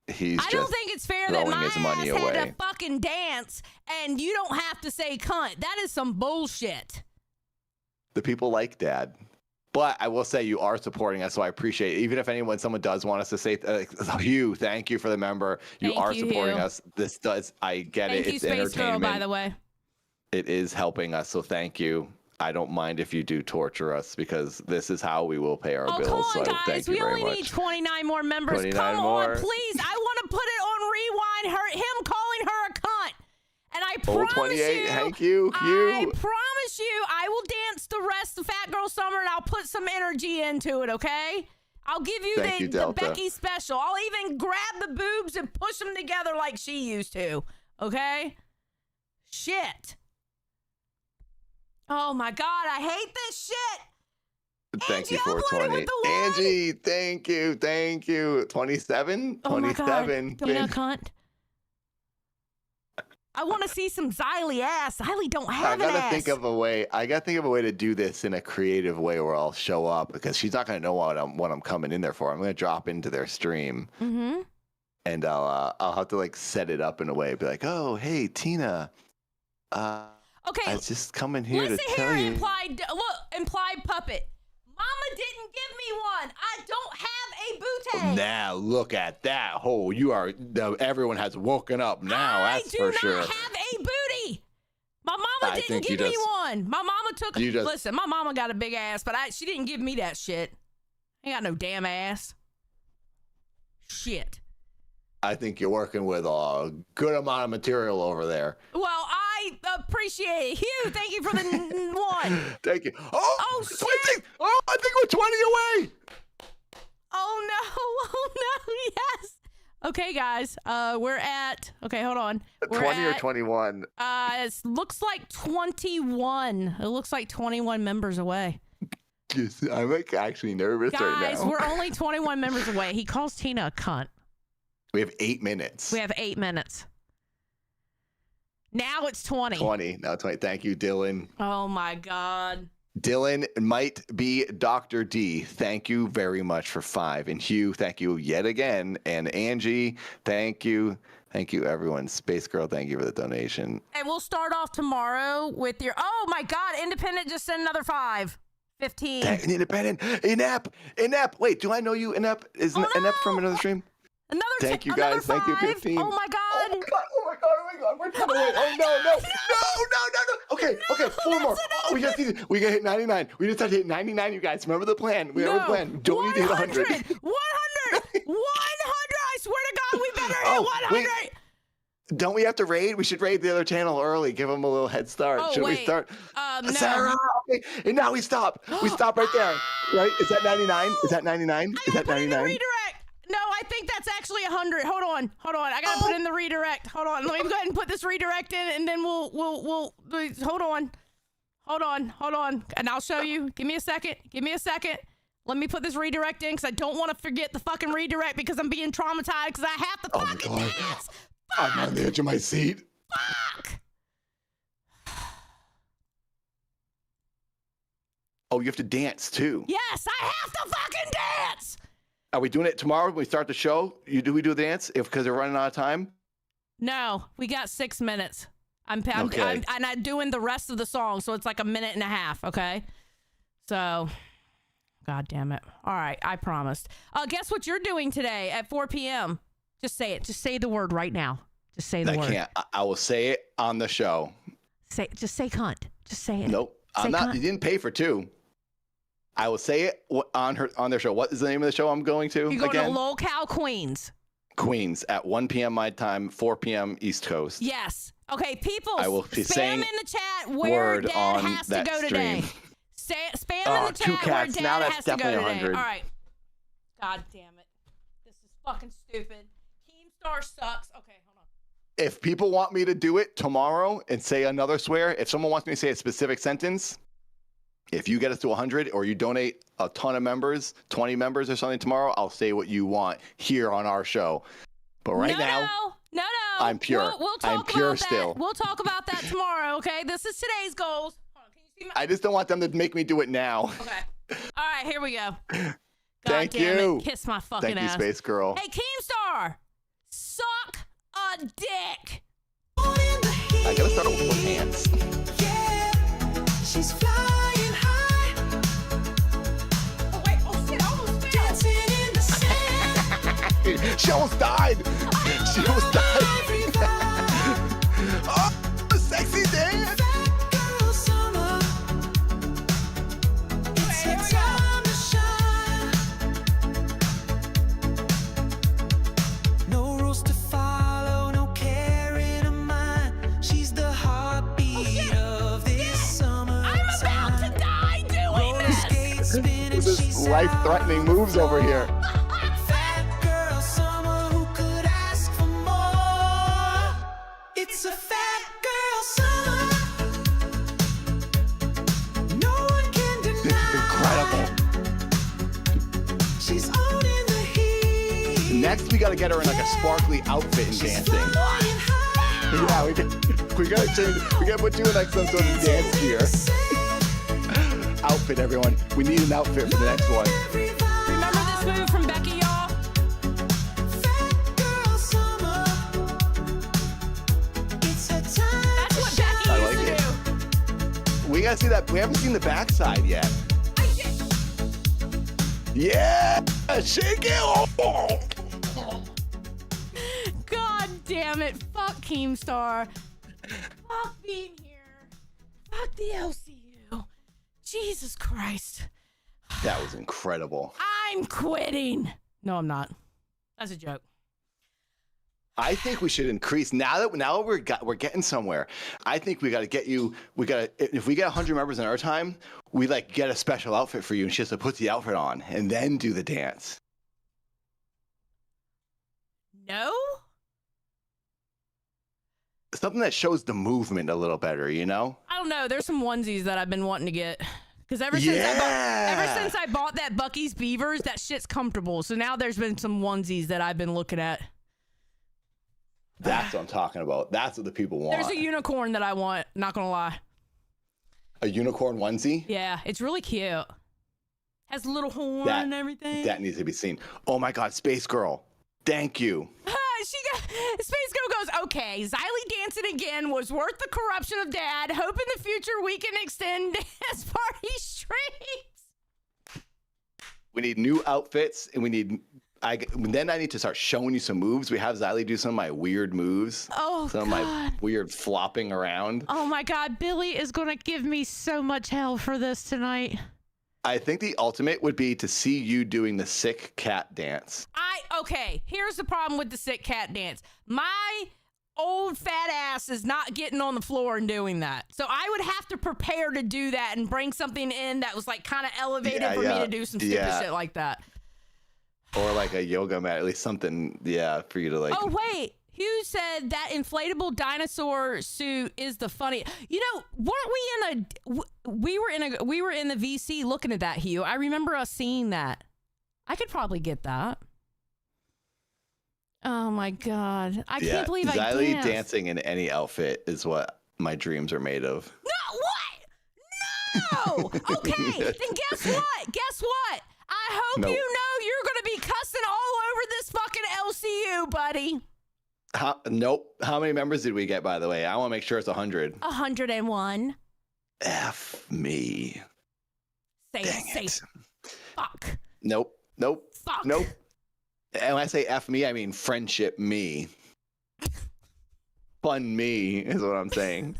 he's I don't think it's fair that my his money ass away. had to fucking dance and you don't have to say cunt. That is some bullshit. The people like Dad. But I will say you are supporting us, so I appreciate it. Even if someone does want us to say, Hugh, thank you for the member. You are supporting us. This does, I get it. It's Space entertainment. Girl, by the way. It is helping us, so thank you. I don't mind if you do torture us because this is how we will pay our bills. Come on, so guys. thank you we very only much. need 29 more members. 29 Come more. on, please. I want to put it on rewind. Him calling her a cunt. And I promise 28. you, Thank you, Hugh. I promise you, I will dance the rest of Fat Girl Summer and I'll put some energy into it, okay? I'll give you the Becky special. I'll even grab the boobs and push them together like she used to, okay? Shit. Oh my God, I hate this shit. Thank you, Angie, 420. Angie, thank you. 27? Oh 27. my God. Don't know, cunt. I want to see some Xylee ass. Xylee don't have an ass. I gotta think of a way to do this in a creative way where I'll show up because she's not gonna know what I'm coming in there for. I'm gonna drop into their stream. Mm-hmm. And I'll have to like set it up in a way, be like, oh, hey, Tina. Okay. I was just coming here to tell here, you. Implied puppet. Mama didn't give me one. I don't have a bootay. Now look at that. Oh, everyone has woken up now. That's for sure. I do not have a booty. My mama didn't give me one. My mama took. Listen, my mama got a big ass, but she didn't give me that shit. I ain't got no damn ass. Shit. I think you're working with a good amount of material over there. Well, I appreciate it. Hugh, thank you for the one. Thank you. Oh, shit. Oh, I think we're 20 away. Oh, no. Oh, no. Yes. Okay, guys. We're at, okay, hold on. We're 20 or 21? It looks like 21. It looks like 21 members away. I'm like actually nervous right now. Guys, we're only 21 members away. He calls Tina a cunt. We have 8 minutes. Now it's 20. 20. Now 20. Thank you, Dylan. Oh, my God. Dylan might be Dr. D. Thank you very much for 5. And Hugh, thank you yet again. And Angie, thank you. Thank you, everyone. Space Girl, thank you for the donation. And we'll start off tomorrow with your... Oh, my God. Independent just sent another 5. 15. Independent. Inept. Wait, do I know you, Inept? Is Inept from another stream? Thank you, guys. 5. Thank you, 15. Oh, my God. Oh, my God. We're coming away. Oh, no. Okay. 4 more. Oh, we got to hit 99. We just have to hit 99, you guys. Remember the plan. We have a plan. Don't need to hit 100. 100. wait. 100. Don't we have to raid? We should raid the other channel early. Give them a little head start. Oh, Should we wait. start? No. Sarah. Okay. And now we stop. We stop right there. Right? Is that 99? Is that 99? Is that Put in the 99? redirect. No, I think that's actually 100. Hold on. I gotta put in the redirect. Hold on. Let me go ahead and put this redirect in, and then we'll hold on. And I'll show you. Give me a second. Let me put this redirect in because I don't want to forget the fucking redirect because I'm being traumatized because I have to fucking dance. I'm on the edge of my seat. Fuck. Oh, you have to dance too. Yes, I have to fucking dance. Are we doing it tomorrow when we start the show? Do we do the dance because they're running out of time? No, we got 6 minutes. I'm doing the rest of the song, so it's like a minute and a half. Okay, so, God damn it. All right, I promised. Guess what you're doing today at 4 p.m. Just say it. Just say the word right now. Just say the word. I can't. I will say it on the show. Just say cunt. Just say it. Nope. I'm not. You didn't pay for 2. I will say it on their show. What is the name of the show I'm going to? You're going again? to Locale Queens. Queens at 1 p.m. my time, 4 p.m. East Coast. Yes. Okay, people. I will be spam in the chat where Dad has to go today. Spam in the chat where Dad has to go today. All right. God damn it. This is fucking stupid. Keemstar sucks. Okay, hold on. If people want me to do it tomorrow and say another swear, if someone wants me to say a specific sentence, if you get us to 100 or you donate a ton of members, 20 members or something tomorrow, I'll say what you want here on our show. But right now, no, I'm pure. We'll talk I'm pure about still. That. We'll talk about that tomorrow, okay? This is today's goals. Hold on, can you see I just don't want them to make me do it now. Okay. All right, here we go. God Thank damn you. It. Kiss my fucking ass. Thank you, Space Girl. Hey, Keemstar, suck a dick. I gotta start with hands. Yeah, she's flying high. Oh, wait. Oh, shit. I almost fell. Dancing in the sand. She almost died. She almost died. Oh, sexy dance. Fat girl summer. It's her time to shine. No rules to follow, no care in her mind. She's the heartbeat of this summer. I'm about to die doing this. This is life-threatening moves over here. Fat girl summer, who could ask for more? It's a fat girl summer. No one can This is deny. incredible. She's owning the heat. Next, we gotta get her in like a sparkly outfit and dancing. Flying high. Yeah, we gotta change. We gotta put you in like some sort of dance gear. Outfit, everyone. We need an outfit for the next one. Remember this move from Becky, y'all? Fat girl summer. It's her time. That's what Becky I used like to do. We gotta see that. We haven't seen the backside yet. Yeah, shake it. Oh. God damn it. Fuck Keemstar. Fuck being here. Fuck the LCU. Jesus Christ. That was incredible. I'm quitting. No, I'm not. That's a joke. I think we should increase now we're getting somewhere. I think we got to get you. If we get 100 members in our time, we like get a special outfit for you, and she has to put the outfit on and then do the dance. No? Something that shows the movement a little better, you know? I don't know. There's some onesies that I've been wanting to get. Because ever since I bought that Bucky's Beavers, that shit's comfortable. So now there's been some onesies that I've been looking at. That's what I'm talking about. That's what the people want. There's a unicorn that I want, not gonna lie. A unicorn onesie? Yeah, it's really cute. Has a little horn and everything. That needs to be seen. Oh my God, Space Girl. Thank you. Space Girl goes, okay, Xylee dancing again was worth the corruption of Dad. Hope in the future we can extend dance party streams. We need new outfits, and then I need to start showing you some moves. We have Xylee do some of my weird moves. Oh, some God. of my weird flopping around. Oh my God, Billy is gonna give me so much hell for this tonight. I think the ultimate would be to see you doing the sick cat dance. Okay, here's the problem with the sick cat dance. My old fat ass is not getting on the floor and doing that. So I would have to prepare to do that and bring something in that was like kind of elevated for me to do some stupid shit like that. Or like a yoga mat, at least something, for you to like. Oh, wait. Hugh said that inflatable dinosaur suit is the funny. You know, we were in the VC looking at that, Hugh. I remember us seeing that. I could probably get that. Oh my God. I can't believe I Xylee dancing in any outfit is what my dreams are made of. No, what? No! Okay, then guess what? Guess what? I hope you know you're going to be cussing all over this fucking LCU, buddy. Nope. How many members did we get, by the way? I want to make sure it's 100. 101. F me. Say it. Fuck. Nope. Fuck. Nope. And when I say F me, I mean friendship me. Fun me is what I'm saying.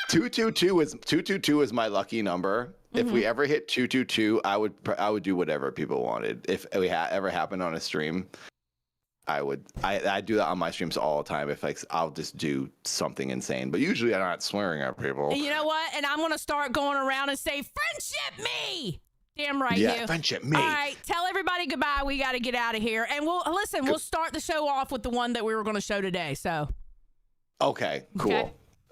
222 is my lucky number. If we ever hit 222, I would do whatever people wanted. If we ever happened on a stream, I do that on my streams all the time. If I'll just do something insane, but usually I'm not swearing at people. And you know what? And I'm gonna start going around and say friendship me. Damn right, you. Friendship me. All right, tell everybody goodbye. We got to get out of here, and we'll start the show off with the one that we were going to show today. So. Okay. Cool.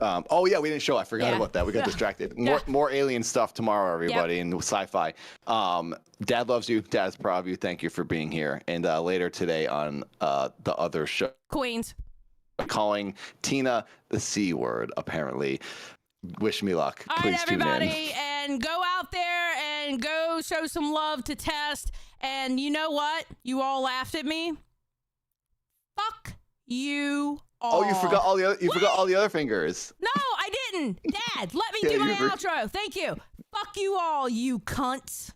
Okay. We didn't show. I forgot about that. We got distracted. More alien stuff tomorrow, everybody, and sci-fi. Dad loves you. Dad's proud of you. Thank you for being here. And later today on the other show, Queens, calling Tina the C word. Apparently, wish me luck. All Please right, everybody, tune in. and go out there and go show some love to Test. And you know what? You all laughed at me. Fuck you. Oh, you forgot all the other fingers. No, I didn't. Dad, let me do my outro. Thank you. Fuck you all, you cunts.